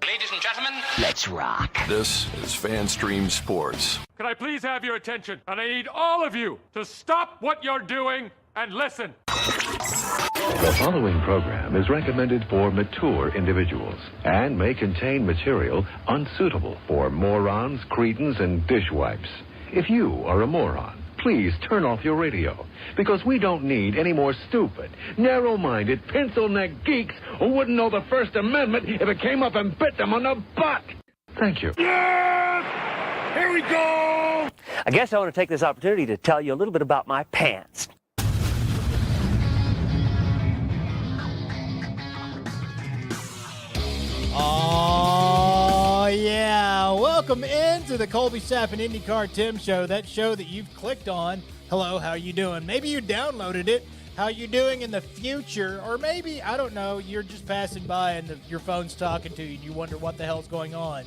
Ladies and gentlemen, let's rock. This is FanStream Sports. Can I please have your attention? And I need all of you to stop what you're doing and listen. The following program is recommended for mature individuals and may contain material unsuitable for morons, cretins, and dishwipes. If you are a moron, please turn off your radio, because we don't need any more stupid, narrow-minded, pencil-neck geeks who wouldn't know the First Amendment if it came up and bit them on the butt. Thank you. Yes! Here we go! I guess I want to take this opportunity to tell you a little bit about my pants. Oh, yeah. Welcome into the Colby Timm and IndyCar Tim show, that show that you've clicked on. Hello, how you doing? Maybe you downloaded it. How you doing in the future? Or maybe, I don't know, you're just passing by and your phone's talking to you and you wonder what the hell's going on.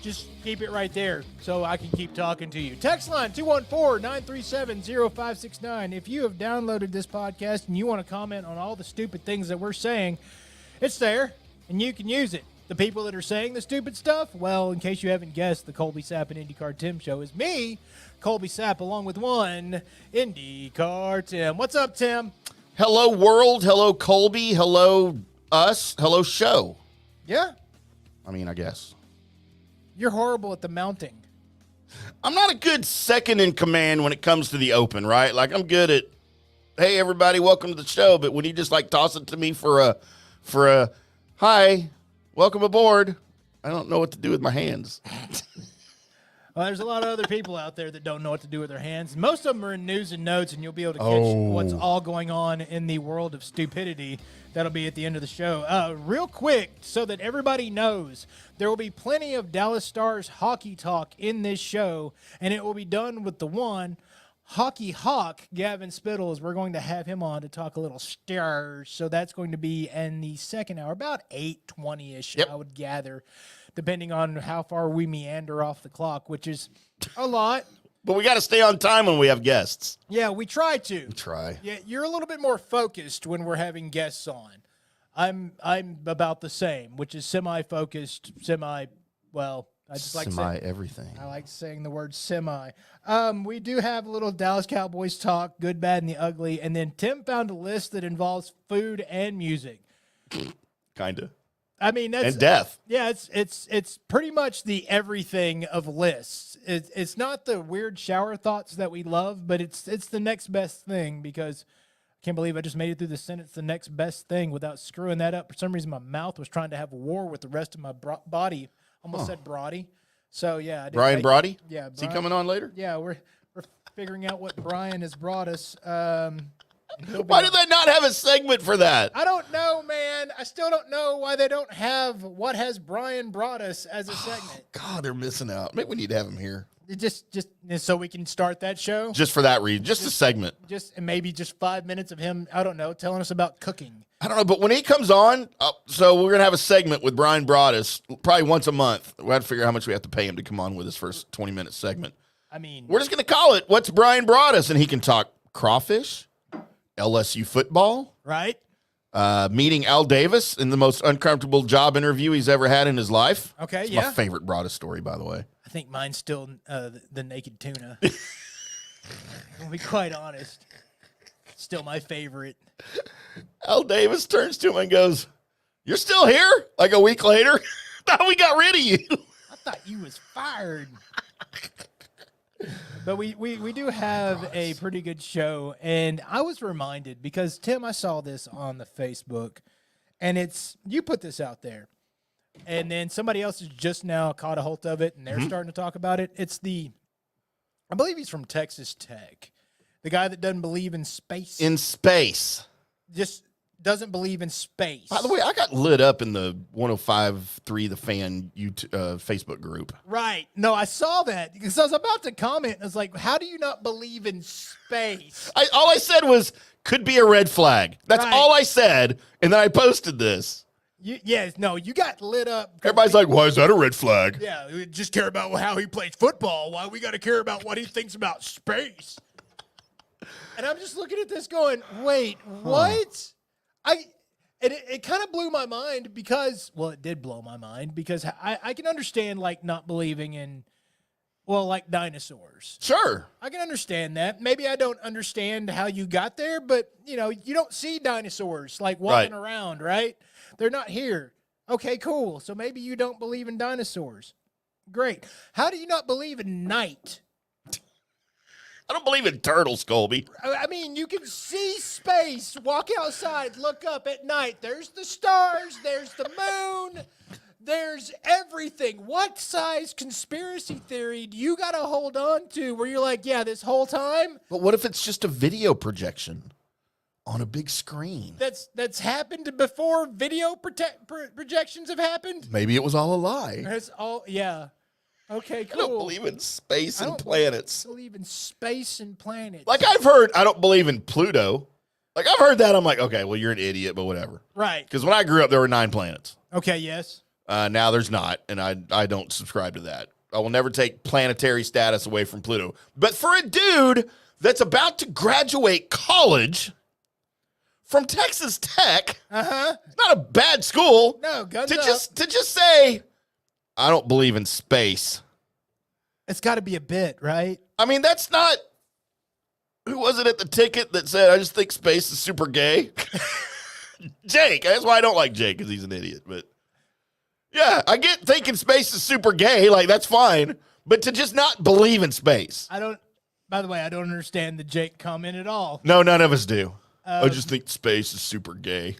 Just keep it right there so I can keep talking to you. Text line 214-937-0569. If you have downloaded this podcast and you want to comment on all the stupid things that we're saying, it's there and you can use it. The people that are saying the stupid stuff, well, in case you haven't guessed, the Colby Timm and IndyCar Tim show is me, Colby Timm, along with one IndyCar Tim. What's up, Tim? Hello, world. Hello, Colby. Hello, us. Hello, show. Yeah? I mean, I guess. You're horrible at the mounting. I'm not a good second in command when it comes to the open, right? Like, I'm good at, hey, everybody, welcome to the show. But when you just, like, toss it to me for a hi, welcome aboard, I don't know what to do with my hands. Well, there's a lot of other people out there that don't know what to do with their hands. Most of them are in news and notes, and you'll be able to catch what's all going on in the world of stupidity. That'll be at the end of the show. Real quick, so that everybody knows, there will be plenty of Dallas Stars hockey talk in this show, and it will be done with the one hockey hawk, Gavin Spittle, as we're going to have him on to talk a little Stars. So that's going to be in the second hour, about 8:20-ish, I would gather, depending on how far we meander off the clock, which is a lot. But we got to stay on time when we have guests. Yeah, we try to. We try. Yeah, you're a little bit more focused when we're having guests on. I'm about the same, which is semi-focused, well, I just like saying everything. I like saying the word semi. We do have a little Dallas Cowboys talk, good, bad, and the ugly. And then Tim found a list that involves food and music. Kind of. I mean, that's and death. Yeah, it's pretty much the everything of lists. It's not the weird shower thoughts that we love, but it's the next best thing, because I can't believe I just made it through the sentence, the next best thing, without screwing that up. For some reason, my mouth was trying to have a war with the rest of my body. Almost said Brody. So, yeah. Brian Brody? Yeah. Is he coming on later? Yeah, we're figuring out what Brian has brought us. Why do they not have a segment for that? I don't know, man. I still don't know why they don't have what has Brian brought us as a segment. God, they're missing out. Maybe we need to have him here. Just so we can start that show? Just for that reason. Just a segment. And maybe just 5 minutes of him, I don't know, telling us about cooking. I don't know, but when he comes on, so we're going to have a segment with Brian Broaddus probably once a month. We have to figure out how much we have to pay him to come on with his first 20-minute segment. I mean, we're just going to call it, What's Brian Broaddus? And he can talk crawfish, LSU football. Right. Meeting Al Davis in the most uncomfortable job interview he's ever had in his life. Okay, it's yeah. my favorite Broaddus story, by the way. I think mine's still the naked tuna. I'll be quite honest. Still my favorite. Al Davis turns to him and goes, "You're still here?" Like a week later. Thought we got rid of you. I thought you was fired. But we do have a pretty good show. And I was reminded, because, Tim, I saw this on the Facebook, and you put this out there. And then somebody else has just now caught a hold of it, and they're starting to talk about it. It's I believe he's from Texas Tech. The guy that doesn't believe in space. In space. Just doesn't believe in space. By the way, I got lit up in the 105.3 The Fan Facebook group. Right. No, I saw that because I was about to comment. I was like, how do you not believe in space? All I said was, could be a red flag. That's all I said, and then I posted this. You got lit up. Everybody's like, why is that a red flag? Yeah, we just care about how he plays football. Why we got to care about what he thinks about space? And I'm just looking at this going, wait, what? And it kind of blew my mind because, well, it did blow my mind because I can understand, like, not believing in, well, like dinosaurs. Sure. I can understand that. Maybe I don't understand how you got there, but, you know, you don't see dinosaurs, like, walking around, right? They're not here. Okay, cool. So maybe you don't believe in dinosaurs. Great. How do you not believe in night? I don't believe in turtles, Colby. I mean, you can see space, walk outside, look up at night. There's the stars, there's the moon, there's everything. What size conspiracy theory do you got to hold on to where you're like, yeah, this whole time? But what if it's just a video projection on a big screen? That's happened before video projections have happened? Maybe it was all a lie. That's all, yeah. Okay, cool. I don't believe in space and planets. I believe in space and planets. Like I've heard, I don't believe in Pluto. Like I've heard that. I'm like, okay, well, you're an idiot, but whatever. Right. Because when I grew up, there were 9 planets. Okay, yes. Now there's not, and I don't subscribe to that. I will never take planetary status away from Pluto. But for a dude that's about to graduate college from Texas Tech, it's not a bad school. No, guns to up. just say, I don't believe in space. It's got to be a bit, right? I mean, that's not. Who was it at the ticket that said, I just think space is super gay? Jake. That's why I don't like Jake, because he's an idiot. But yeah, I get thinking space is super gay. Like, that's fine. But to just not believe in space. By the way, I don't understand the Jake comment at all. No, none of us do. I just think space is super gay.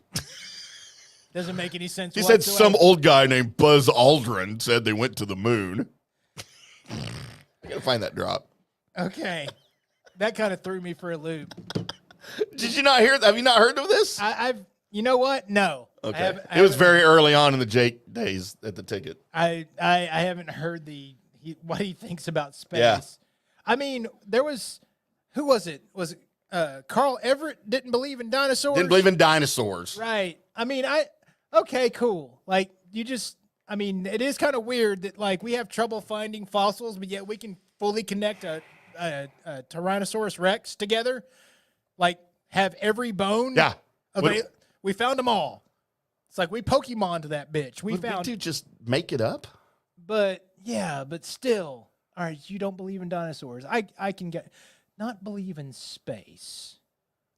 Doesn't make any sense. He said some old guy named Buzz Aldrin said they went to the moon. I gotta find that drop. Okay. That kind of threw me for a loop. Did you not hear? Have you not heard of this? I've. You know what? No. Okay. It was very early on in the Jake days at the ticket. I haven't heard what he thinks about space. Yeah. I mean, there was, who was it? Was it Carl Everett didn't believe in dinosaurs? Didn't believe in dinosaurs. Right. I mean, okay, cool. Like, it is kind of weird that, like, we have trouble finding fossils, but yet we can fully connect a Tyrannosaurus Rex together. Like, have every bone. Yeah. We found them all. It's like we Pokemon to that bitch. We just make it up. But yeah, but still, all right. You don't believe in dinosaurs. I can not believe in space,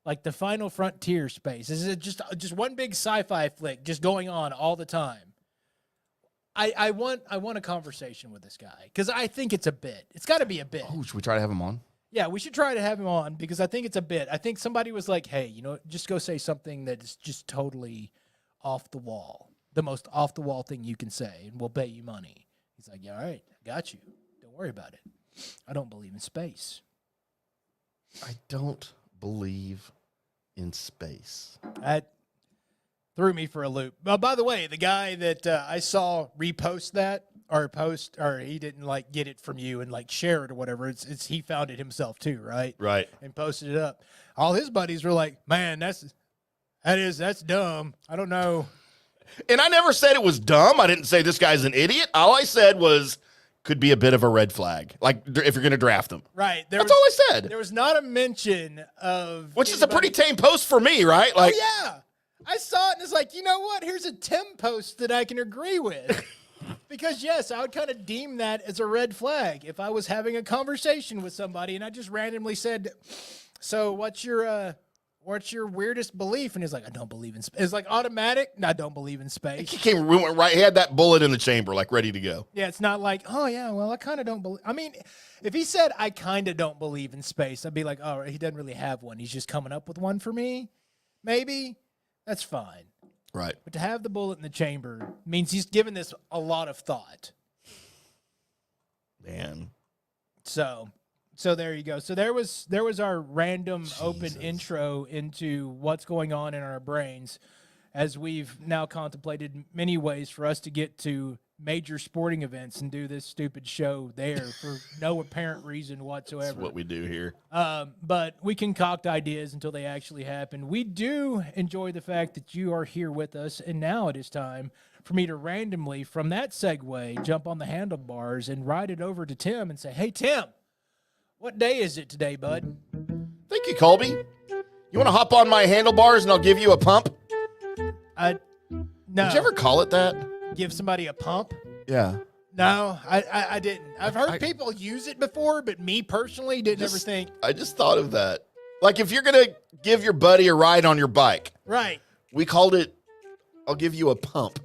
like the Final Frontier space. Is it just one big sci-fi flick just going on all the time? I want a conversation with this guy because I think it's a bit. It's got to be a bit. Oh, should we try to have him on? Yeah, we should try to have him on because I think it's a bit. I think somebody was like, hey, just go say something that is just totally off the wall. The most off the wall thing you can say, and we'll pay you money. He's like, yeah, all right, I got you. Don't worry about it. I don't believe in space. I don't believe in space. That threw me for a loop. By the way, the guy that I saw repost that, or he didn't like get it from you and like share it or whatever. It's he found it himself too, right? Right. And posted it up. All his buddies were like, "Man, that's dumb. I don't know." And I never said it was dumb. I didn't say this guy's an idiot. All I said was could be a bit of a red flag, like if you're going to draft him. Right. That's all I said. There was not a mention of which is a pretty tame post for me, right? Like, oh yeah. I saw it and it's like, you know what? Here's a Tim post that I can agree with. Because, yes, I would kind of deem that as a red flag if I was having a conversation with somebody and I just randomly said, so what's your weirdest belief? And he's like, I don't believe in space. It's like automatic. No, I don't believe in space. He went right. He had that bullet in the chamber, like ready to go. Yeah, it's not like, oh, yeah, well, I kind of don't believe. I mean, if he said, I kind of don't believe in space, I'd be like, oh, he doesn't really have one. He's just coming up with one for me. Maybe. That's fine. Right. But to have the bullet in the chamber means he's given this a lot of thought. Man. So there you go. So there was our random open intro into what's going on in our brains as we've now contemplated many ways for us to get to major sporting events and do this stupid show there for no apparent reason whatsoever. That's what we do here. But we concoct ideas until they actually happen. We do enjoy the fact that you are here with us, and now it is time for me to randomly, from that segue, jump on the handlebars and ride it over to Tim and say, hey, Tim, what day is it today, bud? Thank you, Colby. You want to hop on my handlebars and I'll give you a pump? No. Did you ever call it that? Give somebody a pump? Yeah. No, I didn't. I've heard people use it before, but me personally didn't ever think. I just thought of that. Like if you're going to give your buddy a ride on your bike. Right. We called it, I'll give you a pump.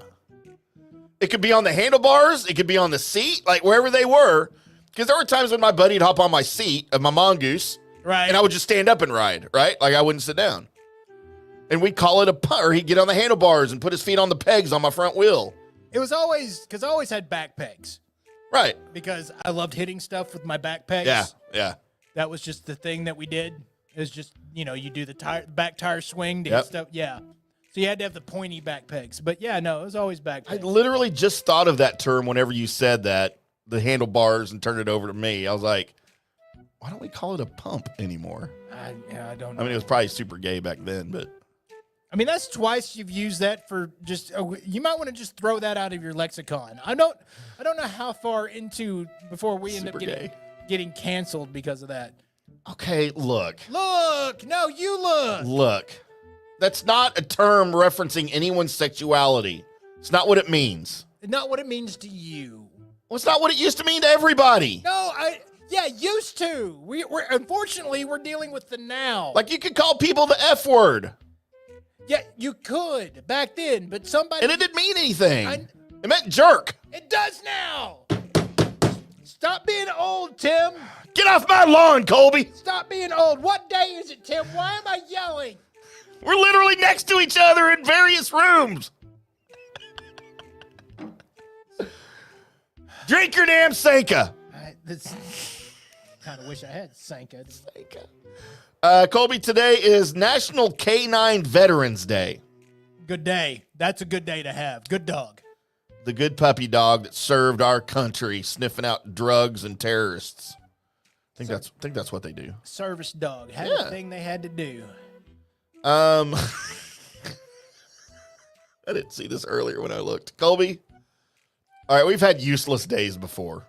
It could be on the handlebars. It could be on the seat, like wherever they were. Because there were times when my buddy would hop on my seat of my mongoose. Right. And I would just stand up and ride, right? Like I wouldn't sit down. And we'd call it a pump. Or he'd get on the handlebars and put his feet on the pegs on my front wheel. It was always, because I always had back pegs. Right. Because I loved hitting stuff with my back pegs. Yeah. That was just the thing that we did. It was just, you do the back tire swing to hit stuff. Yeah. So you had to have the pointy back pegs. But yeah, no, it was always back I pegs. literally just thought of that term whenever you said that, the handlebars, and turned it over to me. I was like, why don't we call it a pump anymore? I don't know. I mean, it was probably super gay back then, but. I mean, that's twice you've used that for just. You might want to just throw that out of your lexicon. I don't know how far into before we end up getting canceled because of that. Okay, look. No, you look. Look. That's not a term referencing anyone's sexuality. It's not what it means. Not what it means to you. Well, it's not what it used to mean to everybody. No, used to. We're unfortunately we're dealing with the now. Like you could call people the F word. Yeah, you could back then, but somebody. And it didn't mean anything. It meant jerk. It does now. Stop being old, Tim. Get off my lawn, Colby. Stop being old. What day is it, Tim? Why am I yelling? We're literally next to each other in various rooms. Drink your damn Sanka. Kind of wish I had Sanka. Colby, today is National Canine Veterans Day. Good day. That's a good day to have. Good dog. The good puppy dog that served our country, sniffing out drugs and terrorists. I think that's what they do. Service dog. Had a thing they had to do. I didn't see this earlier when I looked. Colby, all right, we've had useless days before.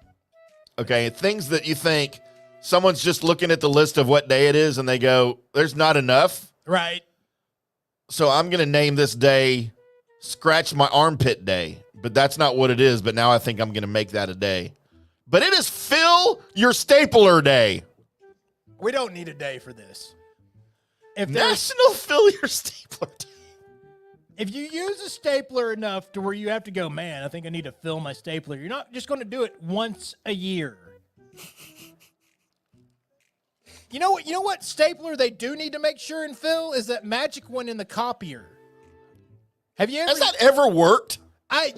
Okay, things that you think someone's just looking at the list of what day it is and they go, there's not enough. Right. So I'm going to name this day Scratch My Armpit Day. But that's not what it is. But now I think I'm going to make that a day. But it is Fill Your Stapler Day. We don't need a day for this. National Fill Your Stapler Day. If you use a stapler enough to where you have to go, man, I think I need to fill my stapler. You're not just going to do it once a year. You know what stapler they do need to make sure and fill is that magic one in the copier. Have you ever? Has that ever worked?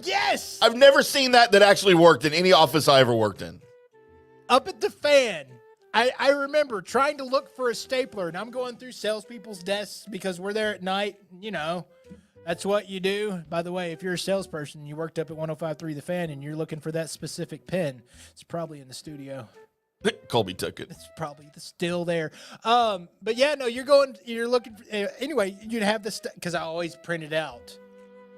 Yes. I've never seen that actually worked in any office I ever worked in. Up at the fan, I remember trying to look for a stapler, and I'm going through salespeople's desks because we're there at night. That's what you do. By the way, if you're a salesperson and you worked up at 105.3 The Fan and you're looking for that specific pen, it's probably in the studio. Colby took it. It's probably still there. But yeah, no, you're looking. Anyway, you'd have this because I always printed out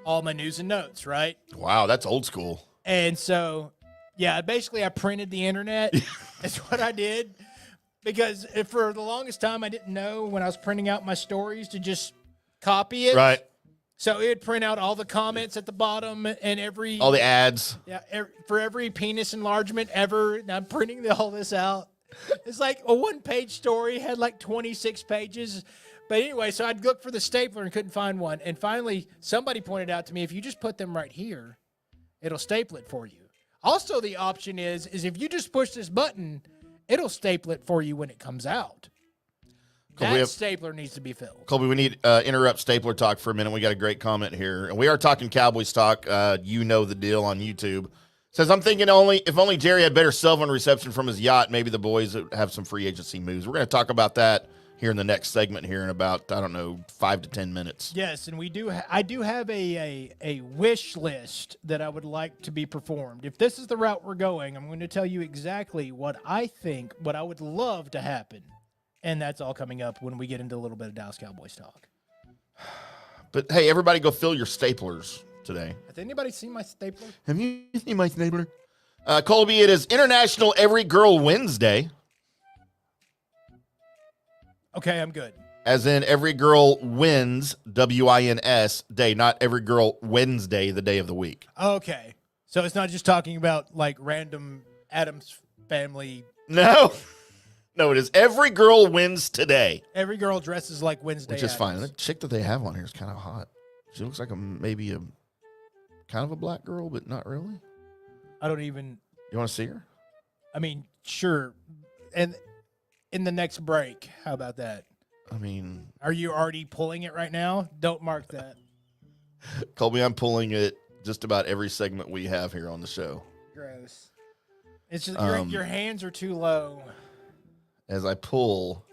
all my news and notes, right? Wow, that's old school. And so, yeah, basically I printed the internet. That's what I did. Because for the longest time, I didn't know when I was printing out my stories to just copy it. Right. So it would print out all the comments at the bottom and all the ads. Yeah, for every penis enlargement ever. And I'm printing all this out. It's like a one-page story, had like 26 pages. But anyway, so I'd look for the stapler and couldn't find one. And finally, somebody pointed out to me, if you just put them right here, it'll staple it for you. Also, the option is if you just push this button, it'll staple it for you when it comes out. That stapler needs to be filled. Colby, we need interrupt stapler talk for a minute. We got a great comment here. And we are talking Cowboys talk. You know the deal on YouTube. Says, I'm thinking if only Jerry had better cell phone reception from his yacht, maybe the boys would have some free agency moves. We're going to talk about that here in the next segment here in about, 5 to 10 minutes. Yes, and I do have a wish list that I would like to be performed. If this is the route we're going, I'm going to tell you exactly what I would love to happen. And that's all coming up when we get into a little bit of Dallas Cowboys talk. But, hey, everybody go fill your staplers today. Has anybody seen my stapler? Have you seen my stapler? Colby, it is International Every Girl Wednesday. Okay, I'm good. as in every girl wins, W-I-N-S, day, not every girl Wednesday, the day of the week. Okay. So it's not just talking about like random Adams family. No. No, it is every girl wins today. Every girl dresses like Wednesday Which is fine. Addams. The chick that they have on here is kind of hot. She looks like maybe a kind of a black girl, but not really. I don't even. You want to see her? I mean, sure. And in the next break, how about that? I mean, Are you already pulling it right now? Don't mark that. Colby, I'm pulling it just about every segment we have here on the show. Gross. It's just your hands are too low. As I pull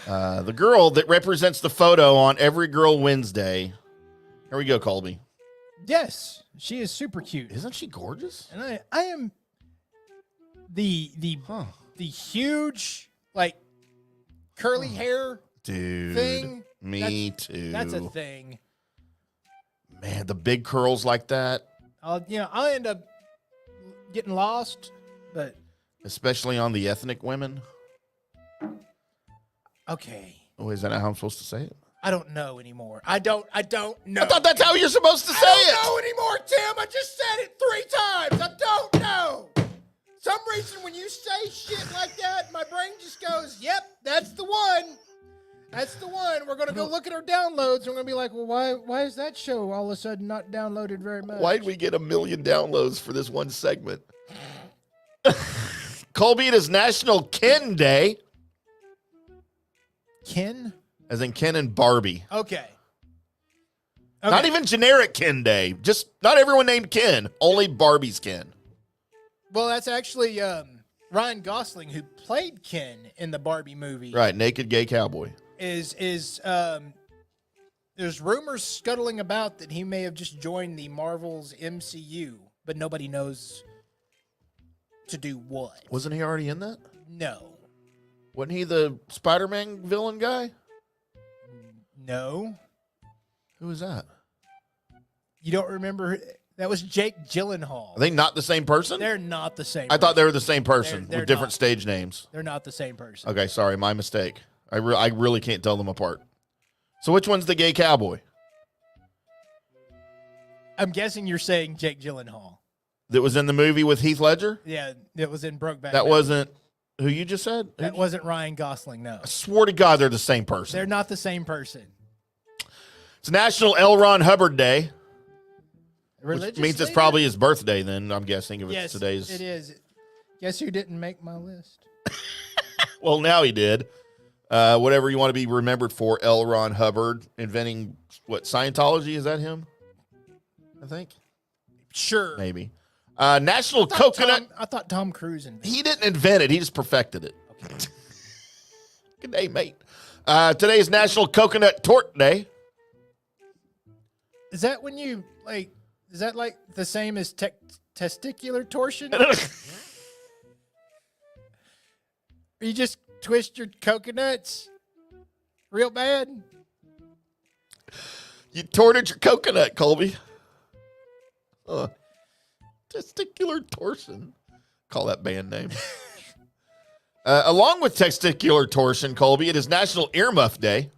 the girl that represents the photo on Every Girl Wednesday. Here we go, Colby. Yes, she is super cute. Isn't she gorgeous? And I am the huge like curly hair Dude. thing. Me too. That's a thing. Man, the big curls like that. I'll end up getting lost, but Especially on the ethnic women. okay. Oh, is that not how I'm supposed to say it? I don't know anymore. I don't know. I thought that's how you're supposed to say I it. don't know anymore, Tim. I just said it 3 times. I don't know. Some reason when you say shit like that, my brain just goes, yep, that's the one. That's the one. We're going to go look at our downloads, and we're going to be like, well, why is that show all of a sudden not downloaded very much? Why did we get 1 million downloads for this one segment? Colby, it is National Ken Day, Ken? as in Ken and Barbie. Okay. Not even generic Ken Day. Just not everyone named Ken. Only Barbie's Ken. Well, that's actually Ryan Gosling, who played Ken in the Barbie movie. Right, naked gay cowboy. Is there's rumors scuttling about that he may have just joined the Marvel's MCU, but nobody knows to do what. Wasn't he already in that? No. Wasn't he the Spider-Man villain guy? No. Who was that? You don't remember? That was Jake Gyllenhaal. Are they not the same person? They're not the same. I thought they were the same person They're with different not. stage names. They're not the same person. Okay, sorry, my mistake. I really can't tell them apart. So which one's the gay cowboy? I'm guessing you're saying Jake Gyllenhaal. That was in the movie with Heath Ledger? Yeah, it was in Brokeback. That Mountain. wasn't who you just said? That wasn't Ryan Gosling. No, I swear to God, they're the same person. they're not the same person. It's National L. Ron Hubbard Day, which Religiously, means it's probably his birthday then, I'm guessing, if yes. it's today's. It is. Guess who didn't make my list? Well, now he did. Whatever you want to be remembered for, L. Ron Hubbard, inventing, what, Scientology? Is that him? I think. Sure. Maybe. National Coconut. I thought Tom Cruise invented. He didn't invent it. He just perfected it. Good day, mate. Today is National Coconut Tort Day. Is that when you like? Is that like the same as testicular torsion? You just twist your coconuts real bad. You torted your coconut, Colby. Testicular torsion. Call that band name. Along with testicular torsion, Colby, it is National Earmuff Day.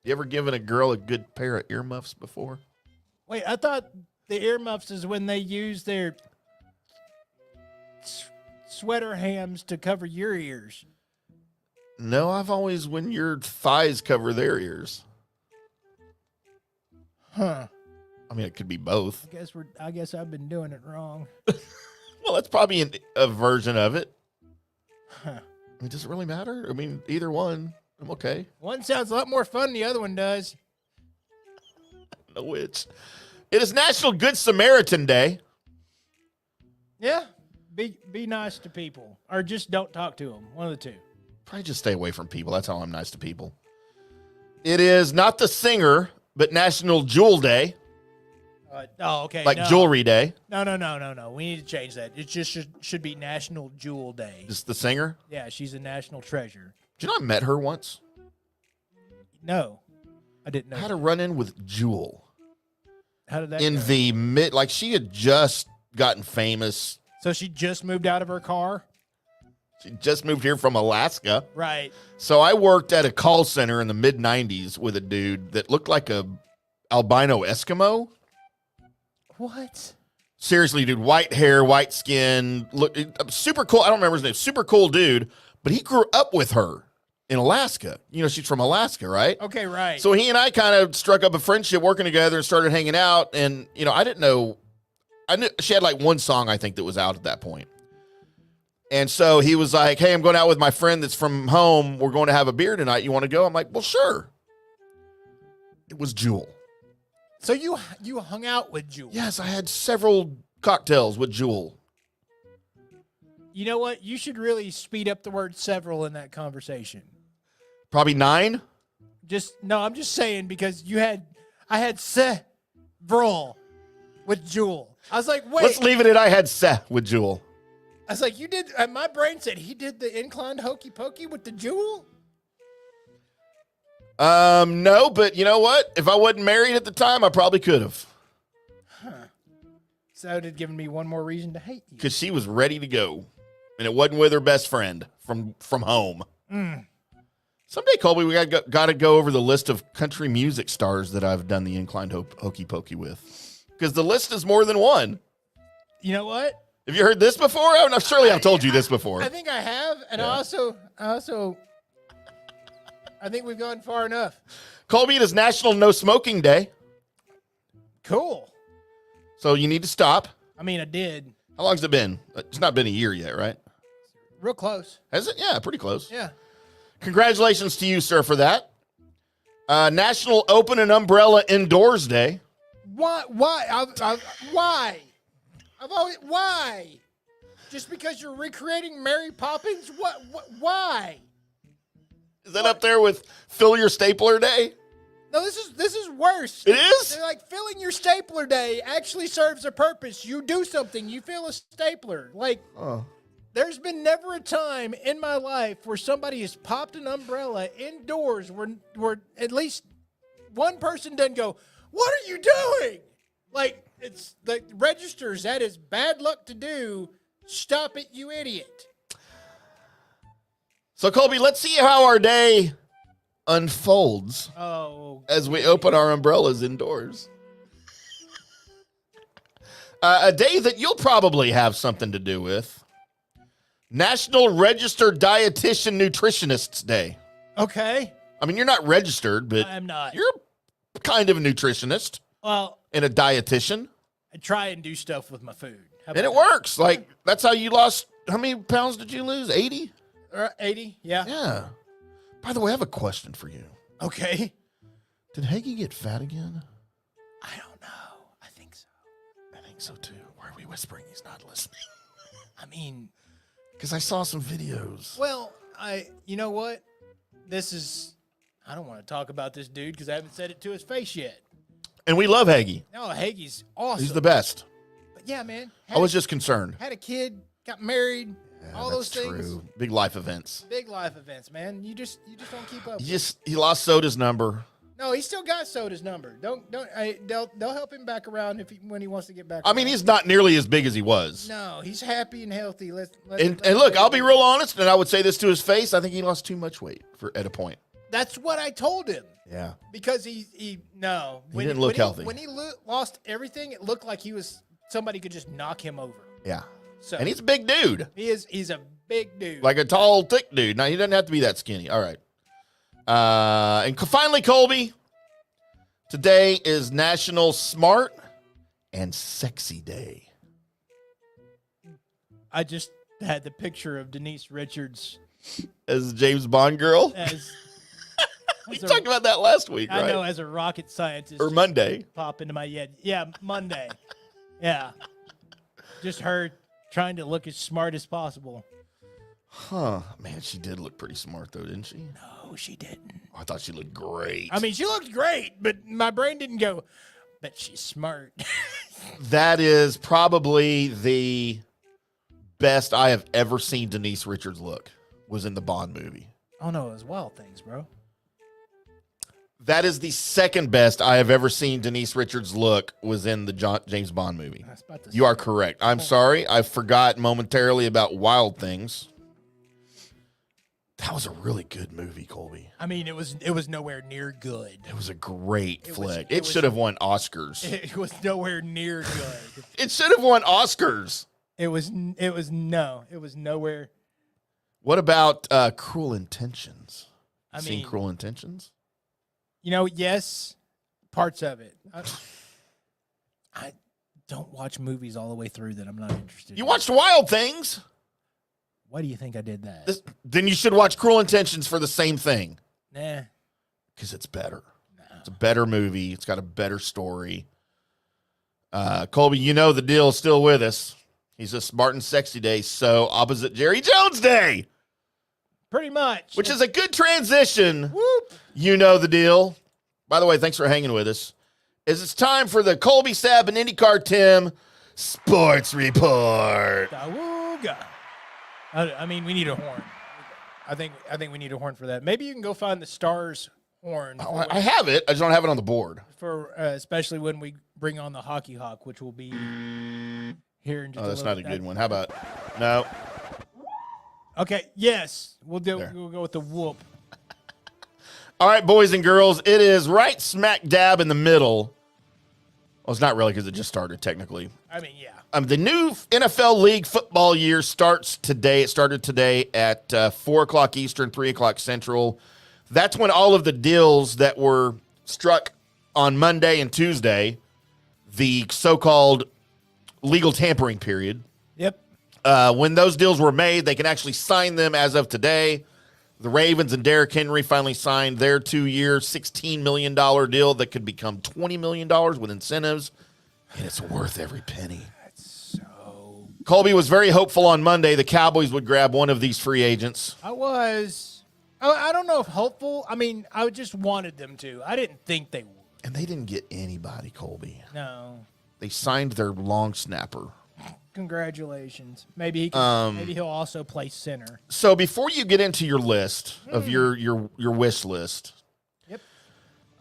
You ever given a girl a good pair of earmuffs before? Wait, I thought the earmuffs is when they use their sweater hams to cover your ears. No, I've always when your thighs cover their ears. Huh. I mean, it could be both. I guess I've been doing it wrong. Well, that's probably a version of it. Huh. I mean, does it really matter? I mean, either one, I'm okay. One sounds a lot more fun than the other one does. I don't know which. It is National Good Samaritan Day. Yeah. Be nice to people. Or just don't talk to them. One of the two. Probably just stay away from people. That's how I'm nice to people. It is not the singer, but National Jewel Day. Okay. Like no. Jewelry Day. No. We need to change that. It just should be National Jewel Day. Just the singer. Yeah, she's a national treasure. Did you know I met her once? No, I didn't know. I had a run-in with Jewel. How did that In go? the mid, like she had just gotten famous. So she just moved out of her car? She just moved here from Alaska. Right. So I worked at a call center in the mid-'90s with a dude that looked like a albino Eskimo. What? Seriously, dude, white hair, white skin, look super cool. I don't remember his name. Super cool dude, but he grew up with her in Alaska. You know, she's from Alaska, right? Okay, right. So he and I kind of struck up a friendship working together and started hanging out. And, you know, I didn't know. I knew she had like one song, I think, that was out at that point. And so he was like, hey, I'm going out with my friend that's from home. We're going to have a beer tonight. You want to go? I'm like, well, sure. It was Jewel. So you hung out with Jewel? Yes, I had several cocktails with Jewel. You know what? You should really speed up the word several in that conversation. Probably 9. I'm just saying because I had several with Jewel. I was like, wait. Let's leave it at I had Seth with Jewel. I was like, you did. My brain said he did the inclined hokey pokey with the Jewel. No, but you know what? If I wasn't married at the time, I probably could have. So that would have given me one more reason to hate you. Because she was ready to go. And it wasn't with her best friend from home. Someday, Colby, we got to go over the list of country music stars that I've done the inclined hokey pokey with. Because the list is more than one. You know what? Have you heard this before? Surely I've told you this before. I think I have. And Yeah. I think we've gone far enough. Colby, it is National No Smoking Day. Cool. So you need to stop. I mean, I did. How long's it been? It's not been a year yet, right? Real close. Has it? Yeah, pretty close. Yeah. Congratulations to you, sir, for that. National Open an Umbrella Indoors Day. Why? Why? Why? Just because you're recreating Mary Poppins? What? Why? Is that up there with Fill Your Stapler Day? No, this is worse. It is? They're like filling your stapler day actually serves a purpose. You do something, you fill a stapler. Like, there's been never a time in my life where somebody has popped an umbrella indoors where at least one person doesn't go, "What are you doing?" Like, it's like registers. That is bad luck to do. Stop it, you idiot. So, Colby, let's see how our day unfolds as we open our umbrellas indoors. A day that you'll probably have something to do with. National Registered Dietitian Nutritionists Day. Okay. I mean, you're not registered, but I'm not. You're kind of a nutritionist Well, and a dietitian. I try and do stuff with my food. How And about it works. Like, that's how you lost. How many pounds did you lose? 80? 80? Yeah. Yeah. By the way, I have a question for you. Okay. Did Hagee get fat again? I don't know. I think so. I think so too. Why are we whispering? He's not listening. I mean, Because I saw some videos. well, you know what? I don't want to talk about this dude because I haven't said it to his face yet. And we love Hagee. No, Hagee's awesome. He's the best. But yeah, man. I was just concerned. Had a kid, got married, all those That's things. true. Big life events. Big life events, man. You just don't keep up. He lost Soda's number. No, he still got Soda's number. They'll help him back around when he wants to get back. I mean, around. he's not nearly as big as he was. No, he's happy and healthy. And look, I'll be real honest, and I would say this to his face. I think he lost too much weight at a point. That's what I told him. Yeah. Because he didn't look healthy. When he lost everything, it looked like somebody could just knock him over. Yeah. So And he's a big dude. he's a big dude. Like a tall, thick dude. Now, he doesn't have to be that skinny. All right. And finally, Colby, today is National Smart and Sexy Day. I just had the picture of Denise Richards As James Bond girl. as We talked about that last week, right? I know, as a rocket scientist. Or just Monday. Pop into my head. Yeah, Monday. Yeah. Just her trying to look as smart as possible. Huh. Man, she did look pretty smart, though, didn't she? No, she didn't. I thought she looked great. I mean, she looked great, but my brain didn't go, but she's smart. That is probably the best I have ever seen Denise Richards look, was in the Bond movie. Oh, no, it was Wild Things, bro. That is the second best I have ever seen Denise Richards look, was in the James Bond movie. I was about to You are correct. I'm sorry. I forgot momentarily about Wild Things. That was a really good movie, Colby. I mean, it was nowhere near good. It was a great flick. it It was- should have won Oscars. It was nowhere near good. It should have won Oscars. It was nowhere. What about Cruel Intentions? I Seen mean, Cruel Intentions? yes, parts of it. I don't watch movies all the way through that I'm not interested You in. watched Wild Things? Why do you think I did that? Then you should watch Cruel Intentions for the same thing. Nah. Because it's better. It's a better movie. It's got a better story. Colby, you know the deal is still with us. He's a smart and sexy day, so opposite Jerry Jones Day, Pretty much. which is a good transition. Whoop. You know the deal. By the way, thanks for hanging with us. It's time for the Colby Sab and IndyCar Tim Sports Report. Dawooga. I mean, we need a horn. I think we need a horn for that. Maybe you can go find the Stars horn Oh, I have it. I just don't have it on the board. for especially when we bring on the Hockey Hawk, which will be here in just Oh, that's a not little a good one. How about no? Okay, yes. We'll There. go with the whoop. All right, boys and girls, it is right smack dab in the middle. Well, it's not really because it just started technically. I mean, yeah. The new NFL League football year starts today. It started today at 4 o'clock Eastern, 3 o'clock Central. That's when all of the deals that were struck on Monday and Tuesday, the so-called legal tampering period, Yep. when those deals were made, they can actually sign them as of today. The Ravens and Derrick Henry finally signed their 2-year, $16 million deal that could become $20 million with incentives, and it's worth every penny. So Colby was very hopeful on Monday the Cowboys would grab one of these free agents. I don't know if hopeful. I mean, I just wanted them to. I didn't think they would. And they didn't get anybody, Colby. No. They signed their long snapper. Congratulations. Maybe he can, maybe he'll also play center. So before you get into your list of your wish list, Yep.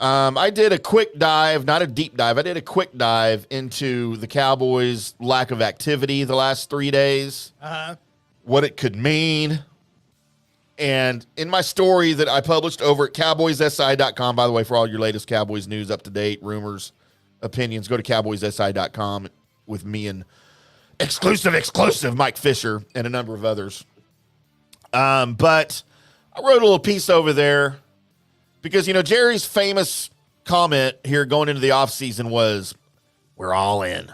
I did a quick dive, not a deep dive. I did a quick dive into the Cowboys' lack of activity the last 3 days, what it could mean. And in my story that I published over at cowboyssi.com, by the way, for all your latest Cowboys news, up to date, rumors, opinions, go to cowboyssi.com with me and exclusive Mike Fisher and a number of others. But I wrote a little piece over there because, Jerry's famous comment here going into the offseason was, we're all in.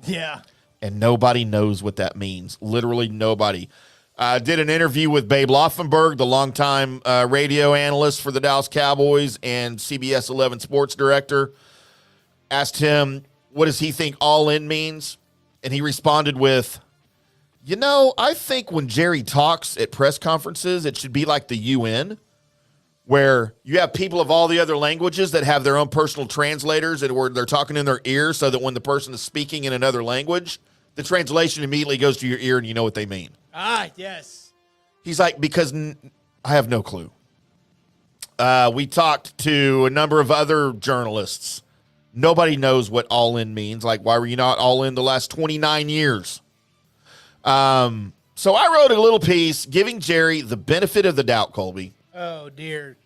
Yeah. And nobody knows what that means. Literally nobody. I did an interview with Babe Laufenberg, the longtime radio analyst for the Dallas Cowboys and CBS 11 sports director. Asked him, what does he think all in means? And he responded with, I think when Jerry talks at press conferences, it should be like the UN, where you have people of all the other languages that have their own personal translators and where they're talking in their ear so that when the person is speaking in another language, the translation immediately goes to your ear and you know what they mean. Ah, yes. He's like, because I have no clue. We talked to a number of other journalists. Nobody knows what all in means. Like, why were you not all in the last 29 years? So I wrote a little piece giving Jerry the benefit of the doubt, Colby. Oh, dear.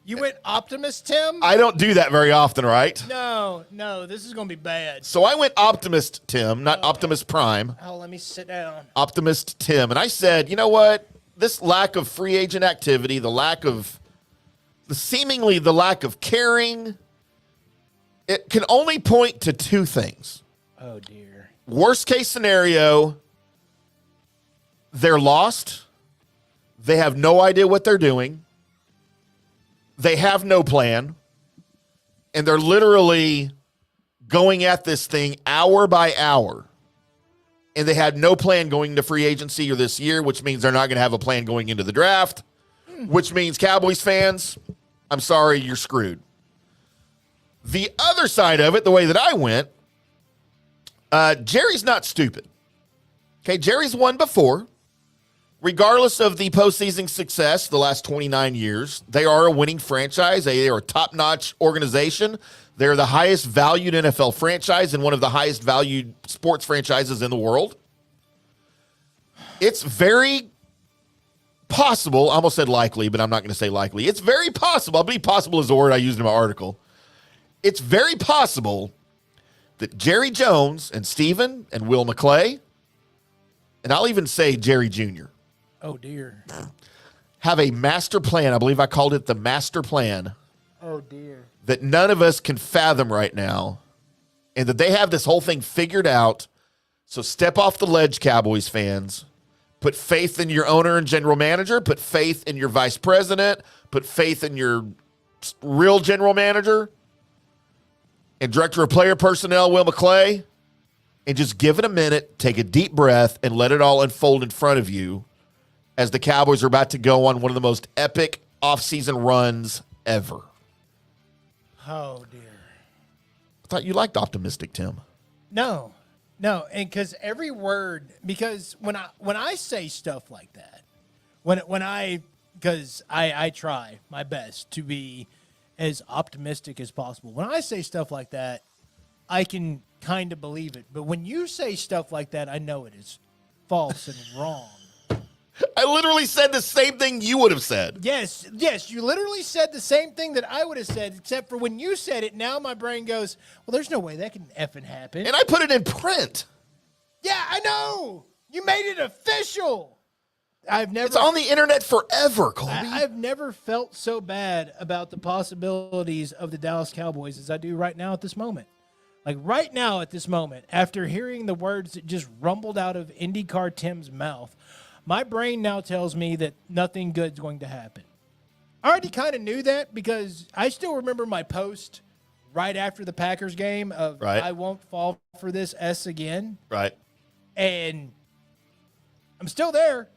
You went Optimist, Tim? I don't do that very often, right? No, this is going to be bad. So I went Optimist Tim, not Optimus Prime. Oh, let me sit down. Optimist Tim. And I said, you know what? This lack of free agent activity, the lack of caring, it can only point to two things. Oh, dear. Worst case scenario, they're lost. They have no idea what they're doing. They have no plan. And they're literally going at this thing hour by hour. And they had no plan going into free agency or this year, which means they're not going to have a plan going into the draft, which means Cowboys fans, I'm sorry, you're screwed. The other side of it, the way that I went, Jerry's not stupid. Okay, Jerry's won before. Regardless of the postseason success the last 29 years, they are a winning franchise. They are a top-notch organization. They're the highest valued NFL franchise and one of the highest valued sports franchises in the world. It's very possible. I almost said likely, but I'm not going to say likely. It's very possible. I believe possible is the word I used in my article. It's very possible that Jerry Jones and Steven and Will McClay, and I'll even say Jerry Jr., Oh, dear. have a master plan. I believe I called it the master plan. Oh, dear. That none of us can fathom right now, and that they have this whole thing figured out. So step off the ledge, Cowboys fans. Put faith in your owner and general manager. Put faith in your vice president. Put faith in your real general manager and director of player personnel, Will McClay. And just give it a minute, take a deep breath, and let it all unfold in front of you as the Cowboys are about to go on one of the most epic offseason runs ever. Oh, dear. I thought you liked optimistic, Tim. No, and because when I say stuff like that, because I try my best to be as optimistic as possible. When I say stuff like that, I can kind of believe it. But when you say stuff like that, I know it is false and wrong. I literally said the same thing you would have said. Yes, you literally said the same thing that I would have said, except for when you said it, now my brain goes, well, there's no way that can effing happen. And I put it in print. Yeah, I know. You made it official. It's on the internet forever, Colby. I've never felt so bad about the possibilities of the Dallas Cowboys as I do right now at this moment. Like right now at this moment, after hearing the words that just rumbled out of IndyCar Tim's mouth, my brain now tells me that nothing good's going to happen. I already kind of knew that because I still remember my post right after the Packers game of I won't fall for this S again. Right. And I'm still there.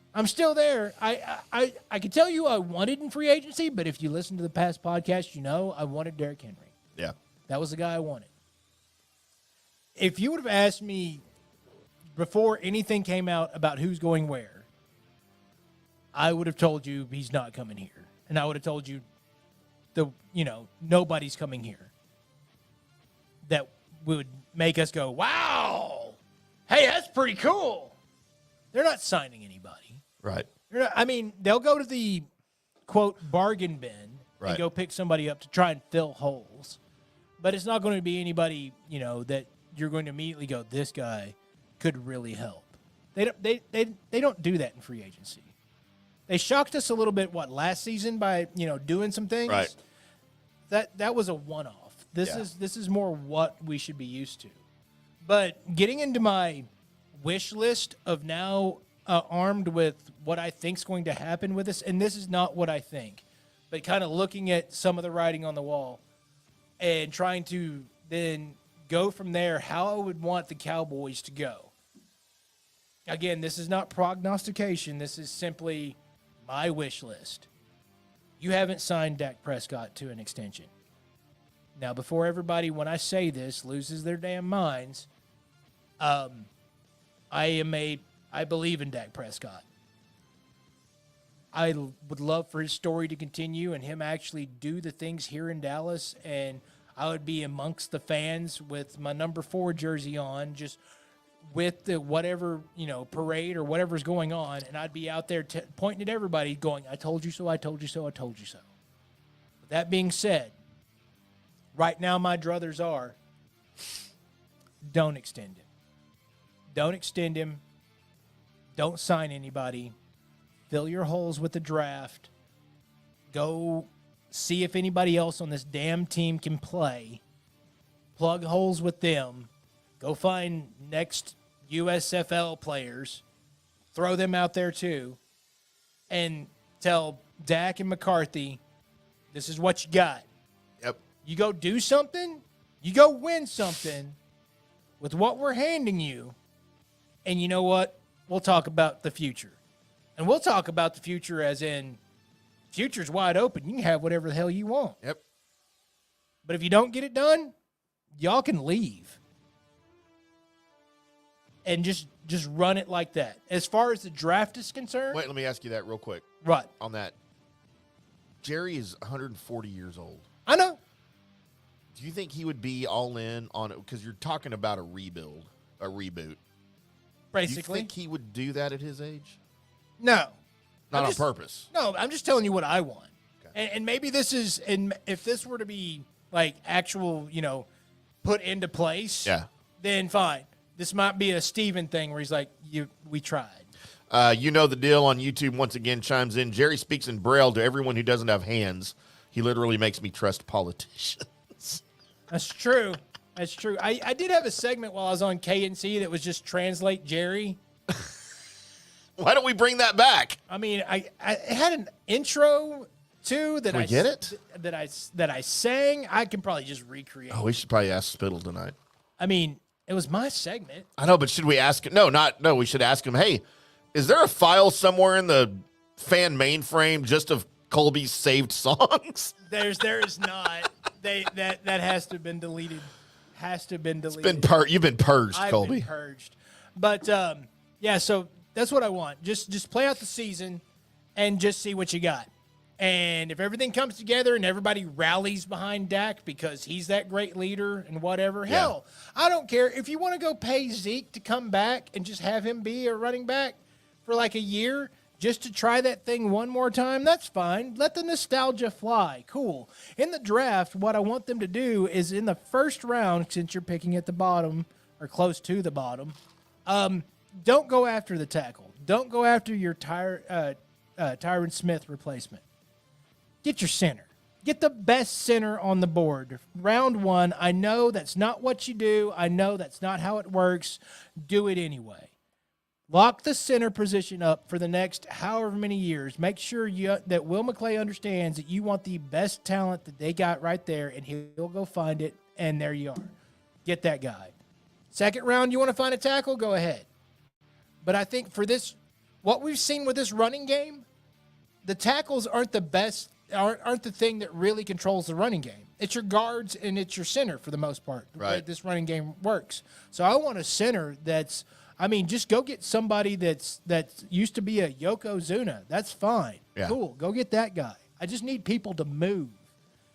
I can tell you I wanted in free agency, but if you listen to the past podcast, you know I wanted Derrick Henry. Yeah. That was the guy I wanted. If you would have asked me before anything came out about who's going where, I would have told you he's not coming here. And I would have told you nobody's coming here. That would make us go, wow, hey, that's pretty cool. They're not signing anybody. Right. They'll go to the, quote, bargain bin and go pick somebody up to try and fill holes. But it's not going to be anybody, that you're going to immediately go, this guy could really help. They don't do that in free agency. They shocked us a little bit, last season by, doing some things. Right. That was a one-off. This is more what we should be used to. But getting into my wish list of now armed with what I think is going to happen with this, and this is not what I think, but kind of looking at some of the writing on the wall and trying to then go from there how I would want the Cowboys to go. Again, this is not prognostication. This is simply my wish list. You haven't signed Dak Prescott to an extension. Now, before everybody, when I say this, loses their damn minds, I believe in Dak Prescott. I would love for his story to continue and him actually do the things here in Dallas, and I would be amongst the fans with my number 4 jersey on, just with the whatever, parade or whatever's going on, and I'd be out there pointing at everybody going, I told you so, I told you so, I told you so. With that being said, right now my druthers are, don't extend him. Don't extend him. Don't sign anybody. Fill your holes with the draft. Go see if anybody else on this damn team can play. Plug holes with them. Go find next USFL players. Throw them out there too. And tell Dak and McCarthy, this is what you got. Yep. You go do something. You go win something with what we're handing you. And you know what? We'll talk about the future. And we'll talk about the future as in future's wide open. You can have whatever the hell you want. Yep. But if you don't get it done, y'all can leave. And just run it like that. As far as the draft is concerned. Wait, let me ask you that real quick. Right. On that. Jerry is 140 years old. I know. Do you think he would be all in on it? Because you're talking about a rebuild, a reboot. Basically. Do you think he would do that at his age? No. Not on purpose. No, I'm just telling you what I want. And maybe this is, and if this were to be like actual, put into place, then fine. This might be a Steven thing where he's like, we tried. You know the deal on YouTube once again chimes in. Jerry speaks in Braille to everyone who doesn't have hands. He literally makes me trust politicians. That's true. That's true. I did have a segment while I was on KNC that was just translate Jerry. Why don't we bring that back? I mean, I had an intro too that we get it? that I sang. I can probably just recreate. Oh, we should probably ask Spittle tonight. I mean, it was my segment. I know, but should we ask him? No, we should ask him, hey, is there a file somewhere in the fan mainframe just of Colby's saved songs? There is not. That has to have been deleted. Has to have been deleted. You've been purged, I've Colby. been purged. But yeah, so that's what I want. Just play out the season and just see what you got. And if everything comes together and everybody rallies behind Dak because he's that great leader and whatever, hell, I don't care. If you want to go pay Zeke to come back and just have him be a running back for like a year just to try that thing one more time, that's fine. Let the nostalgia fly. Cool. In the draft, what I want them to do is in the first round, since you're picking at the bottom or close to the bottom, don't go after the tackle. Don't go after your Tyron Smith replacement. Get your center. Get the best center on the board. Round one, I know that's not what you do. I know that's not how it works. Do it anyway. Lock the center position up for the next however many years. Make sure that Will McClay understands that you want the best talent that they got right there, and he'll go find it, and there you are. Get that guy. Second round, you want to find a tackle? Go ahead. But I think for this, what we've seen with this running game, the tackles aren't the best, aren't the thing that really controls the running game. It's your guards and it's your center for the most part. Right. This running game works. So I want a center that's, just go get somebody that's used to be a Yokozuna. That's fine. Yeah. Cool. Go get that guy. I just need people to move.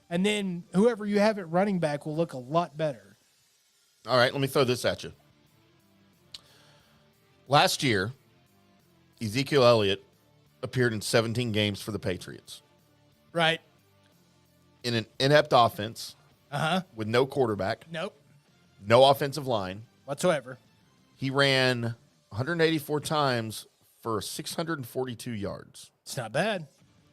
And then whoever you have at running back will look a lot better. All right, let me throw this at you. Last year, Ezekiel Elliott appeared in 17 games for the Patriots. Right. In an inept offense. Uh-huh. With no quarterback. Nope. No offensive line. Whatsoever. He ran 184 times for 642 yards. It's not bad.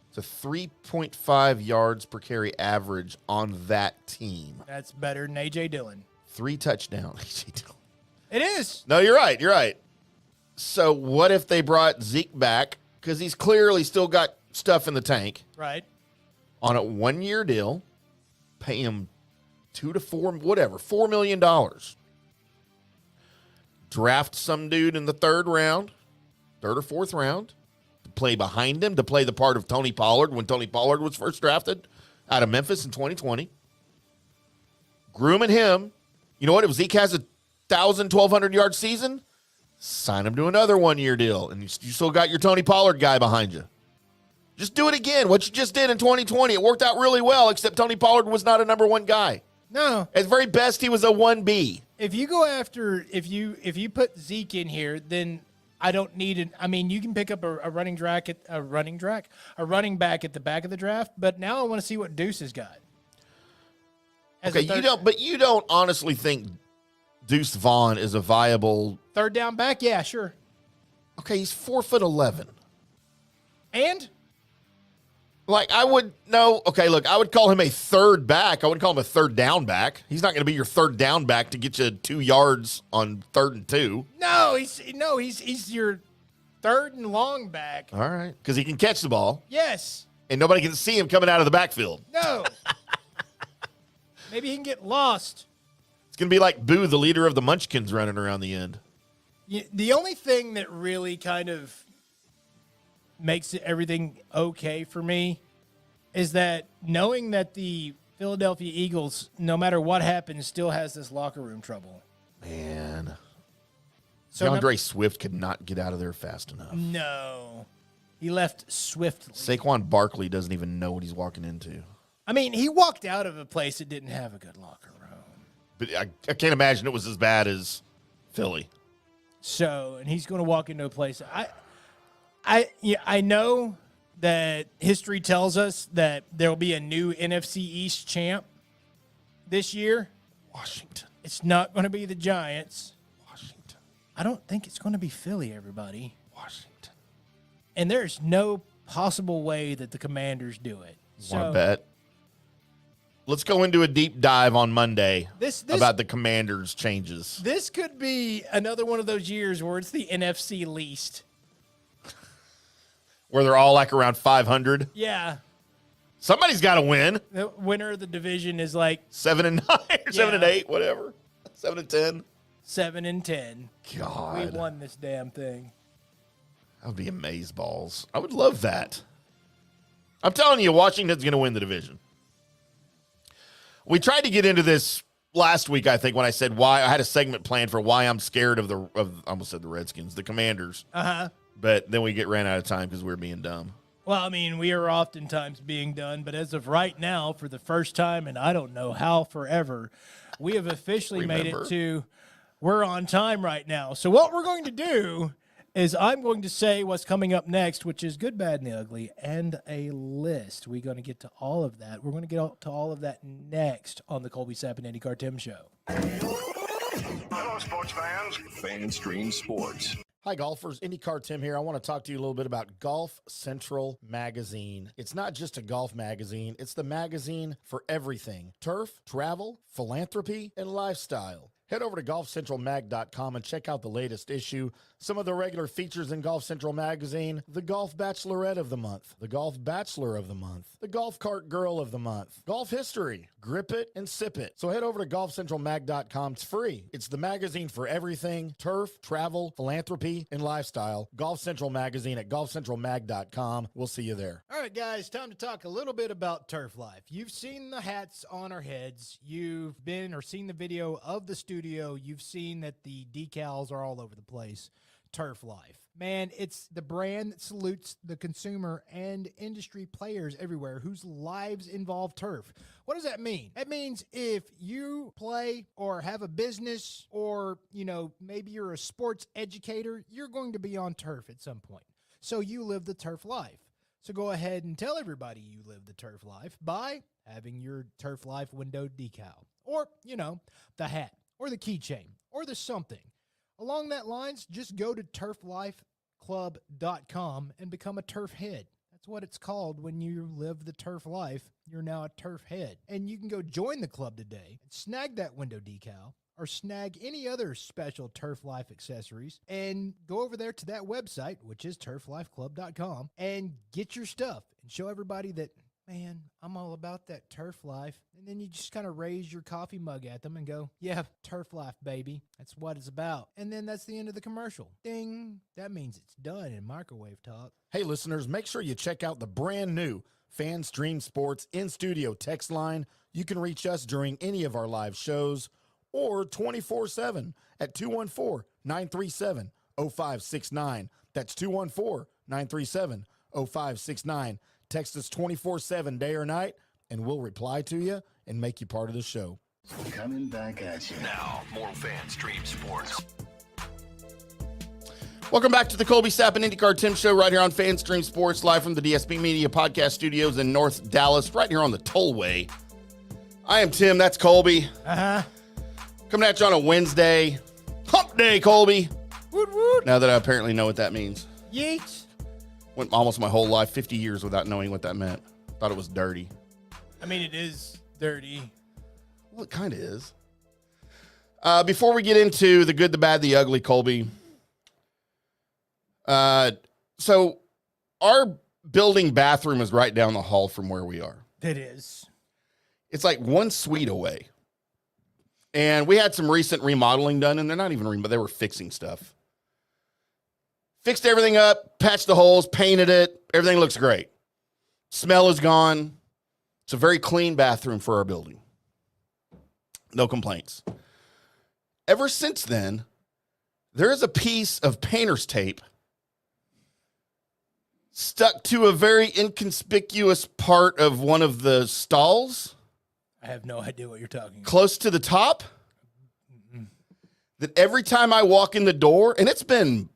It's a 3.5 yards per carry average on that team. That's better than A.J. Dillon. 3 touchdowns. A.J. Dillon. It is. No, you're right. You're right. So what if they brought Zeke back? Because he's clearly still got stuff in the tank. Right. On a 1-year deal, pay him $4 million. Draft some dude in the third or fourth round, to play behind him, to play the part of Tony Pollard when Tony Pollard was first drafted out of Memphis in 2020. Grooming him. You know what? If Zeke has a 1,200 yard season, sign him to another 1-year deal, and you still got your Tony Pollard guy behind you. Just do it again. What you just did in 2020, it worked out really well, except Tony Pollard was not a number 1 guy. No. At very best, he was a 1B. If you go after, if you put Zeke in here, then I don't need it. You can pick up a running back at the back of the draft, but now I want to see what Deuce has got. Okay, you don't honestly think Deuce Vaughn is a viable third down back? Yeah, sure. Okay, he's 4'11". And? I would call him a third back. I wouldn't call him a third down back. He's not going to be your third down back to get you 2 yards on 3rd and 2. No, he's your third and long back. All right, because he can catch the ball. Yes. And nobody can see him coming out of the backfield. No. Maybe he can get lost. It's going to be like Boo, the leader of the Munchkins, running around the end. The only thing that really kind of makes everything okay for me is that knowing that the Philadelphia Eagles, no matter what happens, still has this locker room trouble. Man. So DeAndre Swift could not get out of there fast enough. No. He left swiftly. Saquon Barkley doesn't even know what he's walking into. He walked out of a place that didn't have a good locker room. But I can't imagine it was as bad as Philly. So, and he's going to walk into a place. I know that history tells us that there will be a new NFC East champ this year. Washington. It's not going to be the Giants. Washington. I don't think it's going to be Philly, everybody. Washington. And there's no possible way that the Commanders do it. Want to bet? Let's go into a deep dive on Monday about the Commanders' changes. This could be another one of those years where it's the NFC least. Where they're all like around 500. Yeah. Somebody's got to win. The winner of the division is like 7-9 or 7-8, whatever. 7-10. 7-10. God. We won this damn thing. That would be amazeballs. I would love that. I'm telling you, Washington's going to win the division. We tried to get into this last week, I think, when I said why I had a segment planned for why I'm scared of I almost said the Redskins, the Commanders. Uh-huh. But then we ran out of time because we were being dumb. Well, I mean, we are oftentimes being done, but as of right now, for the first time, and I don't know how forever, we have officially made it to we're on time right now. So what we're going to do is I'm going to say what's coming up next, which is good, bad, and the ugly, and a list. We're going to get to all of that. We're going to get to all of that next on the Colby Sapp and Andy Timm Show. Hello, sports fans. FanStream Sports. Hi, golfers. IndyCar Tim here. I want to talk to you a little bit about Golf Central Magazine. It's not just a golf magazine. It's the magazine for everything. Turf, travel, philanthropy, and lifestyle. Head over to golfcentralmag.com and check out the latest issue. Some of the regular features in Golf Central Magazine: the Golf Bachelorette of the Month, the Golf Bachelor of the Month, the Golf Cart Girl of the Month, Golf History, Grip It and Sip It. So head over to golfcentralmag.com. It's free. It's the magazine for everything: turf, travel, philanthropy, and lifestyle. Golf Central Magazine at golfcentralmag.com. We'll see you there. All right, guys, time to talk a little bit about Turf Life. You've seen the hats on our heads. You've been or seen the video of the studio. You've seen that the decals are all over the place. Turf Life. Man, it's the brand that salutes the consumer and industry players everywhere whose lives involve turf. What does that mean? That means if you play or have a business or, maybe you're a sports educator, you're going to be on turf at some point. So you live the turf life. So go ahead and tell everybody you live the turf life by having your Turf Life window decal or, the hat or the keychain or the something. Along that lines, just go to turflifeclub.com and become a turf head. That's what it's called when you live the turf life. You're now a turf head. And you can go join the club today and snag that window decal or snag any other special Turf Life accessories and go over there to that website, which is turflifeclub.com, and get your stuff and show everybody that, man, I'm all about that turf life. And then you just kind of raise your coffee mug at them and go, yeah, turf life, baby. That's what it's about. And then that's the end of the commercial. Ding. That means it's done in microwave talk. Hey, listeners, make sure you check out the brand new FanStream Sports in-studio text line. You can reach us during any of our live shows or 24/7 at 214-937-0569. That's 214-937-0569. Text us 24/7, day or night, and we'll reply to you and make you part of the show. Coming back at you. Now, more FanStream Sports. Welcome back to the Colby Sapp and IndyCar Tim Show right here on FanStream Sports, live from the DSP Media Podcast Studios in North Dallas, right here on the Tollway. I am Tim. That's Colby. Uh-huh. Coming at you on a Wednesday. Hump Day, Colby. Woot woot. Now that I apparently know what that means. Yeet. Went almost my whole life, 50 years, without knowing what that meant. Thought it was dirty. I mean, it is dirty. Well, it kind of is. Before we get into the good, the bad, the ugly, Colby. So our building bathroom is right down the hall from where we are. It is. It's like one suite away. And we had some recent remodeling done, and they're not even but they were fixing stuff. Fixed everything up, patched the holes, painted it. Everything looks great. Smell is gone. It's a very clean bathroom for our building. No complaints. Ever since then, there is a piece of painter's tape stuck to a very inconspicuous part of one of the stalls. I have no idea what you're talking about. Close to the top. That every time I walk in the door, and it's been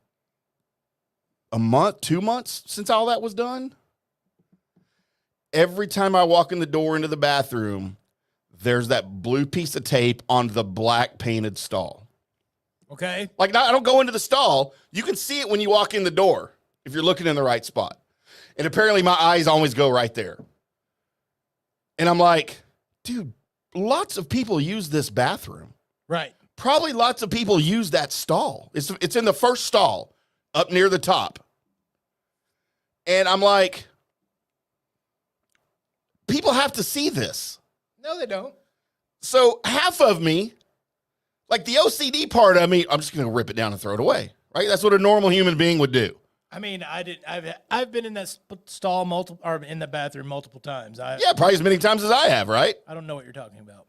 a month, 2 months since all that was done. Every time I walk in the door into the bathroom, there's that blue piece of tape on the black painted stall. Okay. Like, I don't go into the stall. You can see it when you walk in the door if you're looking in the right spot. And apparently my eyes always go right there. And I'm like, dude, lots of people use this bathroom. Right. Probably lots of people use that stall. It's in the first stall up near the top. And I'm like, people have to see this. No, they don't. So half of me, like the OCD part of me, I'm just going to rip it down and throw it away, right? That's what a normal human being would do. I mean, I've been in that stall or in the bathroom multiple times. Yeah, probably as many times as I have, right? I don't know what you're talking about.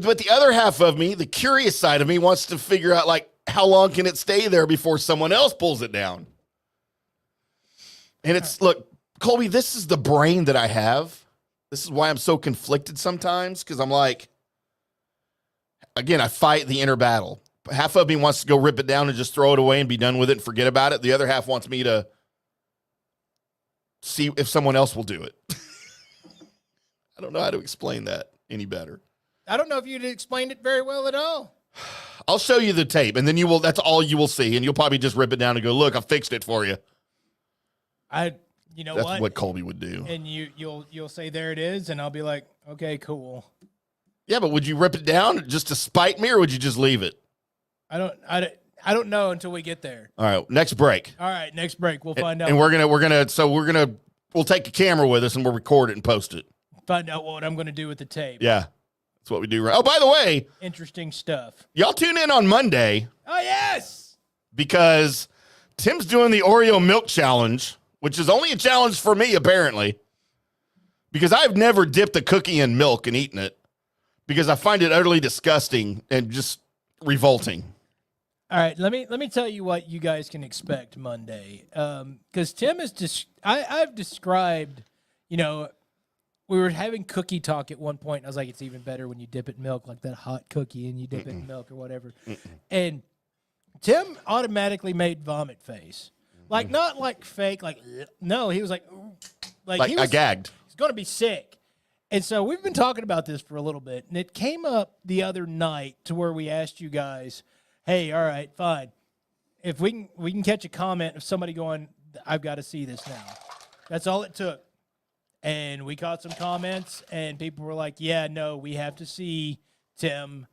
But the other half of me, the curious side of me, wants to figure out, like, how long can it stay there before someone else pulls it down? And it's, look, Colby, this is the brain that I have. This is why I'm so conflicted sometimes, because I'm like, again, I fight the inner battle. Half of me wants to go rip it down and just throw it away and be done with it and forget about it. The other half wants me to see if someone else will do it. I don't know how to explain that any better. I don't know if you explained it very well at all. I'll show you the tape, and then that's all you will see, and you'll probably just rip it down and go, look, I fixed it for you. You know That's what? what Colby would do. And you'll say there it is, and I'll be like, okay, cool. Yeah, but would you rip it down just to spite me, or would you just leave it? I don't know until we get there. All right, next break. All right, next break we'll find out. And we'll take a camera with us and we'll record it and post it. Find out what I'm going to do with the tape. Yeah, that's what we do. Oh, by the way, Interesting stuff. y'all tune in on Monday Oh yes. because Tim's doing the Oreo milk challenge, which is only a challenge for me apparently, because I've never dipped a cookie in milk and eaten it because I find it utterly disgusting and just revolting. All right, let me tell you what you guys can expect Monday. Because Tim is I've described, we were having cookie talk at one point. And I was like, it's even better when you dip it in milk, like that hot cookie, and you dip it in milk or whatever. And Tim automatically made vomit face, like not like fake, like no, he was like I gagged. He's gonna be sick. And so we've been talking about this for a little bit, and it came up the other night to where we asked you guys, hey, all right, fine. If we can catch a comment of somebody going, I've got to see this now. That's all it took. And we caught some comments, and people were like, yeah, no, we have to see Tim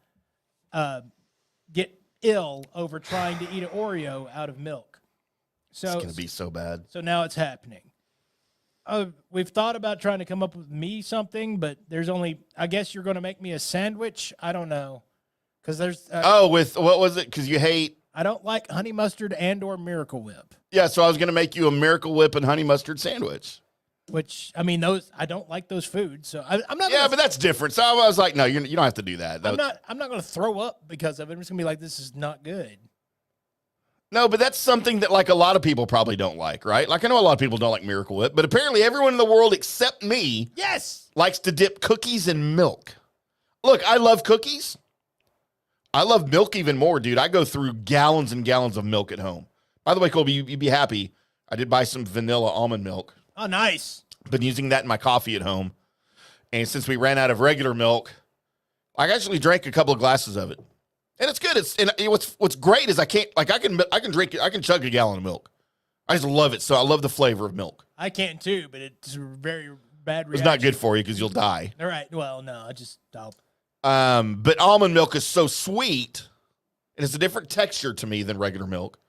get ill over trying to eat an Oreo out of milk. So It's going to be so bad. So now it's happening. We've thought about trying to come up with me something, but there's only, I guess you're going to make me a sandwich. I don't know. Because there's. With, what was it? Because you hate. I don't like honey mustard and or Miracle Whip. Yeah, so I was going to make you a Miracle Whip and honey mustard sandwich. Which, I mean, I don't like those foods. So I'm not. Yeah, but that's different. So I was like, no, you don't have to do that. I'm not going to throw up because of it. I'm just going to be like, this is not good. No, but that's something that like a lot of people probably don't like, right? Like I know a lot of people don't like Miracle Whip, but apparently everyone in the world except me likes to dip cookies in milk. Look, I love cookies. I love milk even more, dude. I go through gallons and gallons of milk at home. By the way, Colby, you'd be happy. I did buy some vanilla almond milk. Oh, nice. Been using that in my coffee at home. And since we ran out of regular milk, I actually drank a couple of glasses of it. And it's good. What's great is I can chug a gallon of milk. I just love it. So I love the flavor of milk. I can too, but it's a very bad reaction. It's not good for you because you'll die. All right. Well, no, I'll. But almond milk is so sweet, and it's a different texture to me than regular milk.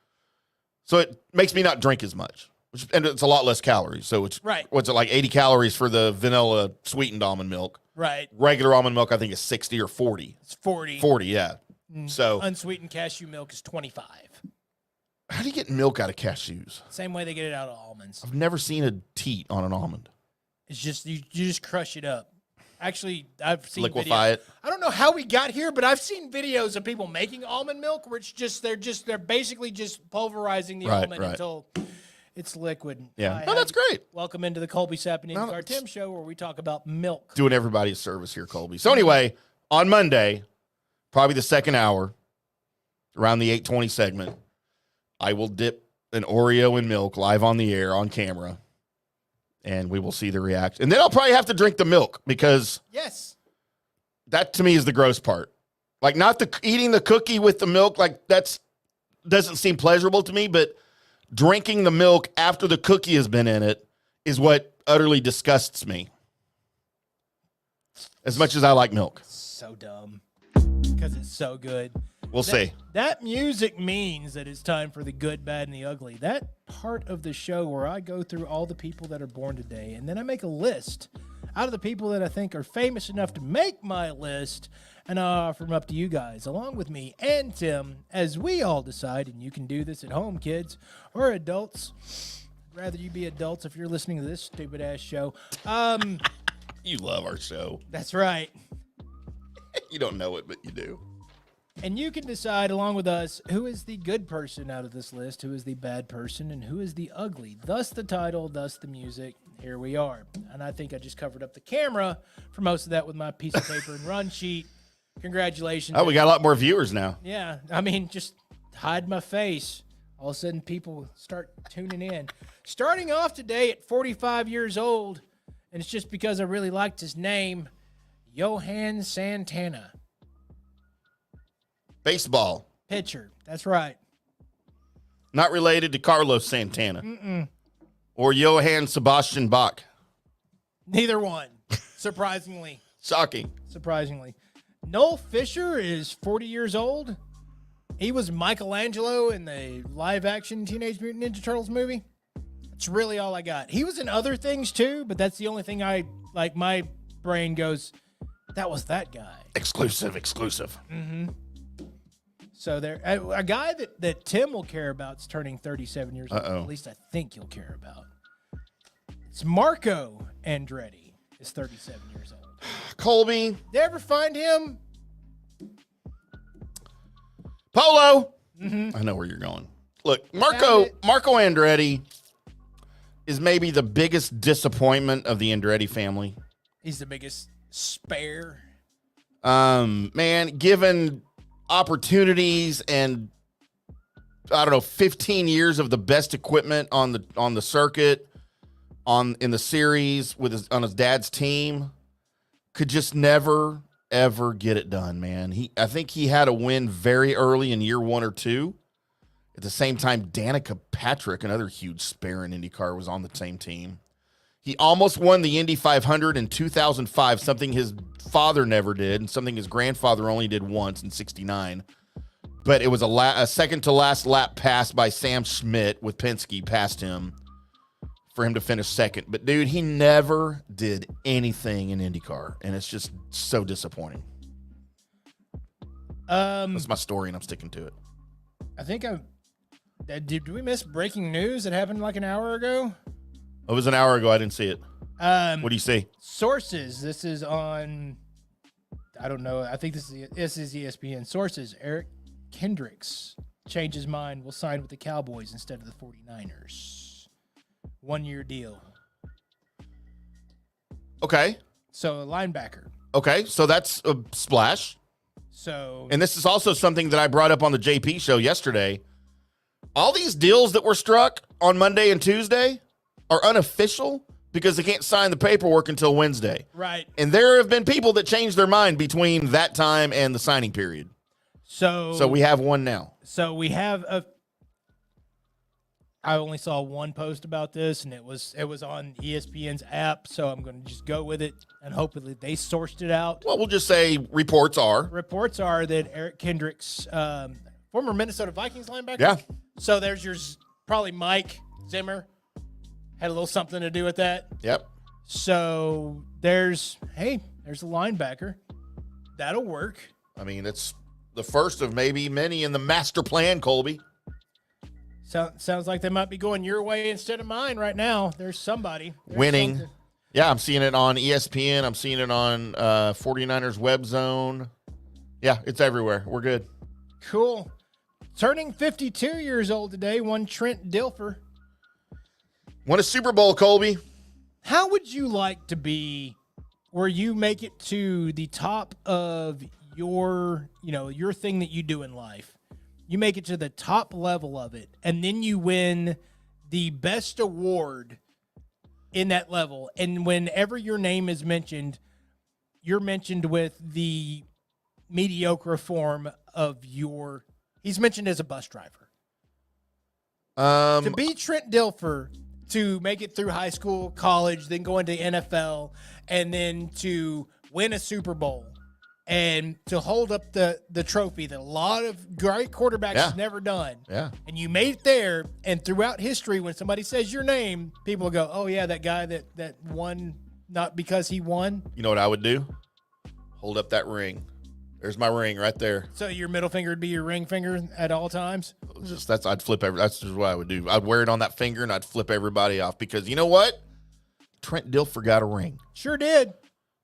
So it makes me not drink as much, and it's a lot less calories. So it's right. What's it like 80 calories for the vanilla sweetened almond milk? Right. Regular almond milk, I think, is 60 or 40. It's 40. 40, yeah. So unsweetened cashew milk is 25. How do you get milk out of cashews? Same way they get it out of almonds. I've never seen a teat on an almond. It's just you just crush it up. Actually, I've seen liquefy it. I don't know how we got here, but I've seen videos of people making almond milk where they're basically just pulverizing the almond until it's liquid. Yeah, that's great. Welcome into the Colby Sappening Car Tim show, where we talk about milk. Doing everybody a service here, Colby. So anyway, on Monday, probably the second hour, around the 8:20 segment, I will dip an Oreo and milk live on the air on camera, and we will see the reaction. And then I'll probably have to drink the milk because Yes. that to me is the gross part. Like not the eating the cookie with the milk, like that's doesn't seem pleasurable to me, but drinking the milk after the cookie has been in it is what utterly disgusts me. As much as I like milk. So dumb. Because it's so good. We'll see. That music means that it's time for the good, bad, and the ugly. That part of the show where I go through all the people that are born today, and then I make a list out of the people that I think are famous enough to make my list, and I offer them up to you guys, along with me and Tim, as we all decide, and you can do this at home, kids, or adults. I'd rather you be adults if you're listening to this stupid-ass show. You love our show. That's right. You don't know it, but you do. And you can decide, along with us, who is the good person out of this list, who is the bad person, and who is the ugly. Thus the title, thus the music. Here we are. And I think I just covered up the camera for most of that with my piece of paper and run sheet. Congratulations. Oh, we got a lot more viewers now. Yeah. I mean, just hide my face. All of a sudden, people start tuning in. Starting off today at 45 years old, and it's just because I really liked his name, Johan Santana. Baseball. Pitcher. That's right. Not related to Carlos Santana. Or Johann Sebastian Bach. Neither one. Surprisingly. Shocking. Surprisingly. Noel Fisher is 40 years old. He was Michelangelo in the live-action Teenage Mutant Ninja Turtles movie. That's really all I got. He was in other things, too, but that's the only thing my brain goes, that was that guy. Exclusive. Mm-hmm. So there, a guy that Tim will care about is turning 37 years old. At least I think he'll care about. It's Marco Andretti is 37 years old. Colby. Did you ever find him? Polo. Mm-hmm. I know where you're going. Look, Marco Andretti is maybe the biggest disappointment of the Andretti family. He's the biggest spare. Man, given opportunities and 15 years of the best equipment on the circuit, in the series on his dad's team, could just never ever get it done, man. I think he had a win very early in year 1 or 2. At the same time, Danica Patrick, another huge spare in IndyCar, was on the same team. He almost won the Indy 500 in 2005, something his father never did, and something his grandfather only did once in '69. But it was a second-to-last lap pass by Sam Schmidt with Penske past him for him to finish second. But, dude, he never did anything in IndyCar, and it's just so disappointing. That's my story, and I'm sticking to it. I think did we miss breaking news that happened like an hour ago? It was an hour ago. I didn't see it. What do you see? Sources. This is on, I don't know. I think this is ESPN. Sources. Eric Kendricks changed his mind. Will sign with the Cowboys instead of the 49ers. 1-year deal. Okay. So a linebacker. Okay. So that's a splash. So. And this is also something that I brought up on the JP show yesterday. All these deals that were struck on Monday and Tuesday are unofficial because they can't sign the paperwork until Wednesday. Right. And there have been people that changed their mind between that time and the signing period. So we have one now. So we have I only saw one post about this, and it was on ESPN's app, so I'm going to just go with it, and hopefully they sourced it out. Well, we'll just say reports are that Eric Kendricks, former Minnesota Vikings linebacker. Yeah. So there's probably Mike Zimmer had a little something to do with that. Yep. So there's a linebacker. That'll work. I mean, it's the first of maybe many in the master plan, Colby. Sounds like they might be going your way instead of mine right now. There's somebody. Winning. Something. Yeah, I'm seeing it on ESPN. I'm seeing it on 49ers Web Zone. Yeah, it's everywhere. We're good. Cool. Turning 52 years old today, one Trent Dilfer. Won a Super Bowl, Colby. How would you like to be where you make it to the top of your thing that you do in life? you make it to the top level of it, and then you win the best award in that level. And whenever your name is mentioned, you're mentioned with the mediocre form of he's mentioned as a bus driver. To be Trent Dilfer, to make it through high school, college, then go into NFL, and then to win a Super Bowl, and to hold up the trophy that a lot of great quarterbacks have never done. Yeah. And you made it there, and throughout history, when somebody says your name, people go, oh, yeah, that guy that won not because he won. You know what I would do? Hold up that ring. There's my ring right there. So your middle finger would be your ring finger at all times? I'd flip that's just what I would do. I'd wear it on that finger, and I'd flip everybody off because you know what? Trent Dilfer got a ring. Sure did.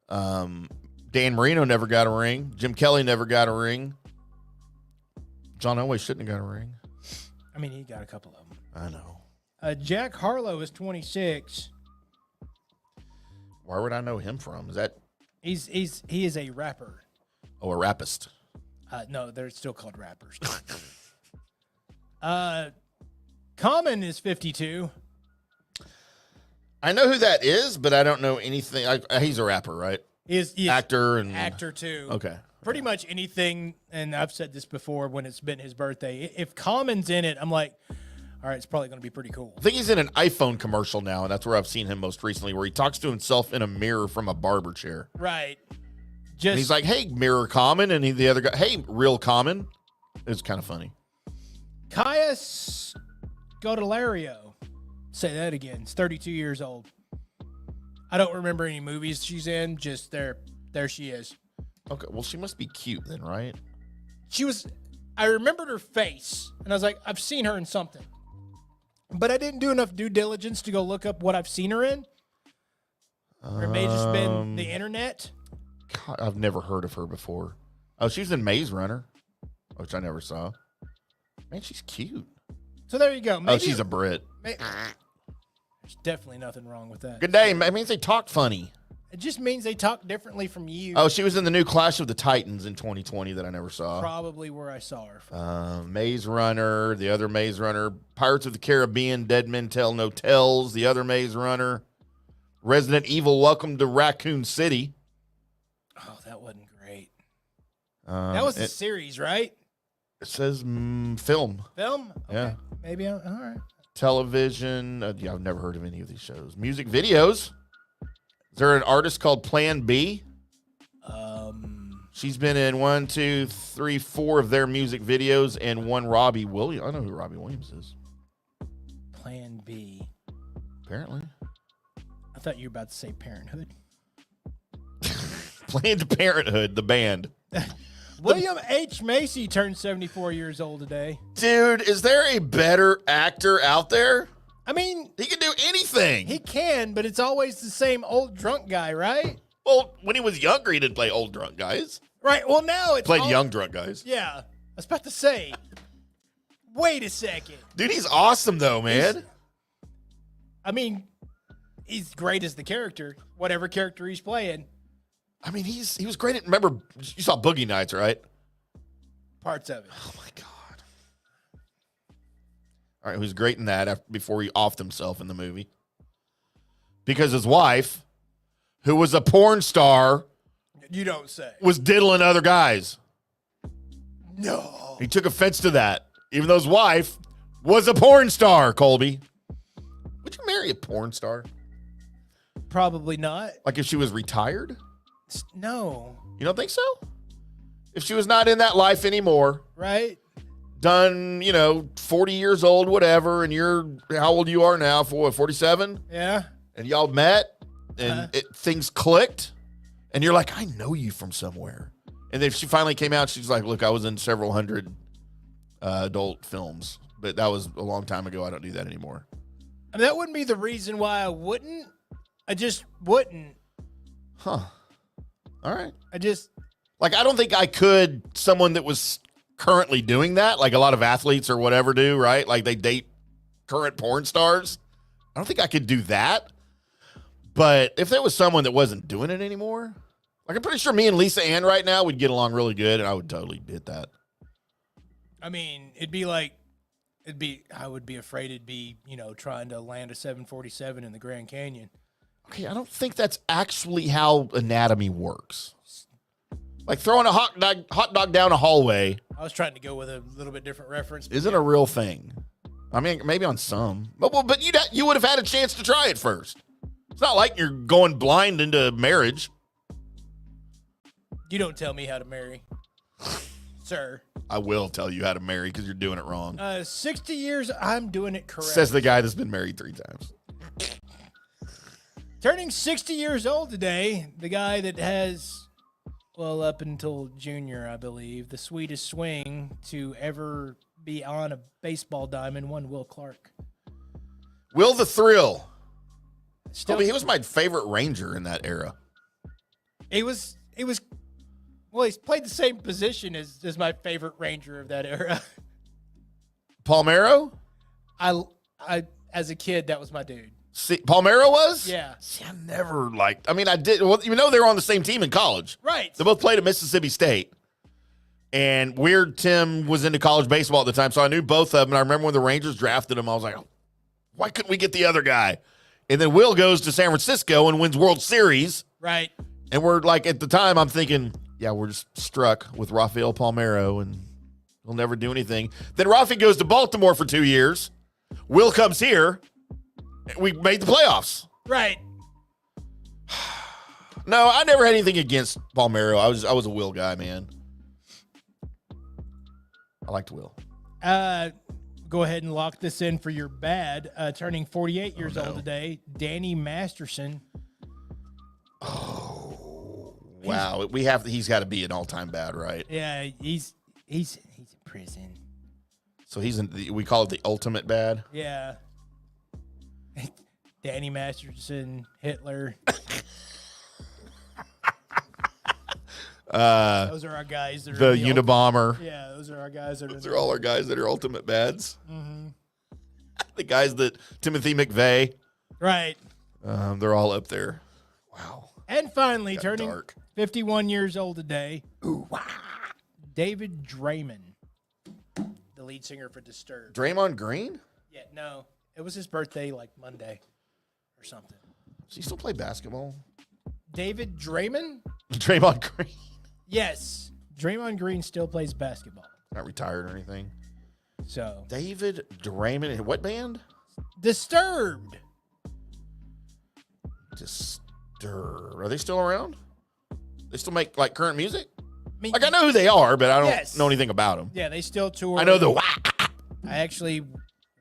Dan Marino never got a ring. Jim Kelly never got a ring. John Elway shouldn't have got a ring. I mean, he got a couple of them. I know. Jack Harlow is 26. Where would I know him from? Is that? He is a rapper. Oh, a rapist. No, they're still called rappers. Common is 52. I know who that is, but I don't know anything. He's a rapper, right? He is actor and actor too. Okay. Pretty much anything, and I've said this before when it's been his birthday. If Common's in it, I'm like, all right, it's probably going to be pretty cool. I think he's in an iPhone commercial now, and that's where I've seen him most recently, where he talks to himself in a mirror from a barber chair. Right. And he's like, hey, Mirror Common, and the other guy, hey, Real Common. It's kind of funny. Caius Godelario. Say that again. He's 32 years old. I don't remember any movies she's in. Just there she is. Okay, well, she must be cute then, right? I remembered her face, and I was like, I've seen her in something. But I didn't do enough due diligence to go look up what I've seen her in. Or it may have just been the internet. God, I've never heard of her before. Oh, she's in Maze Runner, which I never saw. Man, she's cute. So there you go. Maybe she's a Brit. There's definitely nothing wrong with that. Good day. It means they talk funny. It just means they talk differently from you. Oh, she was in the new Clash of the Titans in 2020 that I never saw. Probably where I saw her from. Maze Runner, the other Maze Runner, Pirates of the Caribbean, Dead Men Tell No Tales, the other Maze Runner, Resident Evil, Welcome to Raccoon City. Oh, that wasn't great. That was the series, right? It says film. Film? Okay. Yeah. Maybe. All right. Television. I've never heard of any of these shows. Music videos. Is there an artist called Plan B? She's been in 1, 2, 3, 4 of their music videos and one Robbie Williams. I know who Robbie Williams is. Plan B. Apparently. I thought you were about to say Parenthood. Planned Parenthood, the band. William H. Macy turned 74 years old today. Dude, is there a better actor out there? I mean, he can do anything. He can, but it's always the same old drunk guy, right? Well, when he was younger, he didn't play old drunk guys. Right. Well, now it's played young drunk guys. Yeah. I was about to say. Wait a second. Dude, he's awesome though, man. He's great as the character, whatever character he's playing. I mean, he was great at, remember, you saw Boogie Nights, right? Parts of it. Oh, my God. All right, who's great in that before he offed himself in the movie? Because his wife, who was a porn star, you don't say, was diddling other guys. No. He took offense to that, even though his wife was a porn star, Colby. Would you marry a porn star? Probably not. Like if she was retired? No. You don't think so? If she was not in that life anymore. Right. Done, 40 years old, whatever, and you're how old you are now, 47? Yeah. And y'all met, and things clicked, and you're like, I know you from somewhere. And then she finally came out, she's like, look, I was in several hundred adult films, but that was a long time ago. I don't do that anymore. And that wouldn't be the reason why I wouldn't. I just wouldn't. Huh. All right. I don't think I could, someone that was currently doing that, like a lot of athletes or whatever do, right? Like they date current porn stars. I don't think I could do that. But if there was someone that wasn't doing it anymore, like I'm pretty sure me and Lisa Ann right now would get along really good, and I would totally hit that. I mean, I would be afraid it'd be, trying to land a 747 in the Grand Canyon. Okay, I don't think that's actually how anatomy works. Like throwing a hot dog down a hallway I was trying to go with a little bit different reference. isn't a real thing. I mean, maybe on some, but you would have had a chance to try it first. It's not like you're going blind into marriage. You don't tell me how to marry, sir. I will tell you how to marry because you're doing it wrong. 60 years, I'm doing it correct. Says the guy that's been married 3 times. Turning 60 years old today, the guy that has, up until junior, I believe, the sweetest swing to ever be on a baseball diamond, one Will Clark. Will the Thrill. Still, He was my favorite Ranger in that era. He's played the same position as my favorite Ranger of that era. Palmeiro? I as a kid, that was my dude. See, Palmeiro was? Yeah. See, I never liked. I mean, I did. Well, they were on the same team in college. Right. They both played at Mississippi State. And Weird Tim was into college baseball at the time, so I knew both of them. And I remember when the Rangers drafted him, I was like, why couldn't we get the other guy? And then Will goes to San Francisco and wins World Series. Right. And we're like, at the time, I'm thinking, yeah, we're just struck with Rafael Palmeiro, and he'll never do anything. Then Rafi goes to Baltimore for 2 years. Will comes here. We made the playoffs. Right. No, I never had anything against Palmeiro. I was a Will guy, man. I liked Will. Go ahead and lock this in for your bad. Turning 48 years old today, Danny Masterson. Oh, wow. He's got to be an all-time bad, right? Yeah, he's in prison. So we call it the ultimate bad? Yeah. Danny Masterson, Hitler. Those are our guys that are the Unabomber. Yeah, those are our guys that are. Those are all our guys that are ultimate bads. Mm-hmm. The guys that Timothy McVeigh. Right. They're all up there. Wow. And finally, Got turning dark. 51 years old today. Ooh, wow. David Draymond, the lead singer for Disturbed. Draymond Green? Yeah, no. It was his birthday like Monday or something. Does he still play basketball? David Draymond? Draymond Green. Yes. Draymond Green still plays basketball. Not retired or anything. So. David Draymond. What band? Disturbed. Disturbed. Are they still around? They still make like current music? I mean, Like I know who they are, but I don't Yes. know anything about them. Yeah, they still tour. I know the I actually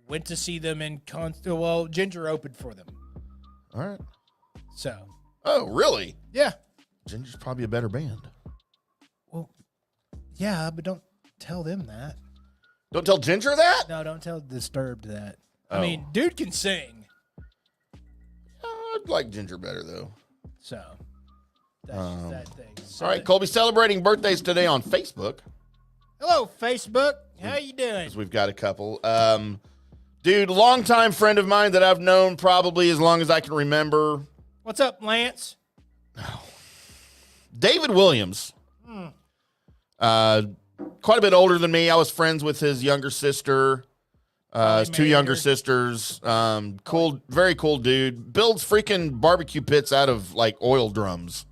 went to see them in Ginger opened for them. All right. So. Oh, really? Yeah. Ginger's probably a better band. Well, yeah, but don't tell them that. Don't tell Ginger that? No, don't tell Disturbed that. Oh. I mean, dude can sing. I'd like Ginger better, though. So, that's just that thing. So All right, Colby celebrating birthdays today on Facebook. hello, Facebook. How you doing? Because we've got a couple. Dude, longtime friend of mine that I've known probably as long as I can remember. What's up, Lance? David Williams. Quite a bit older than me. I was friends with his younger sister. His two married younger her. sisters. Cool, very cool dude. Builds freaking barbecue pits out of like oil drums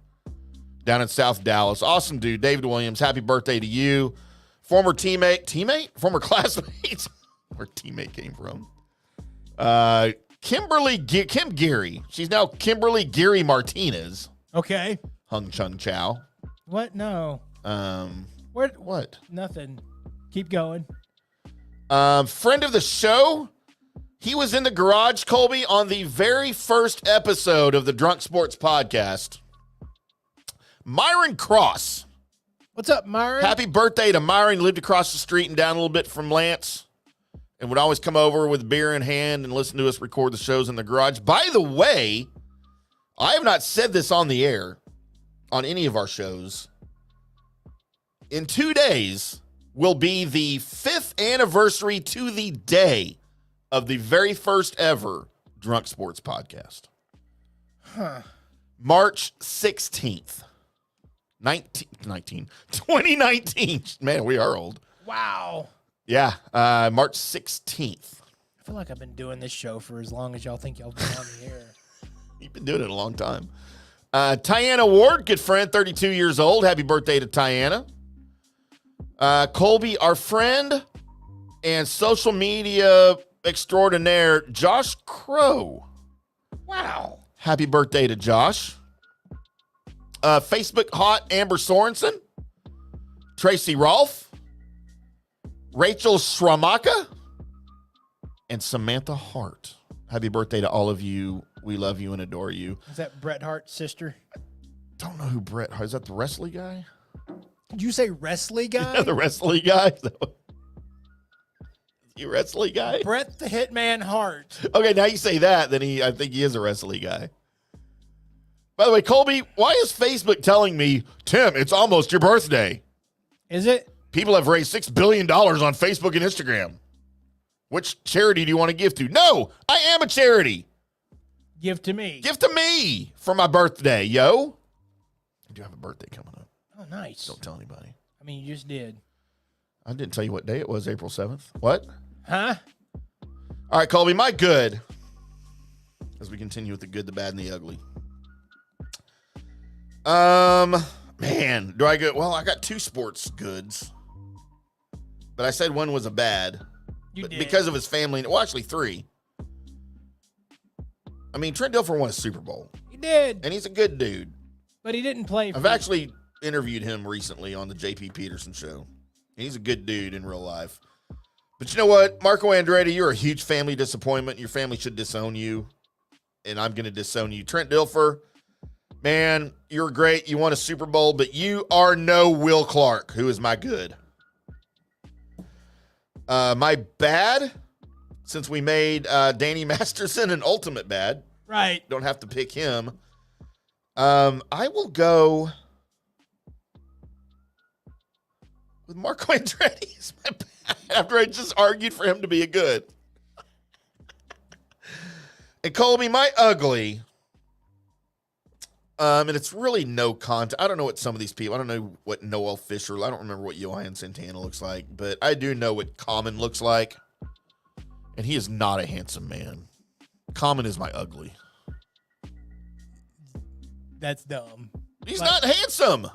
down in South Dallas. Awesome dude. David Williams, happy birthday to you. Former teammate? Former classmate? Where teammate came from. Kim Geary. She's now Kimberly Geary Martinez. Okay. Hung Chung Chow. What? No. What? Nothing. Keep going. Friend of the show. He was in the garage, Colby, on the very first episode of the Drunk Sports Podcast. Myron Cross. What's up, Myron? Happy birthday to Myron. Lived across the street and down a little bit from Lance. And would always come over with beer in hand and listen to us record the shows in the garage. By the way, I have not said this on the air on any of our shows. In 2 days will be the 5th anniversary to the day of the very first ever Drunk Sports Podcast. March 16th. 2019. Man, we are old. Wow. Yeah, March 16th. I feel like I've been doing this show for as long as y'all think y'all been on the air. You've been doing it a long time. Tiana Ward, good friend, 32 years old. Happy birthday to Tiana. Colby, our friend and social media extraordinaire, Josh Crow. Wow. Happy birthday to Josh. Facebook hot Amber Sorensen. Tracy Rolfe. Rachel Shramaka. And Samantha Hart. Happy birthday to all of you. We love you and adore you. Is that Bret Hart's sister? Don't know who Bret Hart is. That the wrestling guy? Did you say wrestling guy? Yeah, the wrestling guy. You wrestling guy? Bret the Hitman Hart. Okay, now you say that, then I think he is a wrestling guy. By the way, Colby, why is Facebook telling me, Tim, it's almost your birthday? Is it? People have raised $6 billion on Facebook and Instagram. Which charity do you want to give to? No, I am a charity. Give to me. Give to me for my birthday, yo. I do have a birthday coming up. Oh, nice. Don't tell anybody. I mean, you just did. I didn't tell you what day it was, April 7th. What? Huh? All right, Colby, my good. As we continue with the good, the bad, and the ugly. Man, do I go? Well, I got 2 sports goods. But I said one was a bad. You did. Because of his family. Well, actually 3. I mean, Trent Dilfer won a Super Bowl. He did. And he's a good dude. But he didn't play. I've actually interviewed him recently on the JP Peterson show. And he's a good dude in real life. But you know what? Marco Andretti, you're a huge family disappointment. Your family should disown you. And I'm going to disown you. Trent Dilfer, man, you're great. You won a Super Bowl, but you are no Will Clark, who is my good. My bad, since we made Danny Masterson an ultimate bad. Right. Don't have to pick him. I will go with Marco Andretti as my bad after I just argued for him to be a good. And Colby, my ugly. And it's really no content. I don't know what some of these people, I don't know what Noel Fisher, I don't remember what Johan Santana looks like, but I do know what Common looks like. And he is not a handsome man. Common is my ugly. That's dumb. He's not handsome.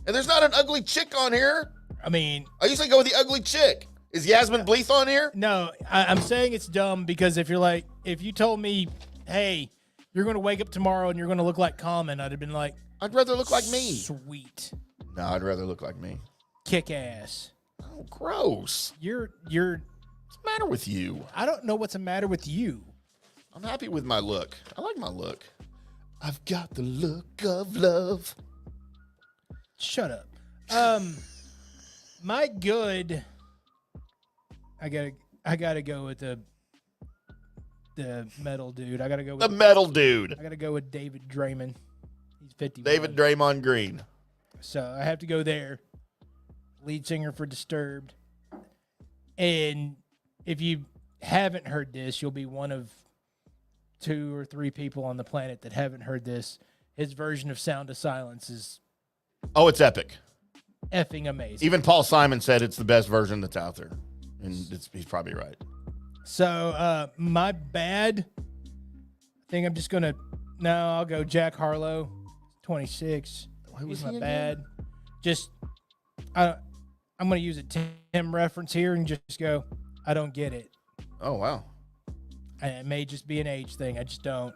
And there's not an ugly chick on here. I mean, I usually go with the ugly chick. Is Yasmin Bleeth on here? no, I'm saying it's dumb because if you told me, hey, you're going to wake up tomorrow and you're going to look like Common, I'd have been like, I'd rather look like me. Sweet. No, I'd rather look like me. Kick ass. Oh, gross. You're What's the matter with you? I don't know what's the matter with you. I'm happy with my look. I like my look. I've got the look of love. Shut up. My good. I gotta go with the metal dude. I gotta go with The metal dude. I gotta go with David Draymond. He's 50. David Draymond Green. So I have to go there. Lead singer for Disturbed. And if you haven't heard this, you'll be one of 2 or 3 people on the planet that haven't heard this. His version of Sound of Silence is Oh, it's epic. effing amazing. Even Paul Simon said it's the best version that's out there. And he's probably right. So my bad, I think I'm just going to, no, I'll go Jack Harlow, 26. Who was He's my he bad. Just, I'm going to use a Tim reference here and just go, I don't get it. Oh, wow. And it may just be an age thing. I just don't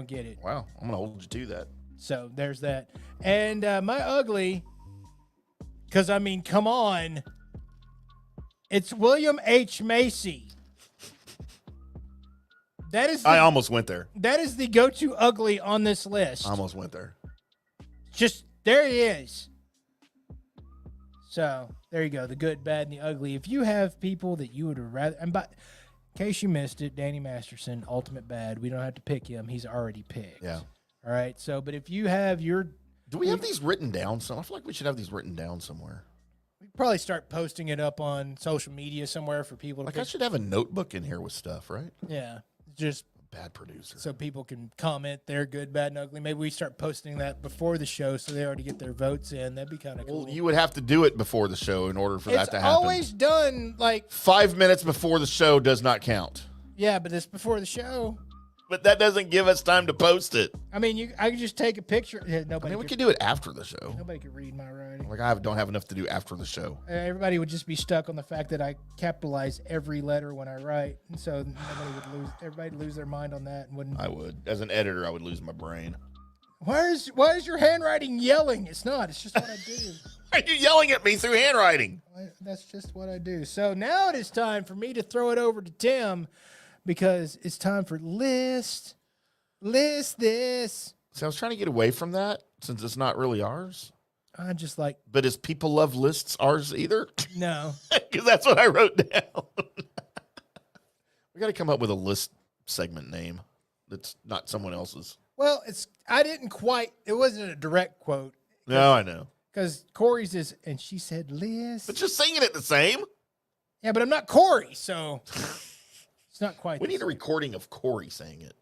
get it. Wow. I'm going to hold you to that. So there's that. And my ugly, because, I mean, come on. It's William H. Macy. That is I almost went there. That is the go-to ugly on this list. I almost went there. Just, there he is. So, there you go. The good, bad, and the ugly. If you have people that you would rather... And in case you missed it, Danny Masterson, ultimate bad. We don't have to pick him. He's already picked. Yeah. All right. So, but if you have your... Do we have these written down? I feel like we should have these written down somewhere. We'd probably start posting it up on social media somewhere for people to Like pick. I should have a notebook in here with stuff, right? Yeah. Just bad producer. So people can comment they're good, bad, and ugly. Maybe we start posting that before the show so they already get their votes in. That'd be kind of cool. Well, you would have to do it before the show in order for that to happen. It's always done like 5 minutes before the show does not count. Yeah, but it's before the show. But that doesn't give us time to post it. I mean, I could just take a picture. Yeah, We could do it after the show. Nobody could read my writing. Like, I don't have enough to do after the show. Everybody would just be stuck on the fact that I capitalize every letter when I write, and so everybody would lose their mind on that and wouldn't. I would. As an editor, I would lose my brain. Why is your handwriting yelling? It's not. It's just what I do. Are you yelling at me through handwriting? That's just what I do. So now it is time for me to throw it over to Tim because it's time for list this. See, I was trying to get away from that since it's not really ours. I just like. But is People Love Lists ours either? No. Because that's what I wrote down. We got to come up with a list segment name that's not someone else's. Well, it wasn't a direct quote. No, I know. Because Corey's is, and she said list. But just singing it the same. Yeah, but I'm not Corey, so it's not quite. We need a recording of Corey saying it.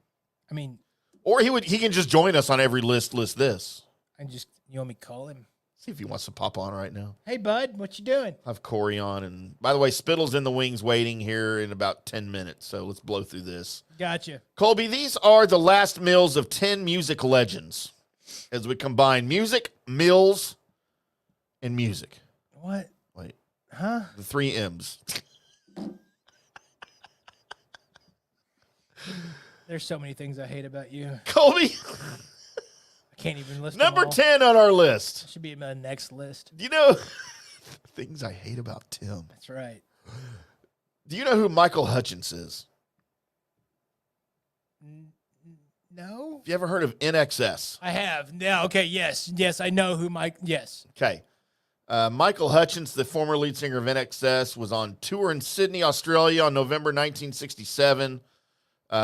I mean, or he can just join us on every list this. You want me to call him? See if he wants to pop on right now. Hey, bud, what you doing? I'll have Corey on. And by the way, Spittle's in the wings waiting here in about 10 minutes. So let's blow through this. Gotcha. Colby, these are the last meals of 10 music legends as we combine music, mills, and music. What? Wait. Huh? The 3 M's. There's so many things I hate about you. Colby. I can't even list Number them all. 10 on our list. That should be my next list. Do you know things I hate about Tim? That's right. Do you know who Michael Hutchence is? No? Have you ever heard of NXS? I have. Yeah, okay, yes. Yes, I know who yes. Okay. Michael Hutchence, the former lead singer of NXS, was on tour in Sydney, Australia on November 1967.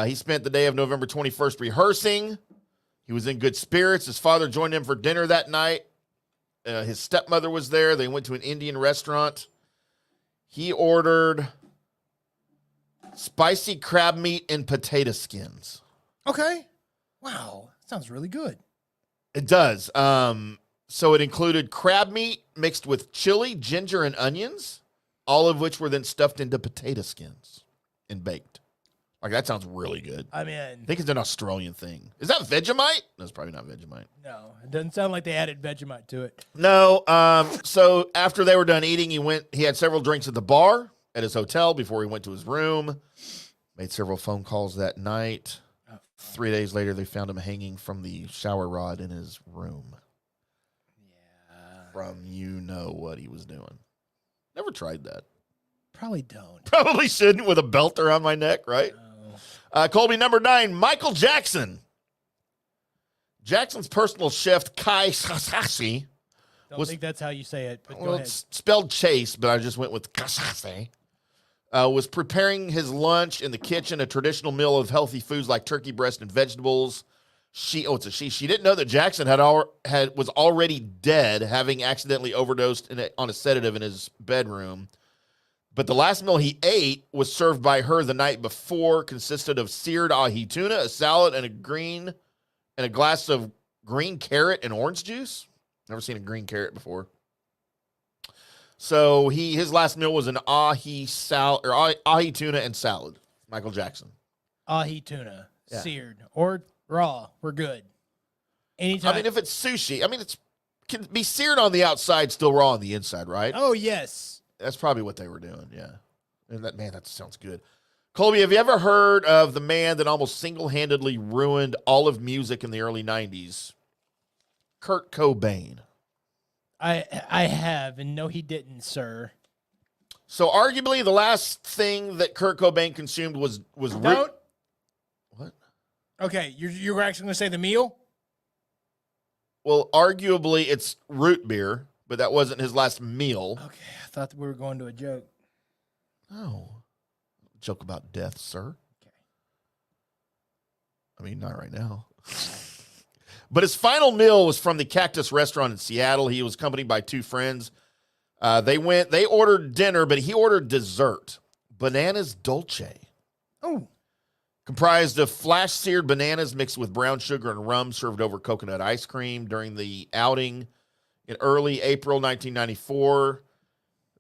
He spent the day of November 21st rehearsing. He was in good spirits. His father joined him for dinner that night. His stepmother was there. They went to an Indian restaurant. He ordered spicy crab meat and potato skins. Okay. Wow. That sounds really good. It does. So it included crab meat mixed with chili, ginger, and onions, all of which were then stuffed into potato skins and baked. Like, that sounds really good. I think it's an Australian thing. Is that Vegemite? That's probably not Vegemite. No, it doesn't sound like they added Vegemite to it. No. So after they were done eating, he had several drinks at the bar at his hotel before he went to his room. Made several phone calls that night. 3 days later, they found him hanging from the shower rod in his room. Yeah. From what he was doing. Never tried that. Probably don't. Probably shouldn't with a belt around my neck, right? Colby, number 9, Michael Jackson. Jackson's personal chef, Kai Sasasi. Don't think that's how you say it, but go ahead. It's spelled Chase, but I just went with Kasase. Was preparing his lunch in the kitchen, a traditional meal of healthy foods like turkey breast and vegetables. It's a she. She didn't know that Jackson was already dead, having accidentally overdosed on a sedative in his bedroom. But the last meal he ate was served by her the night before, consisted of seared ahi tuna, a salad, and a glass of green carrot and orange juice. Never seen a green carrot before. So his last meal was an ahi tuna and salad. Michael Jackson. Ahi tuna, seared or raw, we're good. Anytime. I mean, if it's sushi, it can be seared on the outside, still raw on the inside, right? Oh yes. That's probably what they were doing, yeah. And that sounds good. Colby, have you ever heard of the man that almost single-handedly ruined all of music in the early 90s? Kurt Cobain. I have, and no, he didn't, sir. So arguably the last thing that Kurt Cobain consumed was Don't. What? Okay, you're actually going to say the meal? Well, arguably it's root beer, but that wasn't his last meal. Okay, I thought we were going to a joke. No. Joke about death, sir. Okay. I mean, not right now. But his final meal was from the Cactus Restaurant in Seattle. He was accompanied by 2 friends. They ordered dinner, but he ordered dessert. Bananas dolce. Oh. comprised of flash-seared bananas mixed with brown sugar and rum served over coconut ice cream. During the outing in early April 1994,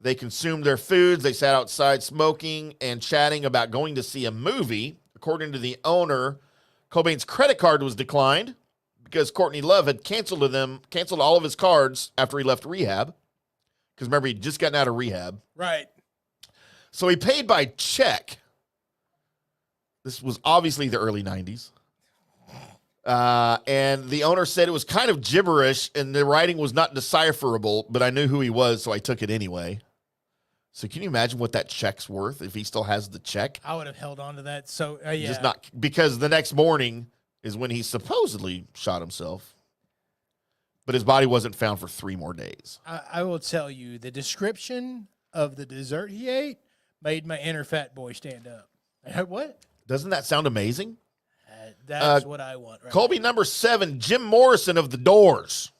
they consumed their foods. They sat outside smoking and chatting about going to see a movie. According to the owner, Cobain's credit card was declined because Courtney Love had canceled all of his cards after he left rehab. Because remember, he'd just gotten out of rehab. Right. So he paid by check. This was obviously the early 90s. And the owner said it was kind of gibberish and the writing was not decipherable, but I knew who he was, so I took it anyway. So can you imagine what that check's worth if he still has the check? I would have held on to that. So, yeah. Just not, because the next morning is when he supposedly shot himself. But his body wasn't found for 3 more days. I will tell you, the description of the dessert he ate made my inner fat boy stand up. What? Doesn't that sound amazing? That's what I want. Right Colby, number 7, Jim Morrison of The Doors.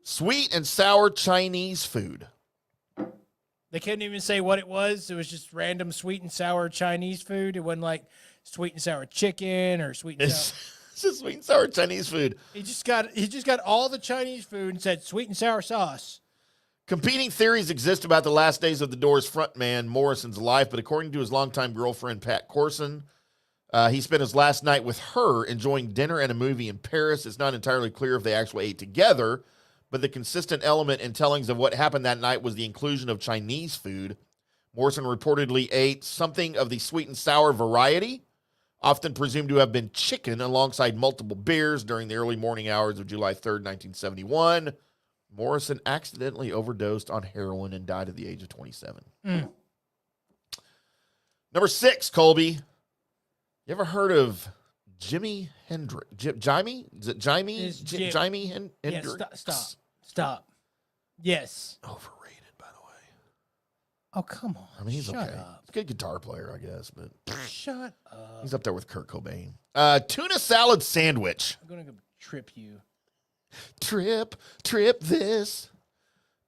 Sweet and sour Chinese food. They couldn't even say what it was. It was just random sweet and sour Chinese food. It wasn't like sweet and sour chicken or sweet and sour. It's just sweet and sour Chinese food. He just got all the Chinese food and said sweet and sour sauce. Competing theories exist about the last days of the Doors frontman Morrison's life, but according to his longtime girlfriend, Pat Corson, he spent his last night with her enjoying dinner and a movie in Paris. It's not entirely clear if they actually ate together, but the consistent element in tellings of what happened that night was the inclusion of Chinese food. Morrison reportedly ate something of the sweet and sour variety, often presumed to have been chicken, alongside multiple beers during the early morning hours of July 3rd, 1971. Morrison accidentally overdosed on heroin and died at the age of 27. Number 6, Colby. You ever heard of Jimi Hendrix? Jimi? Is it Jimi? Jimi Hendrix? Yeah, stop. Yes. Overrated, by the way. Oh, come on. I mean, he's Shut okay. up. He's a good guitar player, I guess, but Shut up. he's up there with Kurt Cobain. Tuna salad sandwich. I'm going to go trip you. Trip this.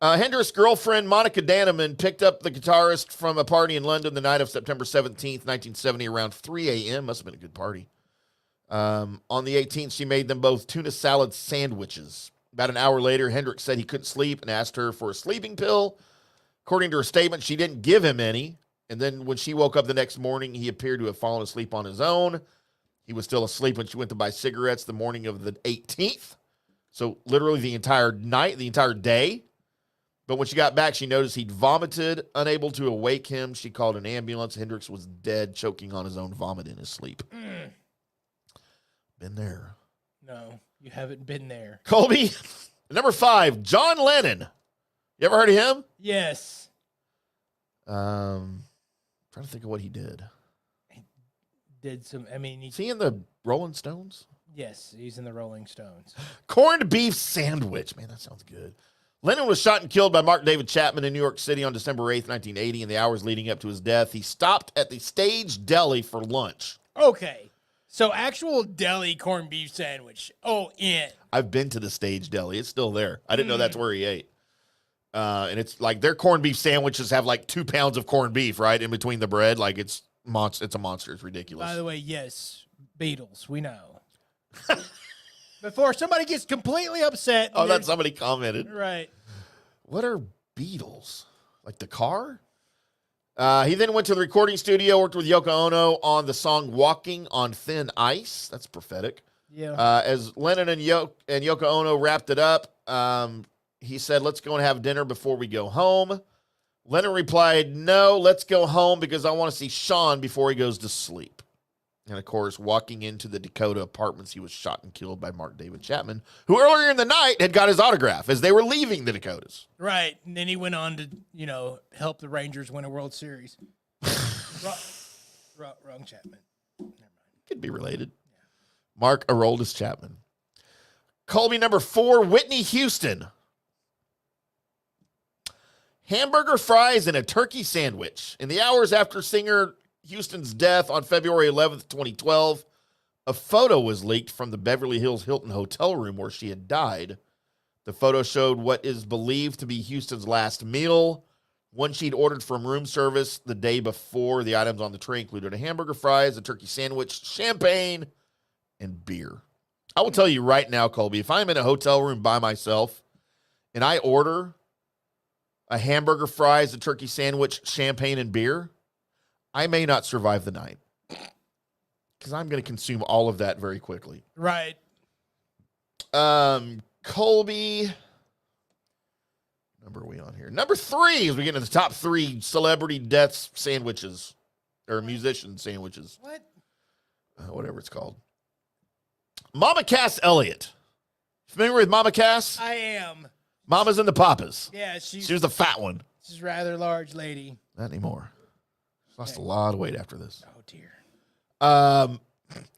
Hendrix' girlfriend, Monica Danneman, picked up the guitarist from a party in London the night of September 17th, 1970, around 3 a.m. Must have been a good party. On the 18th, she made them both tuna salad sandwiches. About an hour later, Hendrix said he couldn't sleep and asked her for a sleeping pill. According to her statement, she didn't give him any. And then when she woke up the next morning, he appeared to have fallen asleep on his own. He was still asleep when she went to buy cigarettes the morning of the 18th. So literally the entire night, the entire day. But when she got back, she noticed he'd vomited. Unable to awake him, she called an ambulance. Hendrix was dead, choking on his own vomit in his sleep. Been there. No, you haven't been there. Colby, number 5, John Lennon. You ever heard of him? Yes. Trying to think of what he did. He did some, Is he in the Rolling Stones? Yes, he's in the Rolling Stones. Corned beef sandwich. Man, that sounds good. Lennon was shot and killed by Mark David Chapman in New York City on December 8th, 1980. In the hours leading up to his death, he stopped at the Stage Deli for lunch. Okay. So actual deli corned beef sandwich. Oh, yeah. I've been to the Stage Deli. It's still there. I didn't know that's where he ate. And it's like their corned beef sandwiches have like 2 pounds of corned beef, right, in between the bread. Like it's a monster. It's ridiculous. By the way, yes, Beatles, we know. Before somebody gets completely upset. Oh, that's somebody commented. Right. What are Beatles? Like the car? He then went to the recording studio, worked with Yoko Ono on the song Walking on Thin Ice. That's prophetic. Yeah. As Lennon and Yoko Ono wrapped it up, he said, "Let's go and have dinner before we go home." Lennon replied, "No, let's go home because I want to see Sean before he goes to sleep." And, of course, walking into the Dakota apartments, he was shot and killed by Mark David Chapman, who earlier in the night had got his autograph as they were leaving the Dakotas. Right. And then he went on to, help the Rangers win a World Series. Wrong Chapman. Never mind. Could be related. Yeah. Mark Aroldis Chapman. Colby, number 4, Whitney Houston. Hamburger fries and a turkey sandwich. In the hours after singer Houston's death on February 11th, 2012, a photo was leaked from the Beverly Hills Hilton hotel room where she had died. The photo showed what is believed to be Houston's last meal. One she'd ordered from room service the day before. The items on the tray included a hamburger, fries, a turkey sandwich, champagne, and beer. I will tell you right now, Colby, if I'm in a hotel room by myself and I order a hamburger, fries, a turkey sandwich, champagne, and beer, I may not survive the night because I'm going to consume all of that very quickly. Right. Colby, number are we on here? Number 3 as we get into the top 3 celebrity deaths sandwiches or musician sandwiches. What? Whatever it's called. Mama Cass Elliott. Familiar with Mama Cass? I am. Mama's and the Papas. Yeah, She was the fat one. she's a rather large lady. Not anymore. Lost a lot of weight after this. Oh, dear.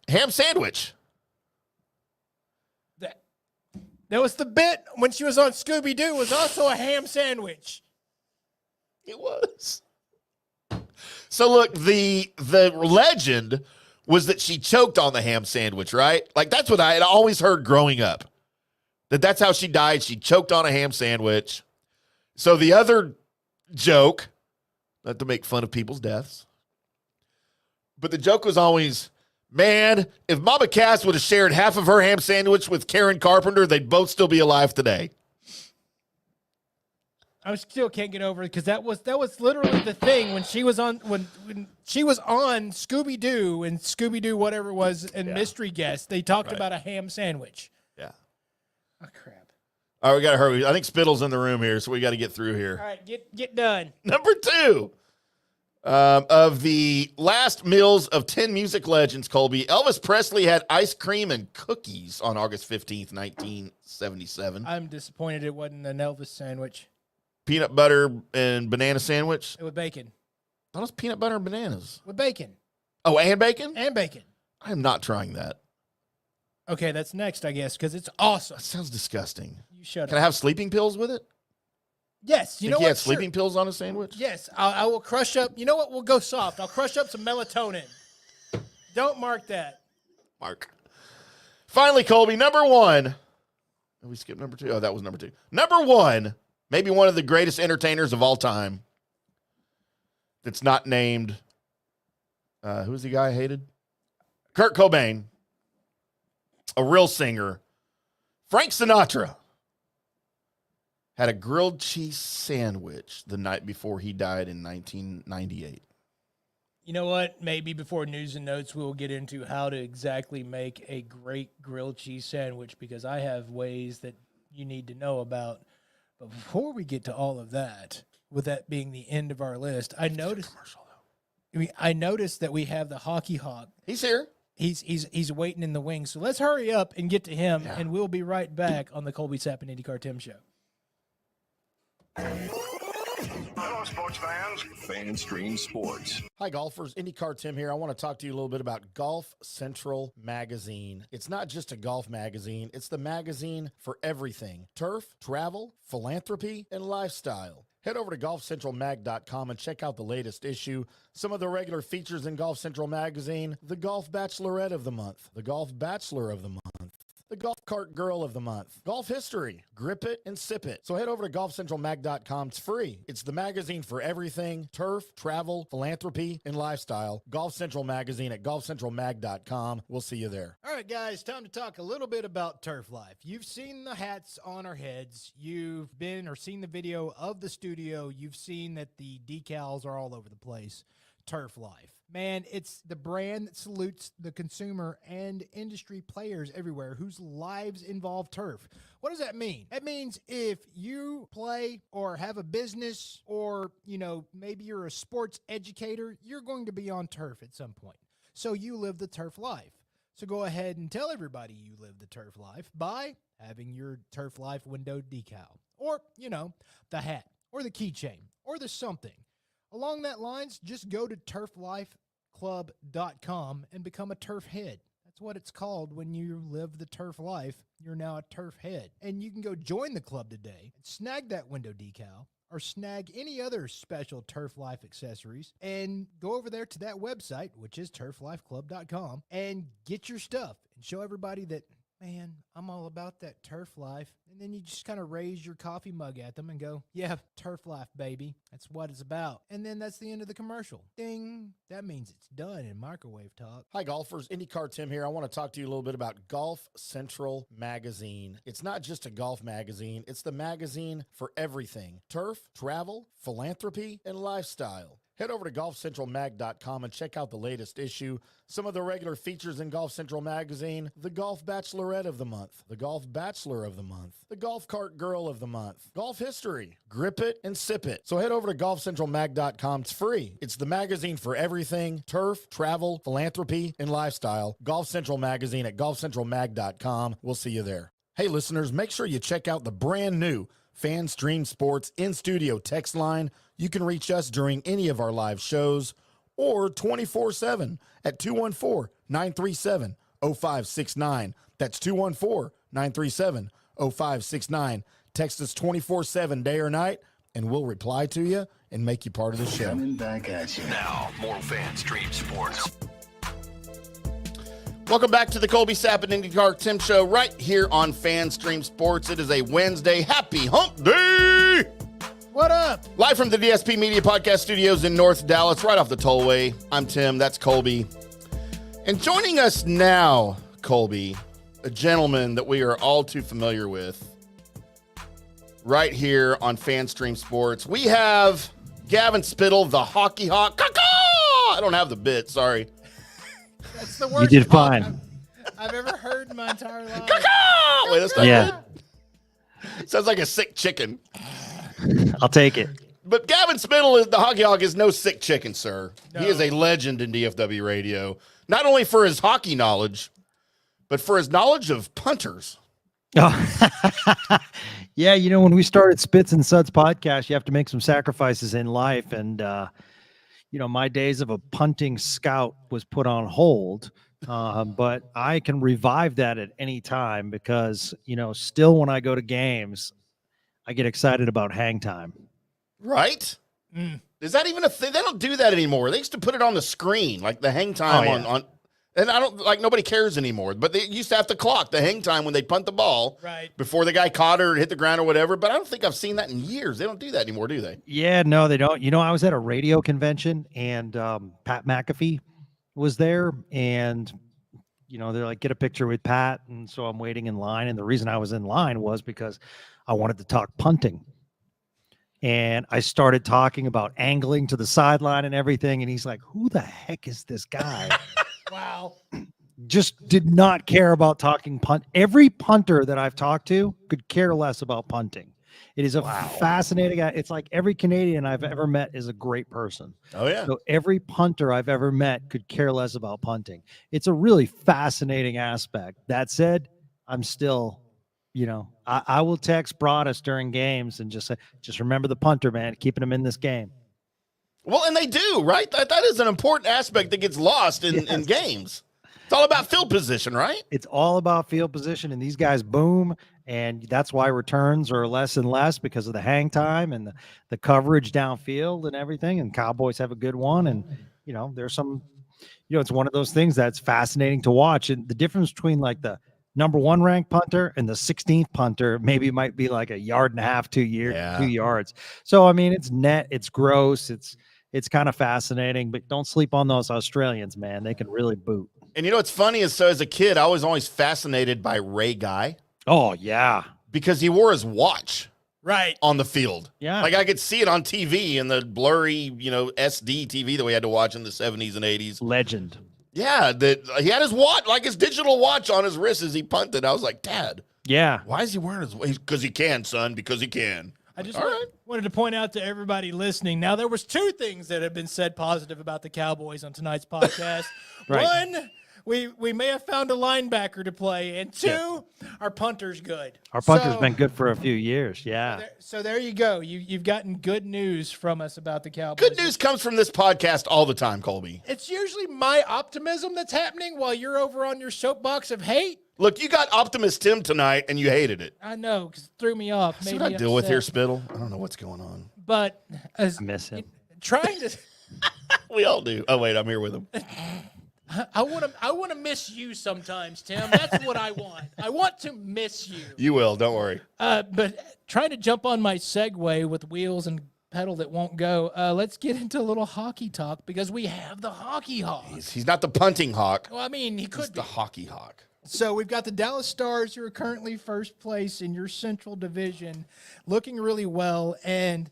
Ham sandwich. That was the bit when she was on Scooby-Doo was also a ham sandwich. It was. So look, the legend was that she choked on the ham sandwich, right? Like that's what I had always heard growing up. That's how she died. She choked on a ham sandwich. So the other joke, not to make fun of people's deaths, but the joke was always, man, if Mama Cass would have shared half of her ham sandwich with Karen Carpenter, they'd both still be alive today. I still can't get over it because that was literally the thing when she was on when she was on Scooby-Doo and Scooby-Doo whatever it was and Mystery Guest. They talked about a ham sandwich. Yeah. Oh crap! All right, we got to hurry. I think Spittle's in the room here, so we got to get through here. All right, get done. Number 2. Of the last meals of 10 music legends, Colby, Elvis Presley had ice cream and cookies on August 15th, 1977. I'm disappointed it wasn't an Elvis sandwich. Peanut butter and banana sandwich. With bacon. That was peanut butter and bananas. With bacon. Oh, and bacon? And bacon. I'm not trying that. Okay, that's next, I guess, because it's awesome. That sounds disgusting. You shut Can I up. have sleeping pills with it? Yes, you Think know he what? had sleeping pills on a sandwich? Yes, I will crush up. You know what? We'll go soft. I'll crush up some melatonin. Don't mark that. Mark. Finally, Colby, number 1. Did we skip number 2? Oh, that was number 2. Number 1, maybe one of the greatest entertainers of all time that's not named, who's the guy I hated? Kurt Cobain. A real singer. Frank Sinatra had a grilled cheese sandwich the night before he died in 1998. You know what? Maybe before news and notes, we'll get into how to exactly make a great grilled cheese sandwich because I have ways that you need to know about. But before we get to all of that, with that being the end of our list, I noticed that we have the Hockey Hawk. He's here. He's waiting in the wings. So let's hurry up and get to him, and we'll be right back on the Colby Sapp and IndyCar Tim Show. Hello, sports fans. FanStream Sports. Hi, golfers. IndyCar Tim here. I want to talk to you a little bit about Golf Central Magazine. It's not just a golf magazine. It's the magazine for everything. Turf, travel, philanthropy, and lifestyle. Head over to golfcentralmag.com and check out the latest issue. Some of the regular features in Golf Central Magazine: the Golf Bachelorette of the Month, the Golf Bachelor of the Month, the Golf Cart Girl of the Month, Golf History, Grip It and Sip It. So head over to golfcentralmag.com. It's free. It's the magazine for everything: turf, travel, philanthropy, and lifestyle. Golf Central Magazine at golfcentralmag.com. We'll see you there. All right, guys, time to talk a little bit about Turf Life. You've seen the hats on our heads. You've been or seen the video of the studio. You've seen that the decals are all over the place. Turf Life. Man, it's the brand that salutes the consumer and industry players everywhere whose lives involve turf. What does that mean? That means if you play or have a business or, maybe you're a sports educator, you're going to be on turf at some point. So you live the turf life. So go ahead and tell everybody you live the turf life by having your Turf Life window decal or, the hat or the keychain or the something. Along that lines, just go to turflifeclub.com and become a turf head. That's what it's called when you live the turf life. You're now a turf head. And you can go join the club today and snag that window decal or snag any other special Turf Life accessories and go over there to that website, which is turflifeclub.com, and get your stuff and show everybody that man, I'm all about that turf life. And then you just kind of raise your coffee mug at them and go, yeah, turf life, baby. That's what it's about. And then that's the end of the commercial. Ding. That means it's done in microwave talk. Hi, golfers. IndyCar Tim here. I want to talk to you a little bit about Golf Central Magazine. It's not just a golf magazine. It's the magazine for everything. Turf, travel, philanthropy, and lifestyle. Head over to golfcentralmag.com and check out the latest issue. Some of the regular features in Golf Central Magazine: the Golf Bachelorette of the Month, the Golf Bachelor of the Month, the Golf Cart Girl of the Month, Golf History, Grip It and Sip It. So head over to golfcentralmag.com. It's free. It's the magazine for everything: turf, travel, philanthropy, and lifestyle. Golf Central Magazine at golfcentralmag.com. We'll see you there. Hey, listeners, make sure you check out the brand new FanStream Sports in-studio text line. You can reach us during any of our live shows or 24/7 at 214-937-0569. That's 214-937-0569. Text us 24/7 day or night, and we'll reply to you and make you part of the show. Coming back at you. Now, more FanStream Sports. Welcome back to the Colby Sapp and IndyCar Tim Show right here on FanStream Sports. It is a Wednesday. Happy Hump Day! What up? Live from the DSP Media Podcast Studios in North Dallas, right off the tollway. I'm Tim. That's Colby. And joining us now, Colby, a gentleman that we are all too familiar with, right here on FanStream Sports. We have Gavin Spittle, the hockey hawk. Caw-caw! I don't have the bit, sorry. That's the worst. You did fine. I've ever heard in my entire life. Caw-caw! Wait, that's not Yeah. good. Sounds like a sick chicken. I'll take it. But Gavin Spittle, the hockey hawk, is no sick chicken, sir. No. He is a legend in DFW radio, not only for his hockey knowledge, but for his knowledge of punters. Oh. Yeah, you know, when we started Spits and Suds podcast, you have to make some sacrifices in life. And, you know, my days of a punting scout was put on hold. But I can revive that at any time because, you know, still when I go to games, I get excited about hang time. Right? Is that even a thing? They don't do that anymore. They used to put it on the screen, like the hang time on and I don't like nobody cares anymore. But they used to have to clock the hang time when they punt the ball before the guy caught her or hit the ground or whatever. But I don't think I've seen that in years. They don't do that anymore, do they? Yeah, no, they don't. You know, I was at a radio convention and Pat McAfee was there and, you know, they're like, get a picture with Pat. And so I'm waiting in line. And the reason I was in line was because I wanted to talk punting. And I started talking about angling to the sideline and everything. And he's like, who the heck is this guy? Wow. Just did not care about talking punt. Every punter that I've talked to could care less about punting. It is a fascinating guy. It's like every Canadian I've ever met is a great person. Oh, yeah. So every punter I've ever met could care less about punting. It's a really fascinating aspect. That said, I'm still, you know, I will text Broadus during games and just say, just remember the punter, man, keeping him in this game. Well, and they do, right? That is an important aspect that gets lost in games. It's all about field position, right? It's all about field position, and these guys boom, and that's why returns are less and less because of the hang time and the coverage downfield and everything. And Cowboys have a good one, and you know there's some, you know, it's one of those things that's fascinating to watch. And the difference between like the number 1 ranked punter and the 16th punter maybe might be like 1.5 yards, 2 yards. So I mean, it's net, it's gross, it's kind of fascinating, but don't sleep on those Australians, man. They can really boot. And you know what's funny is, so as a kid, I was always fascinated by Ray Guy. Oh, yeah. Because he wore his watch on the field. Yeah. Like I could see it on TV in the blurry, you know, SD TV that we had to watch in the 70s and 80s. Legend. Yeah, that he had his watch, like his digital watch on his wrist as he punted. I was like, Dad. Yeah. Why is he wearing his watch? Because he can, son, because he can. I just wanted to point out to everybody listening. Now, there was 2 things that have been said positive about the Cowboys on tonight's podcast. Right. 1, we may have found a linebacker to play, and 2, our punter's good. Our punter's been good for a few years. Yeah. So there you go. You've gotten good news from us about the Cowboys. Good news comes from this podcast all the time, Colby. It's usually my optimism that's happening while you're over on your soapbox of hate. Look, you got Optimist Tim tonight, and you hated it. I know, because it threw me off. That's what I deal with here, Spittle. I don't know what's going on. But I miss him. Trying to... We all do. Oh, wait, I'm here with him. I want to miss you sometimes, Tim. That's what I want. I want to miss you. You will. Don't worry. But trying to jump on my Segway with wheels and pedal that won't go. Let's get into a little hockey talk because we have the hockey hawk. He's not the punting hawk. Well, I mean, he could He's be. the hockey hawk. So we've got the Dallas Stars, who are currently first place in your Central Division, looking really well. And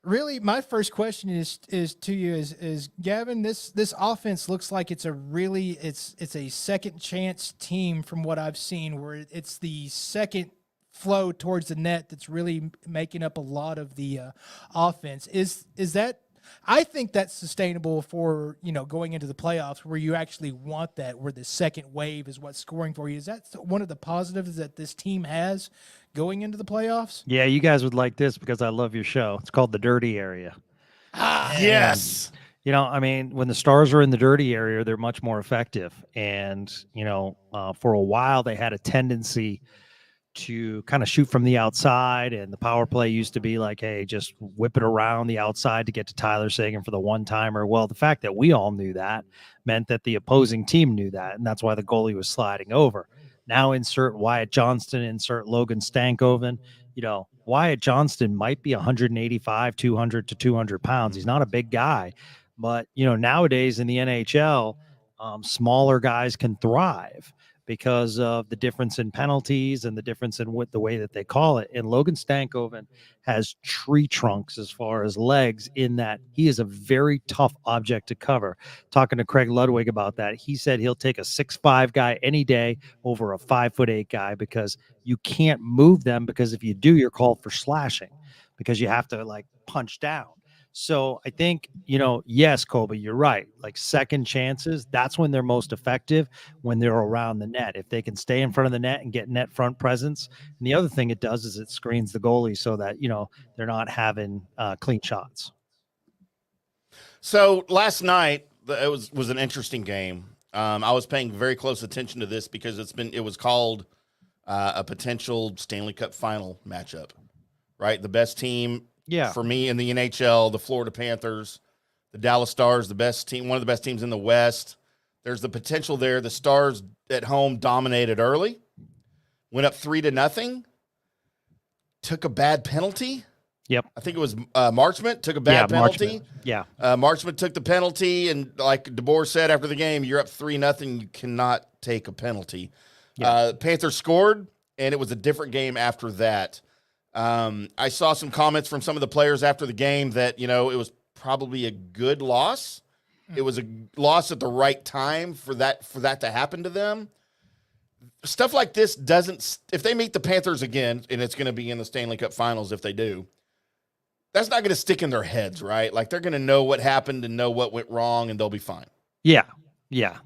really, my first question is to you is Gavin. This offense looks like it's a second chance team from what I've seen, where it's the second flow towards the net that's really making up a lot of the offense. Is that? I think that's sustainable for, going into the playoffs where you actually want that, where the second wave is what's scoring for you. Is that one of the positives that this team has going into the playoffs? Yeah, you guys would like this because I love your show. It's called The Dirty Area. Yes. When the Stars are in the dirty area, they're much more effective. And, for a while they had a tendency to kind of shoot from the outside, and the power play used to be like, hey, just whip it around the outside to get to Tyler Seguin for the one-timer. Well, the fact that we all knew that meant that the opposing team knew that, and that's why the goalie was sliding over. Now insert Wyatt Johnston, insert Logan Stankoven. Wyatt Johnston might be 185, 200 to 200 pounds. He's not a big guy, but, nowadays in the NHL, smaller guys can thrive because of the difference in penalties and the difference in the way that they call it. And Logan Stankoven has tree trunks as far as legs, in that he is a very tough object to cover. Talking to Craig Ludwig about that, he said he'll take a 6'5" guy any day over a 5'8" guy, because you can't move them, because if you do, you're called for slashing, because you have to punch down. So I think, yes, Colby, you're right. Like second chances, that's when they're most effective, when they're around the net. If they can stay in front of the net and get net front presence. And the other thing it does is it screens the goalie so that, they're not having clean shots. So last night, it was an interesting game. I was paying very close attention to this because it was called a potential Stanley Cup final matchup, right? The best team. Yeah. For me in the NHL, the Florida Panthers, the Dallas Stars, the best team, one of the best teams in the West. There's the potential there. The Stars at home dominated early, went up 3-0, took a bad penalty. Yep. I think it was Marchment took a bad penalty. Marchment took the penalty, and like DeBoer said after the game, you're up 3-0. You cannot take a penalty. Panthers scored, and it was a different game after that. I saw some comments from some of the players after the game that, it was probably a good loss. It was a loss at the right time for that to happen to them. Stuff like this if they meet the Panthers again, and it's going to be in the Stanley Cup Finals if they do, that's not going to stick in their heads, right? Like they're going to know what happened and know what went wrong, and they'll be fine. Yeah,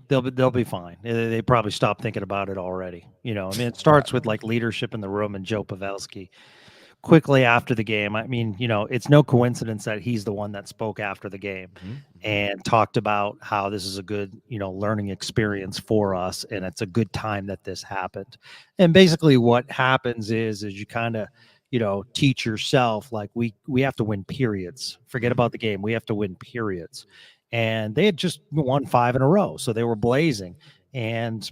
they'll be fine. They probably stopped thinking about it already. It starts with leadership in the room, and Joe Pavelski quickly after the game. It's no coincidence that he's the one that spoke after the game and talked about how this is a good, learning experience for us, and it's a good time that this happened. And basically what happens is you kind of, teach yourself, we have to win periods. Forget about the game. We have to win periods. And they had just won 5 in a row, so they were blazing. And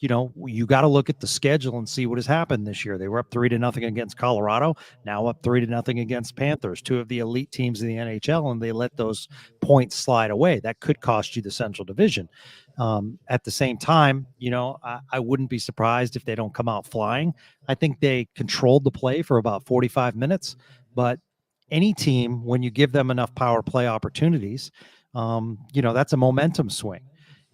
you got to look at the schedule and see what has happened this year. They were up 3-0 against Colorado, now up 3-0 against Panthers, 2 of the elite teams in the NHL, and they let those points slide away. That could cost you the Central Division. At the same time, I wouldn't be surprised if they don't come out flying. I think they controlled the play for about 45 minutes, but any team, when you give them enough power play opportunities, that's a momentum swing.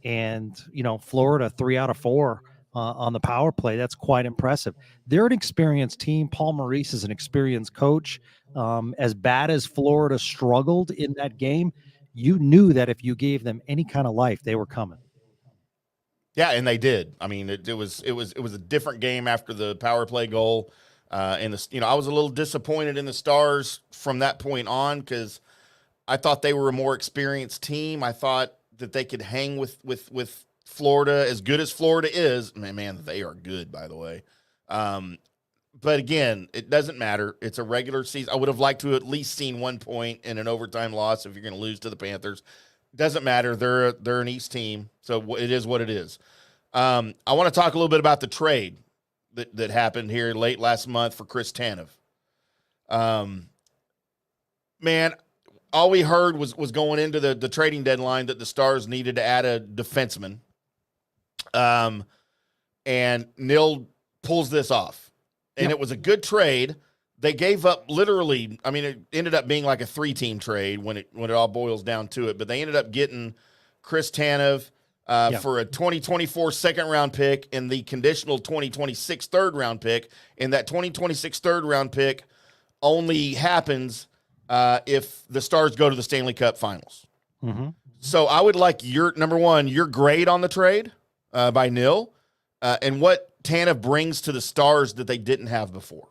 And, Florida, 3 out of 4 on the power play. That's quite impressive. They're an experienced team. Paul Maurice is an experienced coach. As bad as Florida struggled in that game, you knew that if you gave them any kind of life, they were coming. Yeah, and they did. It was a different game after the power play goal. I was a little disappointed in the Stars from that point on, because I thought they were a more experienced team. I thought that they could hang with Florida, as good as Florida is. Man, they are good, by the way. But again, it doesn't matter. It's a regular season. I would have liked to have at least seen 1 point in an overtime loss if you're going to lose to the Panthers. Doesn't matter. They're an East team, so it is what it is. I want to talk a little bit about the trade that happened here late last month for Chris Tanev. Man, all we heard was going into the trading deadline that the Stars needed to add a defenseman. And Neil pulls this off. And It was a good trade. They gave up literally, I mean, it ended up being like a 3-team trade when it all boils down to it. But they ended up getting Chris Tanev for a 2024 second-round pick and the conditional 2026 third-round pick. And that 2026 third-round pick only happens if the Stars go to the Stanley Cup Finals. Mm-hmm. So I would like your grade on the trade by Neil and what Tanev brings to the Stars that they didn't have before.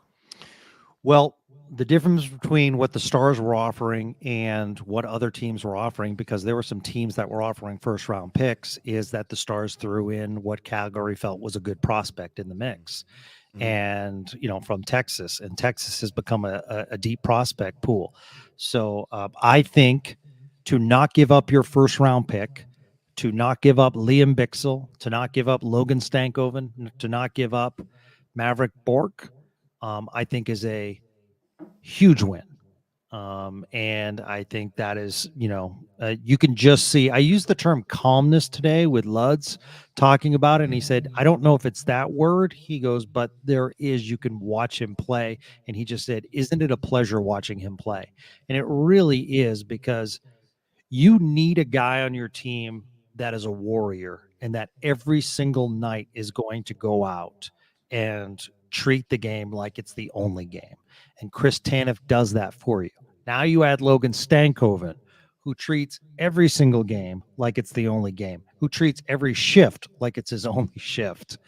Well, the difference between what the Stars were offering and what other teams were offering, because there were some teams that were offering first-round picks, is that the Stars threw in what Calgary felt was a good prospect in the mix. And, from Texas. And Texas has become a deep prospect pool. So I think to not give up your first-round pick, to not give up Liam Bichsel, to not give up Logan Stankoven, to not give up Maverick Bork, I think is a huge win. And I think that is, you can just see, I used the term calmness today with Luds talking about it. And he said, I don't know if it's that word. He goes, but there is, you can watch him play. And he just said, isn't it a pleasure watching him play? And it really is, because you need a guy on your team that is a warrior and that every single night is going to go out and treat the game like it's the only game. And Chris Tanev does that for you. Now you add Logan Stankoven, who treats every single game like it's the only game, who treats every shift like it's his only shift.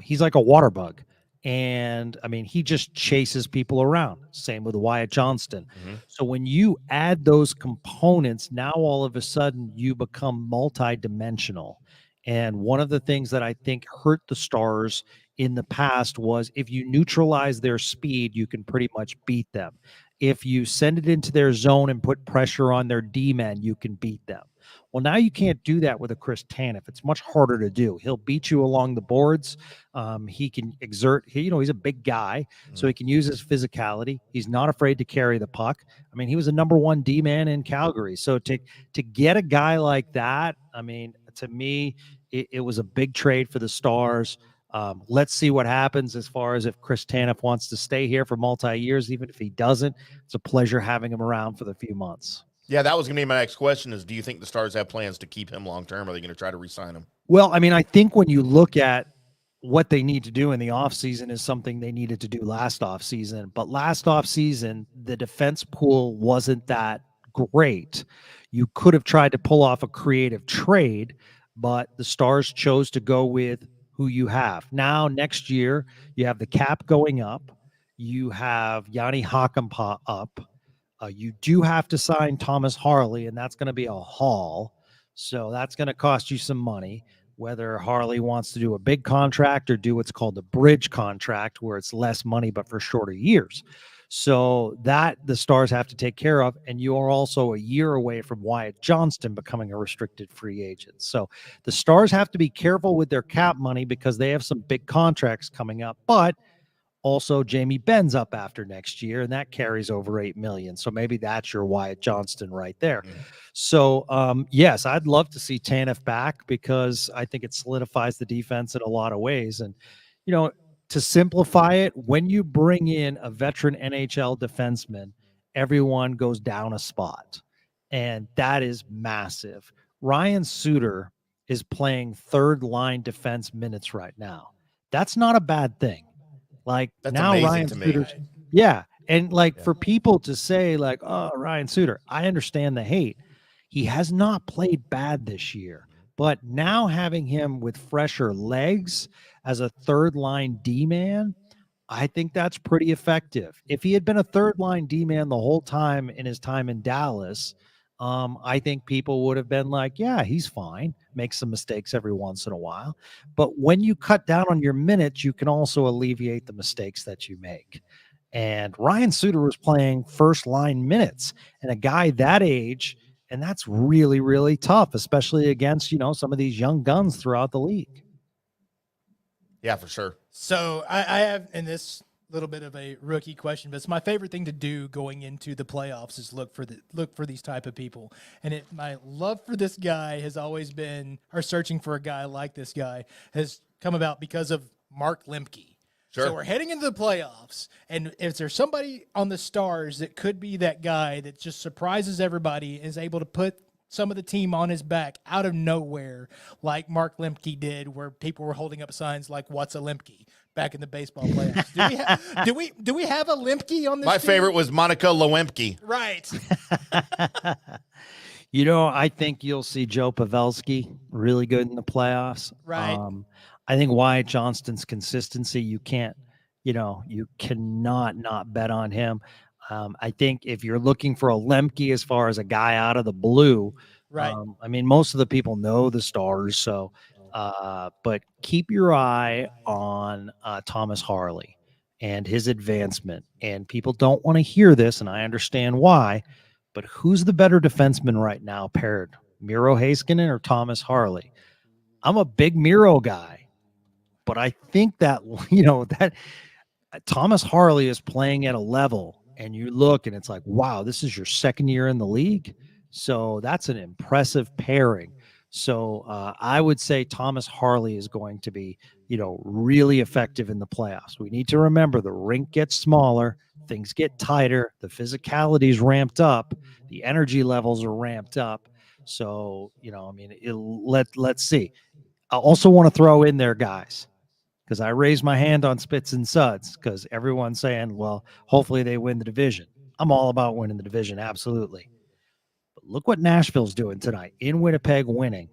He's like a water bug. And I mean, he just chases people around. Same with Wyatt Johnston. Mm-hmm. So when you add those components, now all of a sudden you become multidimensional. And one of the things that I think hurt the Stars in the past was if you neutralize their speed, you can pretty much beat them. If you send it into their zone and put pressure on their D-men, you can beat them. Well, now you can't do that with a Chris Tanev. It's much harder to do. He'll beat you along the boards. He can exert, he's a big guy, so he can use his physicality. He's not afraid to carry the puck. I mean, he was a number one D-man in Calgary. So to get a guy like that, I mean, to me, it was a big trade for the Stars. Let's see what happens as far as if Chris Tanev wants to stay here for multi-years. Even if he doesn't, it's a pleasure having him around for the few months. Yeah, that was going to be my next question is, do you think the Stars have plans to keep him long-term? Or are they going to try to re-sign him? Well, I mean, I think when you look at what they need to do in the offseason is something they needed to do last offseason. But last offseason, the defense pool wasn't that great. You could have tried to pull off a creative trade, but the Stars chose to go with who you have. Now, next year, you have the cap going up. You have Yanni Hakanpää up. You do have to sign Thomas Harley, and that's going to be a haul. So that's going to cost you some money, whether Harley wants to do a big contract or do what's called a bridge contract, where it's less money but for shorter years. So that the Stars have to take care of, and you are also a year away from Wyatt Johnston becoming a restricted free agent. So the Stars have to be careful with their cap money because they have some big contracts coming up, but also Jamie Benn's up after next year, and that carries over $8 million. So maybe that's your Wyatt Johnston right there. Mm. So, yes, I'd love to see Tanev back because I think it solidifies the defense in a lot of ways. And, to simplify it, when you bring in a veteran NHL defenseman, everyone goes down a spot, and that is massive. Ryan Suter is playing third-line defense minutes right now. That's not a bad thing. Like, that's now Ryan Suter, and for people to say like, oh, Ryan Suter, I understand the hate. He has not played bad this year, but now having him with fresher legs as a third line D-man, I think that's pretty effective. If he had been a third line D-man the whole time in his time in Dallas, I think people would have been like, yeah, he's fine. Makes some mistakes every once in a while. But when you cut down on your minutes, you can also alleviate the mistakes that you make. And Ryan Suter was playing first line minutes, and a guy that age And that's really, really tough, especially against, some of these young guns throughout the league. Yeah, for sure. So I have in this little bit of a rookie question, but it's my favorite thing to do going into the playoffs is look for these type of people. And my love for this guy has always been, or searching for a guy like this guy has come about because of Mark Lemke. Sure. So we're heading into the playoffs, and if there's somebody on the Stars that could be that guy that just surprises everybody, is able to put some of the team on his back out of nowhere, like Mark Lemke did, where people were holding up signs like "What's a Lemke?" back in the baseball playoffs. Do we have a Lemke on this? My team? favorite was Monica Lewinsky. Right. I think you'll see Joe Pavelski really good in the playoffs. Right. I think Wyatt Johnston's consistency, you cannot not bet on him. I think if you're looking for a Lemke as far as a guy out of the blue, Right. Most of the people know the Stars, so but keep your eye on Thomas Harley and his advancement. And people don't want to hear this, and I understand why, but who's the better defenseman right now paired, Miro Heiskanen or Thomas Harley? I'm a big Miro guy, but I think that, that Thomas Harley is playing at a level, and you look and it's like, wow, this is your second year in the league. So that's an impressive pairing. So I would say Thomas Harley is going to be, really effective in the playoffs. We need to remember the rink gets smaller, things get tighter, the physicality is ramped up, the energy levels are ramped up. So, let's see. I also want to throw in there, guys, because I raised my hand on Spits and Suds because everyone's saying, well, hopefully they win the division. I'm all about winning the division, absolutely. But look what Nashville's doing tonight in Winnipeg, winning.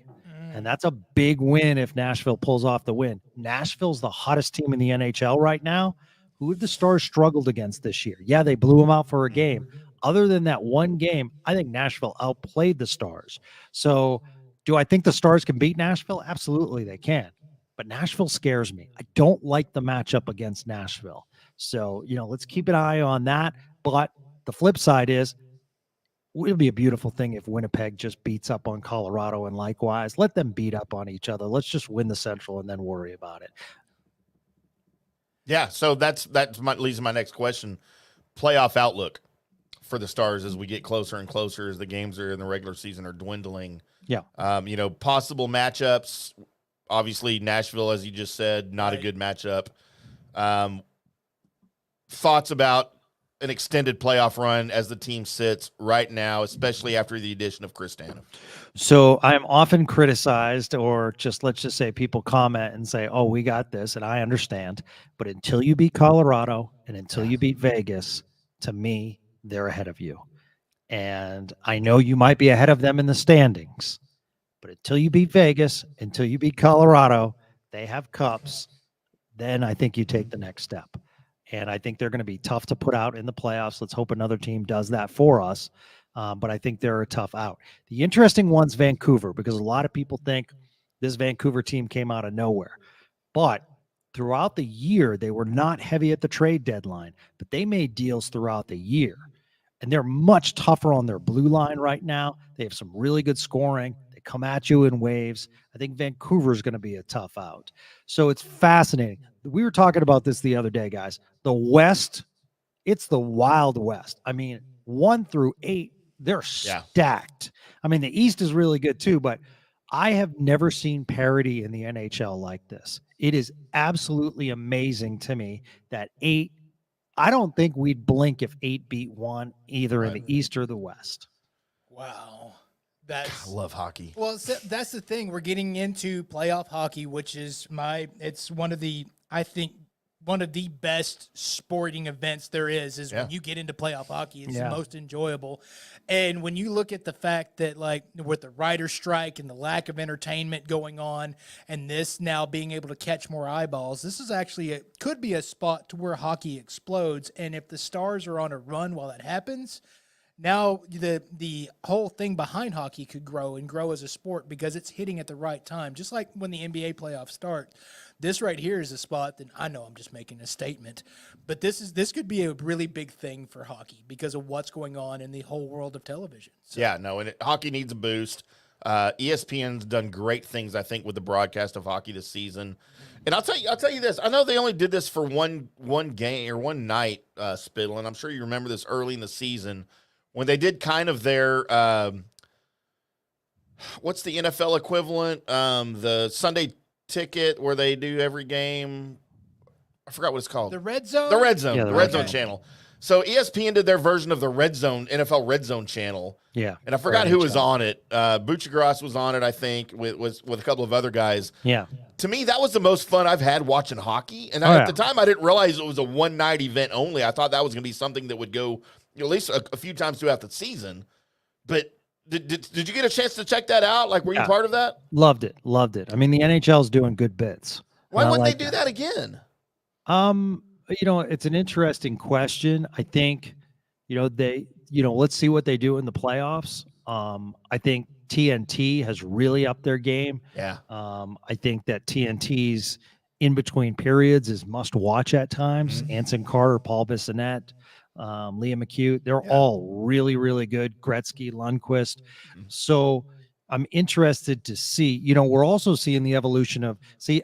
And that's a big win if Nashville pulls off the win. Nashville's the hottest team in the NHL right now. Who have the Stars struggled against this year? Yeah, they blew them out for a game. Other than that one game, I think Nashville outplayed the Stars. So do I think the Stars can beat Nashville? Absolutely, they can. But Nashville scares me. I don't like the matchup against Nashville. So, let's keep an eye on that. But the flip side is, it would be a beautiful thing if Winnipeg just beats up on Colorado, and likewise, let them beat up on each other. Let's just win the Central and then worry about it. Yeah, so that's leads to my next question. Playoff outlook for the Stars as we get closer and closer, as the games are in the regular season are dwindling. Yeah. Possible matchups. Obviously, Nashville, as you just said, not a good matchup. Thoughts about an extended playoff run as the team sits right now, especially after the addition of Chris Tanev? So I'm often criticized, or let's just say people comment and say, oh, we got this, and I understand. But until you beat Colorado and until you beat Vegas, to me, they're ahead of you. And I know you might be ahead of them in the standings, but until you beat Vegas, until you beat Colorado, they have cups, then I think you take the next step. And I think they're going to be tough to put out in the playoffs. Let's hope another team does that for us. But I think they're a tough out. The interesting one's Vancouver, because a lot of people think this Vancouver team came out of nowhere. But throughout the year, they were not heavy at the trade deadline, but they made deals throughout the year. And they're much tougher on their blue line right now. They have some really good scoring. They come at you in waves. I think Vancouver's going to be a tough out. So it's fascinating. We were talking about this the other day, guys. The West, it's the Wild West. 1 through 8, they're stacked. The East is really good too, but I have never seen parity in the NHL like this. It is absolutely amazing to me that 8, I don't think we'd blink if 8 beat 1, either in the East or the West. Wow. I love hockey. Well, that's the thing. We're getting into playoff hockey, which is it's one of the best sporting events there is when you get into playoff hockey. It's the most enjoyable. And when you look at the fact that, like, with the writer's strike and the lack of entertainment going on, and this now being able to catch more eyeballs, this is actually could be a spot to where hockey explodes. And if the Stars are on a run while that happens, now the whole thing behind hockey could grow and grow as a sport because it's hitting at the right time. Just like when the NBA playoffs start, this right here is a spot that I know I'm just making a statement, but this could be a really big thing for hockey because of what's going on in the whole world of television. So, Yeah, no, and hockey needs a boost. ESPN's done great things, I think, with the broadcast of hockey this season. And I'll tell you this. I know they only did this for one game or one night, Spittle, and I'm sure you remember this early in the season when they did kind of their what's the NFL equivalent? The Sunday ticket where they do every game. I forgot what it's called. the Red Zone. The Red Zone. Yeah, the the Red Red Zone Zone. channel. So ESPN did their version of the Red Zone, NFL Red Zone channel. Yeah. And I forgot who was on it. Buccigross was on it, I think, with a couple of other guys. Yeah. To me, that was the most fun I've had watching hockey. And at the time, I didn't realize it was a one-night event only. I thought that was going to be something that would go at least a few times throughout the season. But did you get a chance to check that out? Like, were you part of that? Loved it. I mean, the NHL's doing good bits. Why wouldn't like they do that again? It's an interesting question. I think, let's see what they do in the playoffs. I think TNT has really upped their game. Yeah. I think that TNT's in between periods is must watch at times. Anson Carter, Paul Bissonnette, Liam McHugh, they're all really, really good. Gretzky, Lundqvist. So I'm interested to see, we're also seeing the evolution of,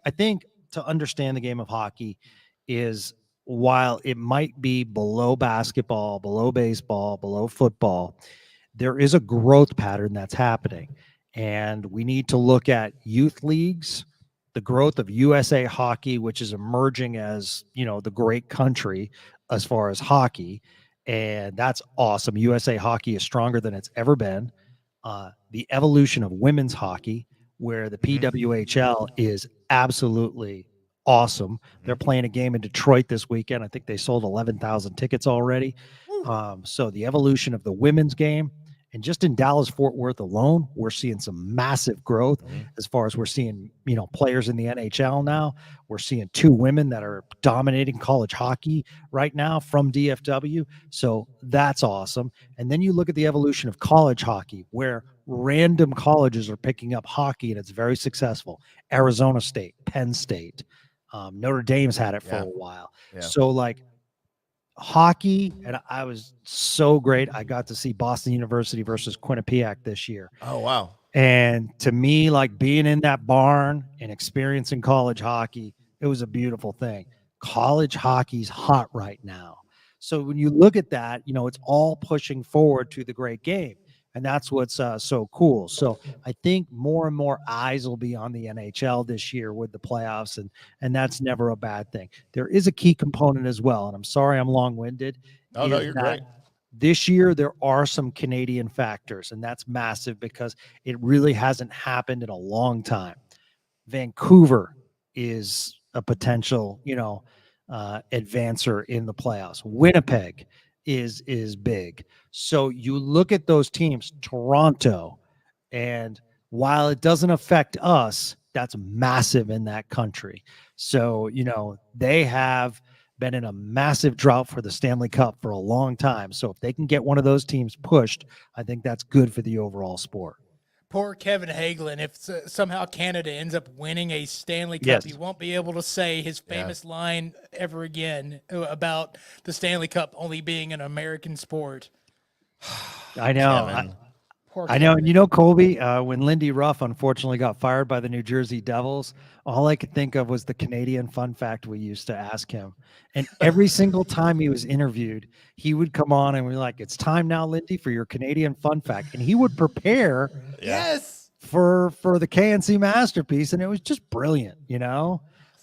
I think to understand the game of hockey is while it might be below basketball, below baseball, below football, there is a growth pattern that's happening. And we need to look at youth leagues, the growth of USA Hockey, which is emerging as, the great country as far as hockey. And that's awesome. USA Hockey is stronger than it's ever been. The evolution of women's hockey, where the PWHL is absolutely awesome. They're playing a game in Detroit this weekend. I think they sold 11,000 tickets already. So the evolution of the women's game, and just in Dallas-Fort Worth alone, we're seeing some massive growth as far as we're seeing, players in the NHL now. We're seeing 2 women that are dominating college hockey right now from DFW. So that's awesome. And then you look at the evolution of college hockey, where random colleges are picking up hockey and it's very successful. Arizona State, Penn State, Notre Dame's had it for a while. Yeah. So like hockey, and I was so great. I got to see Boston University versus Quinnipiac this year. Oh, wow. And to me, like being in that barn and experiencing college hockey, it was a beautiful thing. College hockey's hot right now. So when you look at that, it's all pushing forward to the great game. And that's what's so cool. So I think more and more eyes will be on the NHL this year with the playoffs, and that's never a bad thing. There is a key component as well, and I'm sorry I'm long-winded. Oh, no, you're great. This year, there are some Canadian factors, and that's massive because it really hasn't happened in a long time. Vancouver is a potential, advancer in the playoffs. Winnipeg is big. So you look at those teams, Toronto, and while it doesn't affect us, that's massive in that country. So, they have been in a massive drought for the Stanley Cup for a long time. So if they can get one of those teams pushed, I think that's good for the overall sport. Poor Kevin Hagelin. If somehow Canada ends up winning a Stanley Cup, he won't be able to say his famous line ever again about the Stanley Cup only being an American sport. I know. I know. And Colby, when Lindy Ruff unfortunately got fired by the New Jersey Devils, all I could think of was the Canadian fun fact we used to ask him. And every single time he was interviewed, he would come on and we're like, it's time now, Lindy, for your Canadian fun fact. And he would prepare for the KNC masterpiece. And it was just brilliant,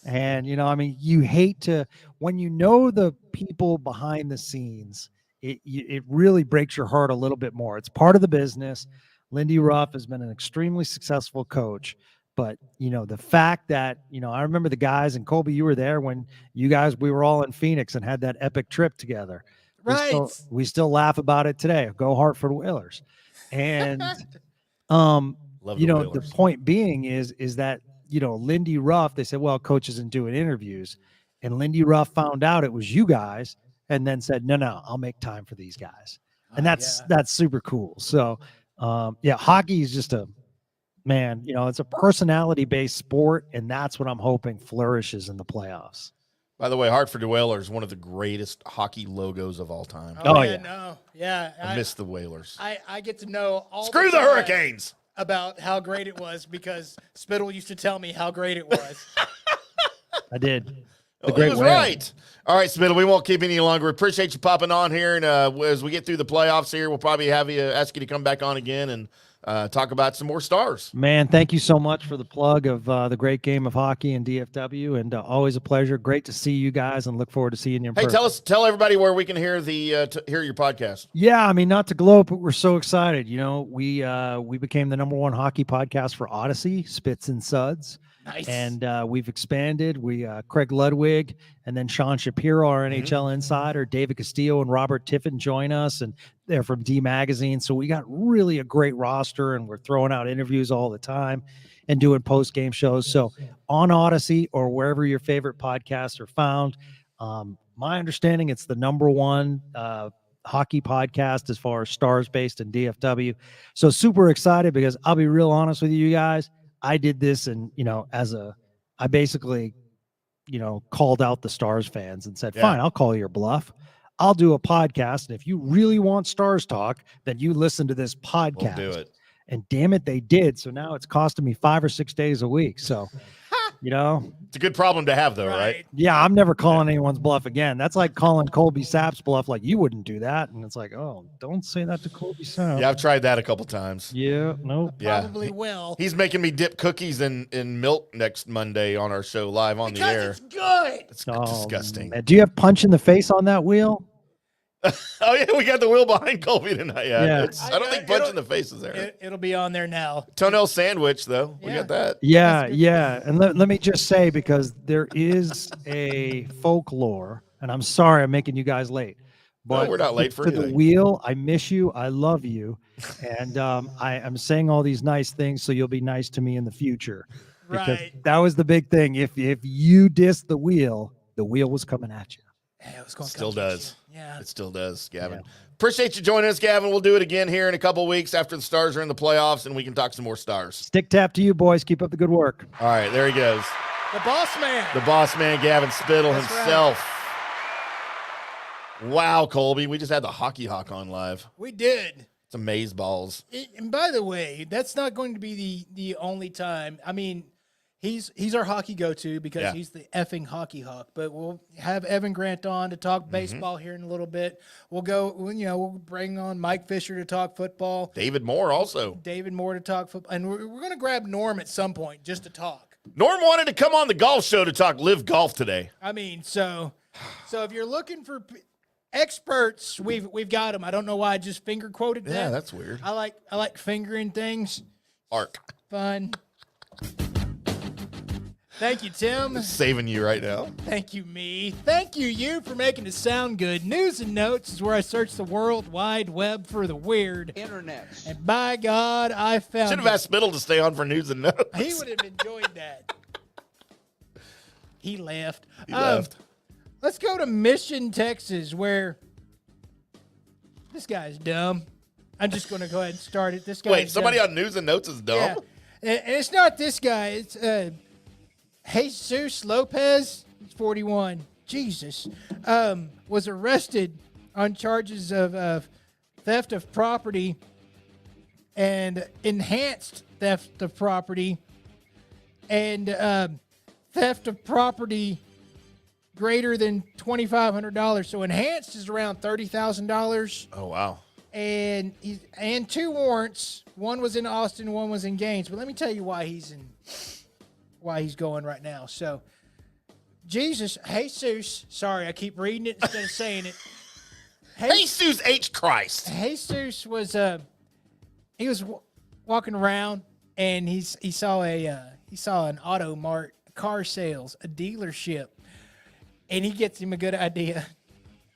And, you hate to, when the people behind the scenes, it really breaks your heart a little bit more. It's part of the business. Lindy Ruff has been an extremely successful coach, but the fact that, I remember the guys, and Colby, you were there when we were all in Phoenix and had that epic trip together. Right. We still laugh about it today. Go Hartford Whalers. And, the point being is that, Lindy Ruff, they said, well, coach isn't doing interviews. And Lindy Ruff found out it was you guys, and then said, no, I'll make time for these guys. And that's super cool. So, hockey is just it's a personality-based sport, and that's what I'm hoping flourishes in the playoffs. By the way, Hartford Whalers, one of the greatest hockey logos of all time. I miss the Whalers. I get to know all Screw the Hurricanes about how great it was because Spittle used to tell me how great it was. I did. He was right. All right, Spittle, we won't keep any longer. We appreciate you popping on here, and as we get through the playoffs here, we'll probably ask you to come back on again and talk about some more stars. Man, thank you so much for the plug of the great game of hockey in DFW, and always a pleasure. Great to see you guys, and look forward to seeing you in person. Tell everybody where we can hear hear your podcast. Yeah, I mean, not to gloat, but we're so excited. You know, we became the #1 hockey podcast for Odyssey, Spits and Suds. Nice. And we've expanded. Craig Ludwig and then Sean Shapiro, our NHL insider, David Castillo and Robert Tiffin join us, and they're from D Magazine. So we got really a great roster, and we're throwing out interviews all the time and doing post-game shows. So on Odyssey or wherever your favorite podcasts are found, my understanding it's the #1 hockey podcast as far as stars based in DFW. So super excited because I'll be real honest with you guys. I did this and, I basically, called out the Stars fans and said, fine, I'll call your bluff. I'll do a podcast. And if you really want Stars talk, then you listen to this podcast. We'll do it. And damn it, they did. So now it's costing me 5 or 6 days a week. So, it's a good problem to have though, right? Yeah. I'm never calling anyone's bluff again. That's like calling Colby Sapp's bluff. Like you wouldn't do that. And it's like, oh, don't say that to Colby Sapp. Yeah. I've tried that a couple times. Yeah. Nope. Probably will. He's making me dip cookies in milk next Monday on our show live on the air. It's good. It's disgusting. Man. Do you have punch in the face on that wheel? Oh yeah, we got the wheel behind Colby tonight. Yeah. I don't think punch in the face is there. It'll be on there now. Toenail sandwich though. We got that. Yeah. And let me just say, because there is a folklore, and I'm sorry I'm making you guys late. But No, we're not late for to the anything. wheel, I miss you. I love you. And I'm saying all these nice things so you'll be nice to me in the future. Because Right. that was the big thing. If you dissed the wheel was coming at you. Yeah, it was going to Still does. Yeah. It still does, Gavin. Yeah. Appreciate you joining us, Gavin. We'll do it again here in a couple weeks after the Stars are in the playoffs, and we can talk some more Stars. Stick tap to you, boys. Keep up the good work. All right, there he goes. The boss man. The boss man, Gavin Spittle That's himself. Wow, Colby. We just had the Hockey Hawk on live. We did. It's amaze balls. And by the way, that's not going to be the only time. I mean, he's our hockey go-to because he's the effing Hockey Hawk. But we'll have Evan Grant on to talk baseball here in a little bit. We'll bring on Mike Fisher to talk football. David Moore also. David Moore to talk football. And we're going to grab Norm at some point just to talk. Norm wanted to come on the golf show to talk live golf today. I mean, so if you're looking for experts, we've got them. I don't know why I just finger quoted that. Yeah, that's weird. I like fingering things. Art. Fun. Thank you, Tim. Saving you right now. Thank you, me. Thank you for making it sound good. News and Notes is where I search the World Wide Web for the weird. Internet. And by God, I found Should have asked Spittle to stay on for news and notes. He would have enjoyed that. He left. He left. Let's go to Mission, Texas, where this guy's dumb. I'm just going to go ahead and start it. This guy. Wait, somebody on news and notes is dumb? Yeah. And it's not this guy. It's Jesus Lopez. He's 41. Jesus. Was arrested on charges of theft of property and enhanced theft of property and theft of property greater than $2,500. So enhanced is around $30,000. Oh, wow. And and 2 warrants. One was in Austin, one was in Gaines. But let me tell you why he's going right now. So Jesus, sorry, I keep reading it instead of saying it. Jesus H. Christ. Jesus was he was walking around and he saw an Auto Mart, car sales, a dealership, and he gets him a good idea.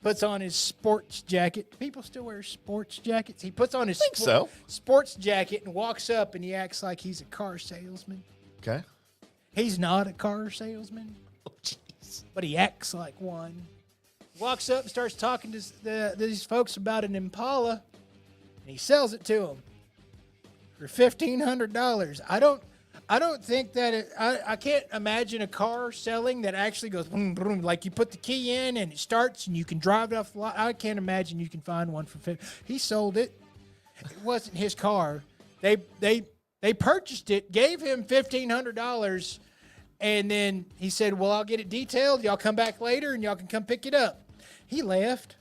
Puts on his sports jacket. People still wear sports jackets. He puts on his sports jacket and walks up and he acts like he's a car salesman. Okay. He's not a car salesman. Oh, jeez. But he acts like one. Walks up and starts talking to these folks about an Impala. and he sells it to him for $1,500. I don't think that I can't imagine a car selling that actually goes boom, boom, like you put the key in and it starts and you can drive it off the lot. I can't imagine you can find one for $50. He sold it. It wasn't his car. They purchased it, gave him $1,500, and then he said, "Well, I'll get it detailed. Y'all come back later and y'all can come pick it up." He left.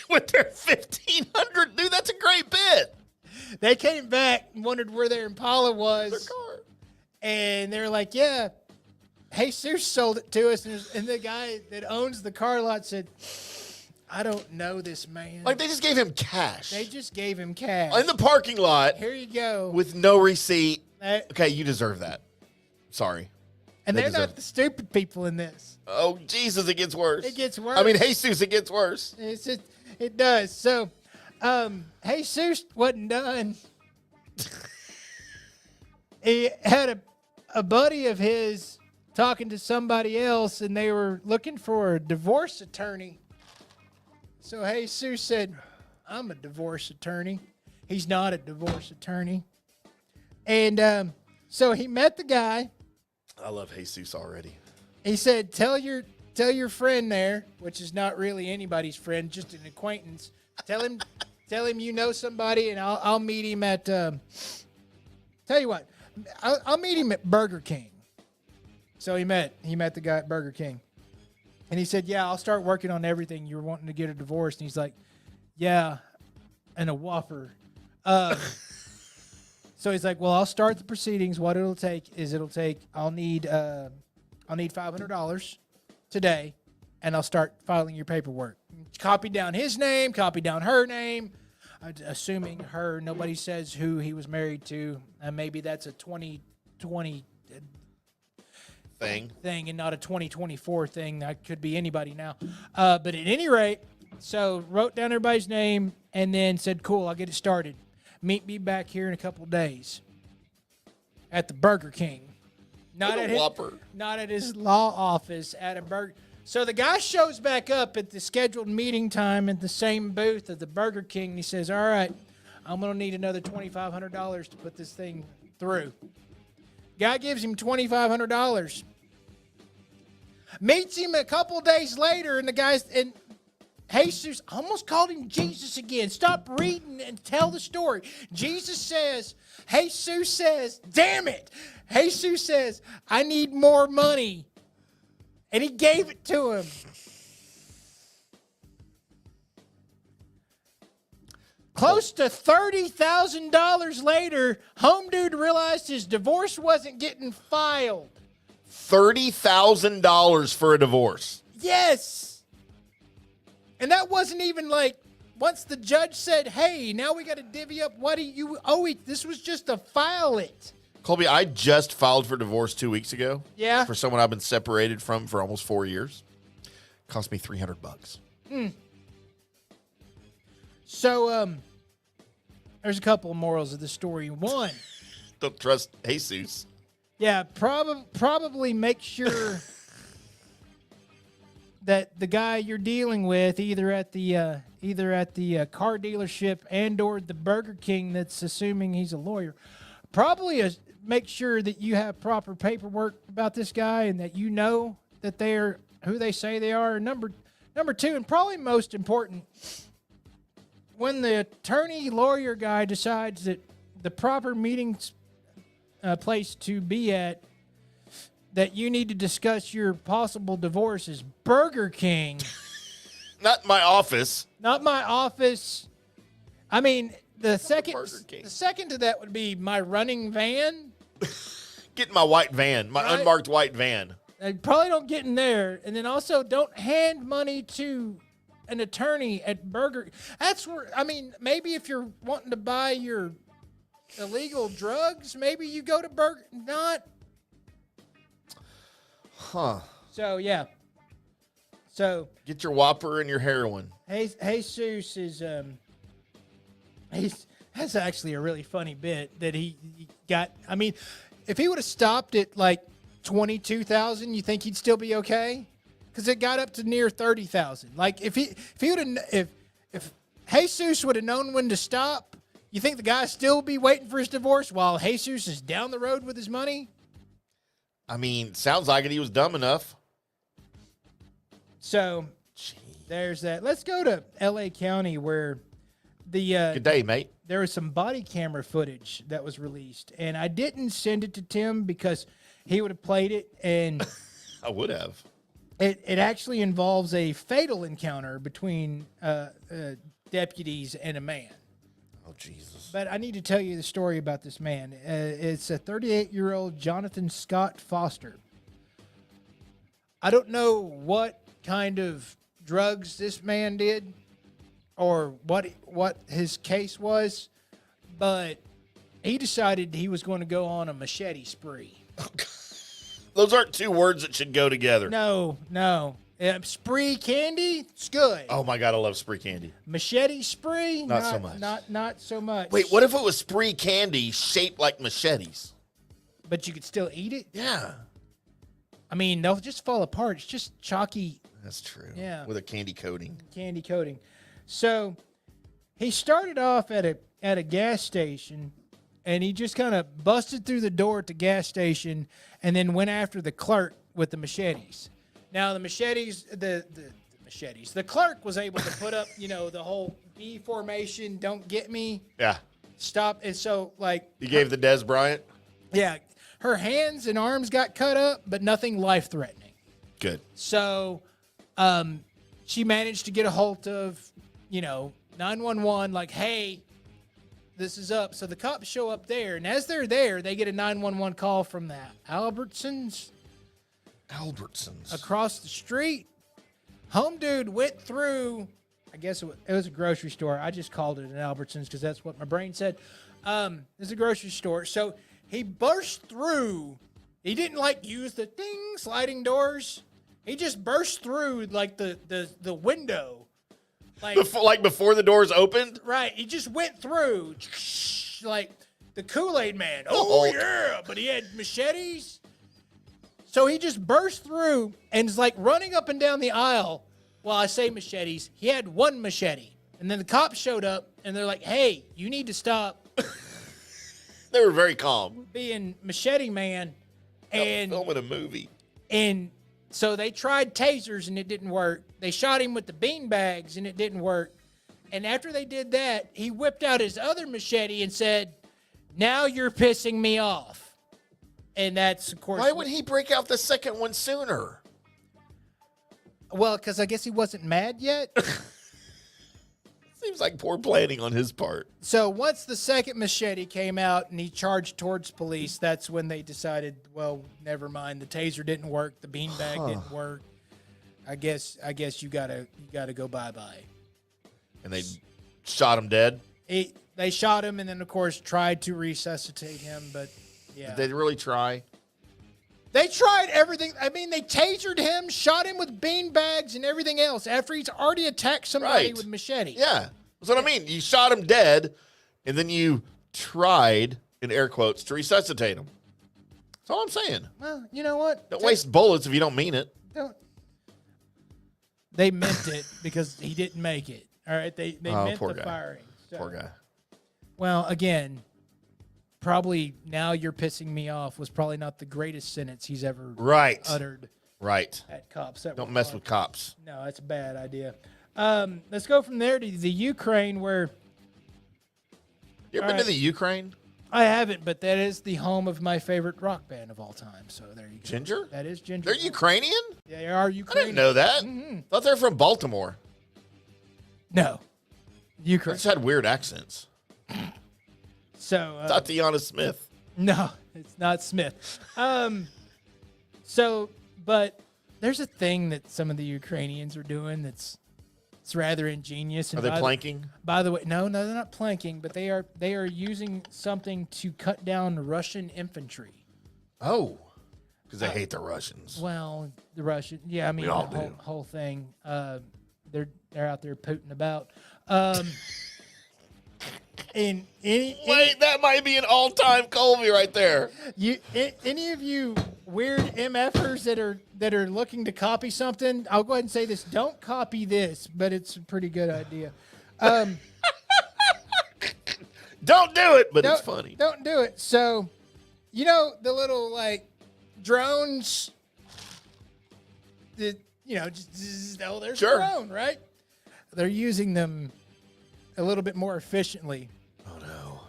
With their $1,500, dude, that's a great bit. They came back and wondered where their Impala was. Their car. And they're like, "Yeah, Jesus sold it to us." And the guy that owns the car lot said, "I don't know this man." Like, they just gave him cash. They just gave him cash. In the parking lot. Here you go. With no receipt. Okay, you deserve that. Sorry. And They they're deserve not the stupid people in this. Oh, Jesus, it gets worse. It gets worse. I mean, Jesus, it gets worse. It does. So, Jesus wasn't done. He had a buddy of his talking to somebody else, and they were looking for a divorce attorney. So Jesus said, "I'm a divorce attorney." He's not a divorce attorney. And so he met the guy. I love Jesus already. He said, tell your friend there, which is not really anybody's friend, just an acquaintance. Tell him you know somebody, and I'll meet him at. Tell you what, I'll meet him at Burger King. So he met the guy at Burger King, and he said, "Yeah, I'll start working on everything. You're wanting to get a divorce," and he's like, "Yeah, and a Whopper." So he's like, "Well, I'll start the proceedings. What it'll take is I'll need $500 today, and I'll start filing your paperwork. Copy down his name, copy down her name, assuming nobody says who he was married to, and maybe that's a 2020 thing and not a 2024 thing. That could be anybody now. But at any rate, so wrote down everybody's name and then said, "Cool, I'll get it started. Meet me back here in a couple days at the Burger King." Not at his law office, at a Burger. So the guy shows back up at the scheduled meeting time at the same booth at the Burger King. And he says, "All right, I'm going to need another $2,500 to put this thing through." Guy gives him $2,500. Meets him a couple days later, and the guy's and Jesus almost called him Jesus again. Stop reading and tell the story. Jesus says, "Damn it." Jesus says, "I need more money." And he gave it to him. Close to $30,000 later, home dude realized his divorce wasn't getting filed. $30,000 for a divorce. Yes. And that wasn't even like, once the judge said, "Hey, now we got to divvy up what you owe it." This was just to file it. Colby, I just filed for divorce 2 weeks ago. Yeah. For someone I've been separated from for almost 4 years. Cost me $300. So, there's a couple of morals of the story. One, Don't trust Jesus. yeah, probably make sure that the guy you're dealing with, either at the car dealership and or the Burger King, that's assuming he's a lawyer, probably make sure that you have proper paperwork about this guy and that you know that they're who they say they are. Number two, and probably most important, when the attorney lawyer guy decides that the proper meeting place to be at, that you need to discuss your possible divorce, is Burger King. Not my office. Not my office. I mean, the second Burger King. to that would be my running van. Get in my white van, my Right. unmarked white van. I probably don't get in there. And then also don't hand money to an attorney at Burger. That's where, I mean, maybe if you're wanting to buy your illegal drugs, maybe you go to Burger. Not. Huh. So, yeah. So, Get your Whopper and your heroin. Jesus is, that's actually a really funny bit that he got. I mean, if he would have stopped at like 22,000, you think he'd still be okay? Because it got up to near 30,000. Like if he would have, if Jesus would have known when to stop, you think the guy still be waiting for his divorce while Jesus is down the road with his money? I mean, sounds like it. He was dumb enough. So there's that. Let's go to L.A. County where the Good day, mate. there was some body camera footage that was released, and I didn't send it to Tim because he would have played it, and I would have. it actually involves a fatal encounter between deputies and a man. Oh, Jesus. But I need to tell you the story about this man. It's a 38-year-old Jonathan Scott Foster. I don't know what kind of drugs this man did or what his case was, but he decided he was going to go on a machete spree. Those aren't two words that should go together. No. Spree candy, it's good. Oh, my God, I love spree candy. Machete spree, Not so much. Not so much. Wait, what if it was spree candy shaped like machetes? But you could still eat it? Yeah. I mean, they'll just fall apart. It's just chalky That's true. Yeah. With a candy coating. candy coating. So he started off at a gas station, and he just kind of busted through the door at the gas station and then went after the clerk with the machetes. Now the machetes, the clerk was able to put up, the whole B formation, don't get me, Yeah. stop. And so You gave the Des Bryant? yeah, her hands and arms got cut up, but nothing life-threatening. Good. So she managed to get a hold of, 911, like, hey, this is up. So the cops show up there, and as they're there, they get a 911 call from the Albertsons across the street. Home dude went through, I guess it was a grocery store. I just called it an Albertsons because that's what my brain said. It's a grocery store. So he burst through. He didn't use the sliding doors. He just burst through the window. Before the doors opened? Right. He just went through like the Kool-Aid man. Oh, Yeah. But he had machetes. So he just burst through and is running up and down the aisle. Well, I say machetes. He had one machete. And then the cops showed up and they're like, hey, you need to stop They were very calm. being machete man. And Filming a movie. And so they tried tasers and it didn't work. They shot him with the bean bags and it didn't work. And after they did that, he whipped out his other machete and said, now you're pissing me off. And that's, of course... Why would he break out the second one sooner? Well, because I guess he wasn't mad yet. Seems like poor planning on his part. So once the second machete came out and he charged towards police, that's when they decided, well, never mind. The taser didn't work. The beanbag didn't work. I guess you gotta go bye-bye. And they shot him dead? They shot him and then, of course, tried to resuscitate him, but yeah. Did they really try? They tried everything. I mean, they tasered him, shot him with beanbags and everything else after he's already attacked somebody Right. with machete. Yeah. That's what I mean. You shot him dead, and then you tried, in air quotes, to resuscitate him. That's all I'm saying. Well, you know what? Don't waste bullets if you don't mean it. Don't. They meant it because he didn't make it. All right? They meant poor the guy. firing. So, Poor guy. Well, again, probably now you're pissing me off was probably not the greatest sentence he's ever Right. uttered Right. at cops. That Don't were mess fun. with cops. No, that's a bad idea. Let's go from there to the Ukraine, where You ever All been to right. the Ukraine? I haven't, but that is the home of my favorite rock band of all time. So there you go. Ginger? That is Ginger. They're Ukrainian? They are I Ukrainian. didn't know that. Mm-hmm. Thought they're from Baltimore. No, They Ukraine. just had weird accents. So Tatiana Smith. no, it's not Smith. But there's a thing that some of the Ukrainians are doing it's rather ingenious. Are And they planking? By the way, no, they're not planking, but they are using something to cut down Russian infantry. Oh. Because they hate the Russians. Well, the Russian, yeah, I mean, all the do. whole thing. They're out there pooting about. And Wait, that might be an all-time Colby right there. any of you weird MFers that are looking to copy something, I'll go ahead and say this: don't copy this, but it's a pretty good idea. Don't do it, but it's funny. Don't do it. So, you know the little like drones that just there's Sure. a drone, right? They're using them a little bit more efficiently. Oh no.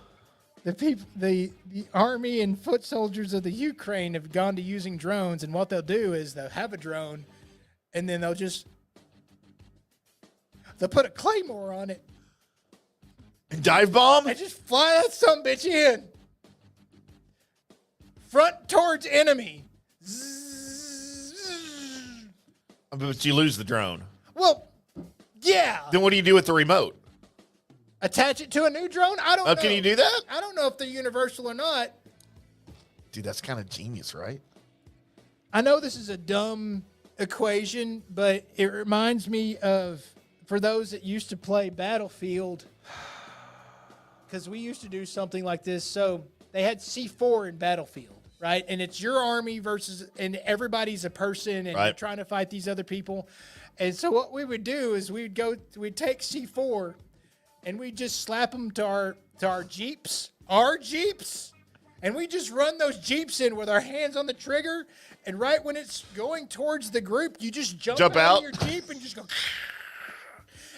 The army and foot soldiers of the Ukraine have gone to using drones, and what they'll do is they'll have a drone, and then they'll put a claymore on it Dive bomb? and just fly that sumbitch in. Front towards enemy. But you lose the drone. Well, yeah. Then what do you do with the remote? Attach it to a new drone? I don't know. Can you do that? I don't know if they're universal or not. Dude, that's kind of genius, right? I know this is a dumb equation, but it reminds me of, for those that used to play Battlefield, because we used to do something like this. So they had C4 in Battlefield, right? And it's your army versus, and everybody's a person, and Right. you're trying to fight these other people. And so what we would do is we'd take C4, and we'd just slap them to our Jeeps, and we just run those Jeeps in with our hands on the trigger. And right when it's going towards the group, you just jump out out. of your Jeep and just go.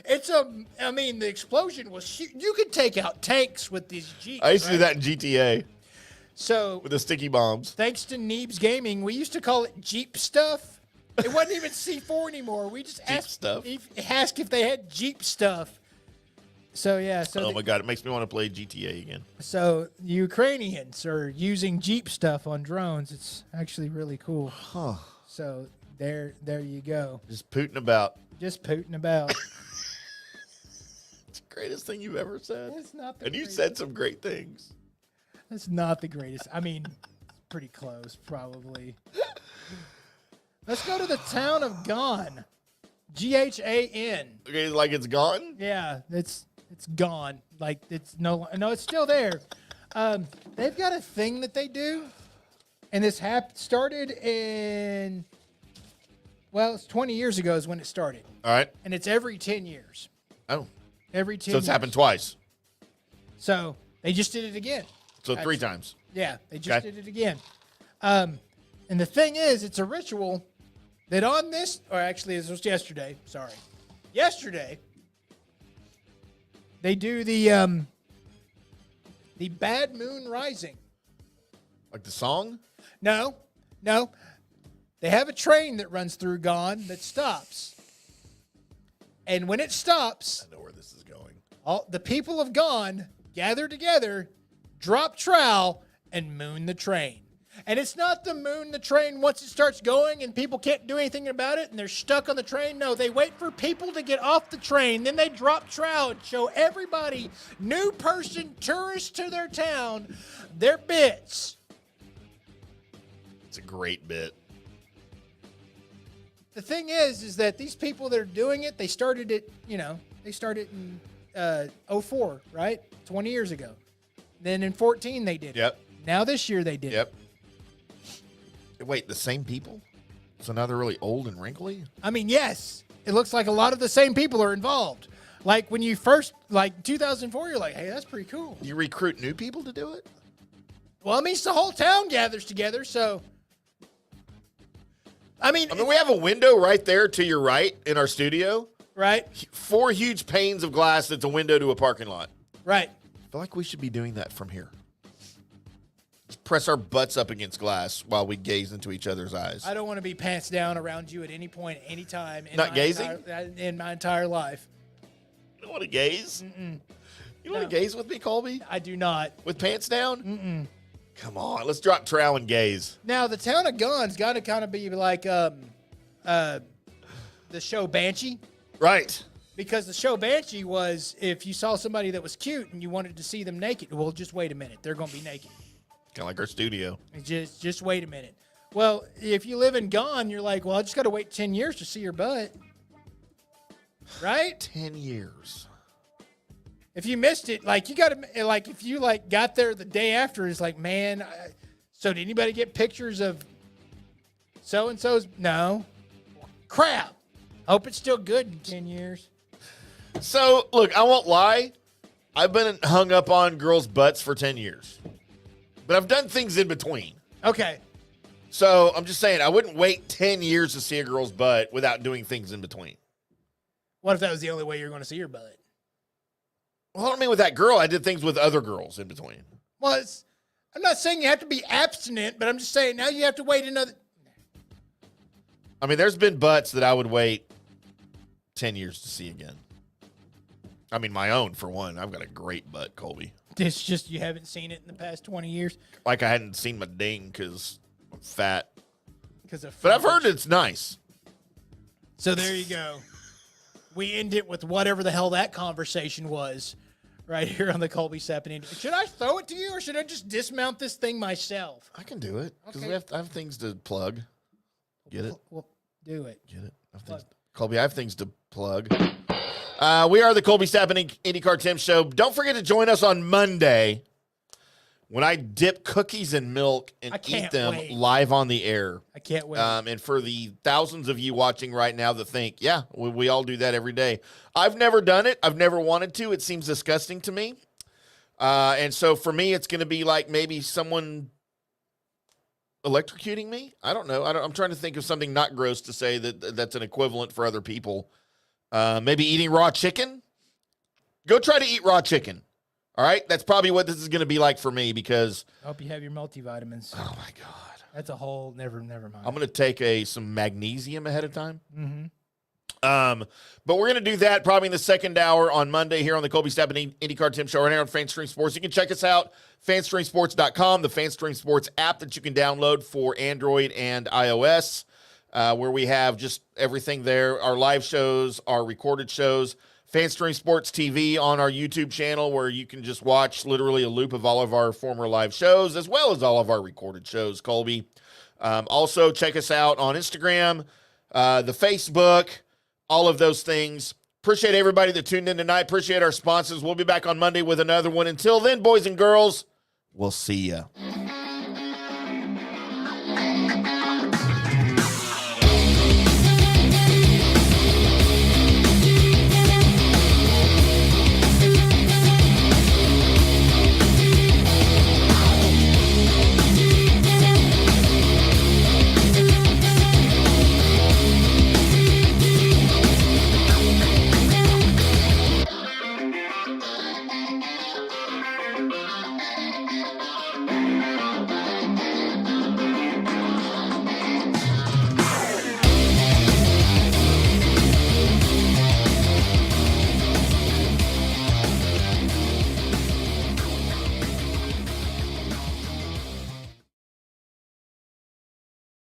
The explosion was huge. You could take out tanks with these Jeeps. I used to do right? that in GTA So, with the sticky bombs. thanks to Neebs Gaming, we used to call it Jeep stuff. It wasn't even C4 anymore. We just asked if they had Jeep stuff. So, yeah. Oh my God, it makes me want to play GTA again. So Ukrainians are using Jeep stuff on drones. It's actually really cool. Huh. So there you go. Just pooting about. Just pooting about. It's the greatest thing you've ever said. It's not the And you greatest. said some great things. That's not the greatest. I mean, pretty close, probably. Let's go to the town of Ghan. Ghan. Okay, like it's gone? Yeah, it's gone. Like it's no, it's still there. They've got a thing that they do, and this started in. Well, it's 20 years ago is when it started, All right. and it's every 10 years. Oh. Every 10. So it's years. happened twice. So they just did it again. So 3 times. Yeah, they just Okay. did it again. And the thing is, it's a ritual that on this, or actually, this was yesterday. Sorry, yesterday. They do the Bad Moon Rising. Like the song? No. They have a train that runs through Ghan that stops. And when it stops, I know where this is going. all the people of Ghan gather together, drop trowel, and moon the train. And it's not the moon the train once it starts going and people can't do anything about it and they're stuck on the train. No, they wait for people to get off the train. Then they drop trowel and show everybody, new person, tourists to their town, their bits. It's a great bit. The thing is that these people that are doing it, they started it in 04, right? 20 years ago. Then in 14 they did it. Yep. Now this year they did it. Yep. Wait, the same people? So now they're really old and wrinkly? I mean, yes, it looks like a lot of the same people are involved. Like when you first, 2004, you're like, hey, that's pretty cool. Do you recruit new people to do it? Well, I mean, it's the whole town gathers together, so. I mean, We have a window right there to your right in our studio. right, 4 huge panes of glass that's a window to a parking lot. right. I feel like we should be doing that from here. Just press our butts up against glass while we gaze into each other's eyes. I don't want to be pants down around you at any point, any time. Not gazing? In my entire life. You don't want to gaze? Mm-mm. You want No. to gaze with me, Colby? I do not. With pants down? Mm-mm. Come on, let's drop trowel and gaze. Now, the town of Gunn's got to kind of be like the show Banshee. Right. Because the show Banshee was if you saw somebody that was cute and you wanted to see them naked, well, just wait a minute. They're going to be naked. Kind of like our studio. Just wait a minute. Well, if you live in Gone, you're like, well, I just got to wait 10 years to see your butt. Right? 10 years. If you missed it, like, you got to, like, if you, like, got there the day after, it's like, man, so did anybody get pictures of so-and-so's? No. Crap. Hope it's still good in 10 years. So, look, I won't lie. I've been hung up on girls' butts for 10 years. But I've done things in between. Okay. So, I'm just saying, I wouldn't wait 10 years to see a girl's butt without doing things in between. What if that was the only way you're going to see your butt? Well, I mean, with that girl, I did things with other girls in between. Well, I'm not saying you have to be abstinent, but I'm just saying now you have to wait another. I mean, there's been butts that I would wait 10 years to see again. I mean, my own, for one. I've got a great butt, Colby. It's just you haven't seen it in the past 20 years. Like I hadn't seen my ding because I'm fat. But I've heard it's nice. So there you go. We end it with whatever the hell that conversation was right here on the Colby Sapping. Should I throw it to you or should I just dismount this thing myself? I can do it because Okay. I have things to plug. Get it? Well, do it. Get it? Colby, I have things to plug. We are the Colby Sapping IndyCar Tim Show. Don't forget to join us on Monday when I dip cookies in milk and I can't eat them wait. live on the air. I can't wait. And for the thousands of you watching right now that think, yeah, we all do that every day. I've never done it. I've never wanted to. It seems disgusting to me. And so for me, it's going to be like maybe someone electrocuting me. I don't know. I'm trying to think of something not gross to say that's an equivalent for other people. Maybe eating raw chicken. Go try to eat raw chicken. All right? That's probably what this is going to be like for me because I hope you have your multivitamins. oh my God. That's a whole never mind. I'm going to take some magnesium ahead of time. Mm-hmm. But we're going to do that probably in the second hour on Monday here on the Colby Sapping IndyCar Tim Show right here on FanStream Sports. You can check us out, fanstreamsports.com, the FanStream Sports app that you can download for Android and iOS, where we have just everything there, our live shows, our recorded shows, FanStream Sports TV on our YouTube channel where you can just watch literally a loop of all of our former live shows as well as all of our recorded shows, Colby. Also, check us out on Instagram, the Facebook, all of those things. Appreciate everybody that tuned in tonight. Appreciate our sponsors. We'll be back on Monday with another one. Until then, boys and girls, we'll see ya.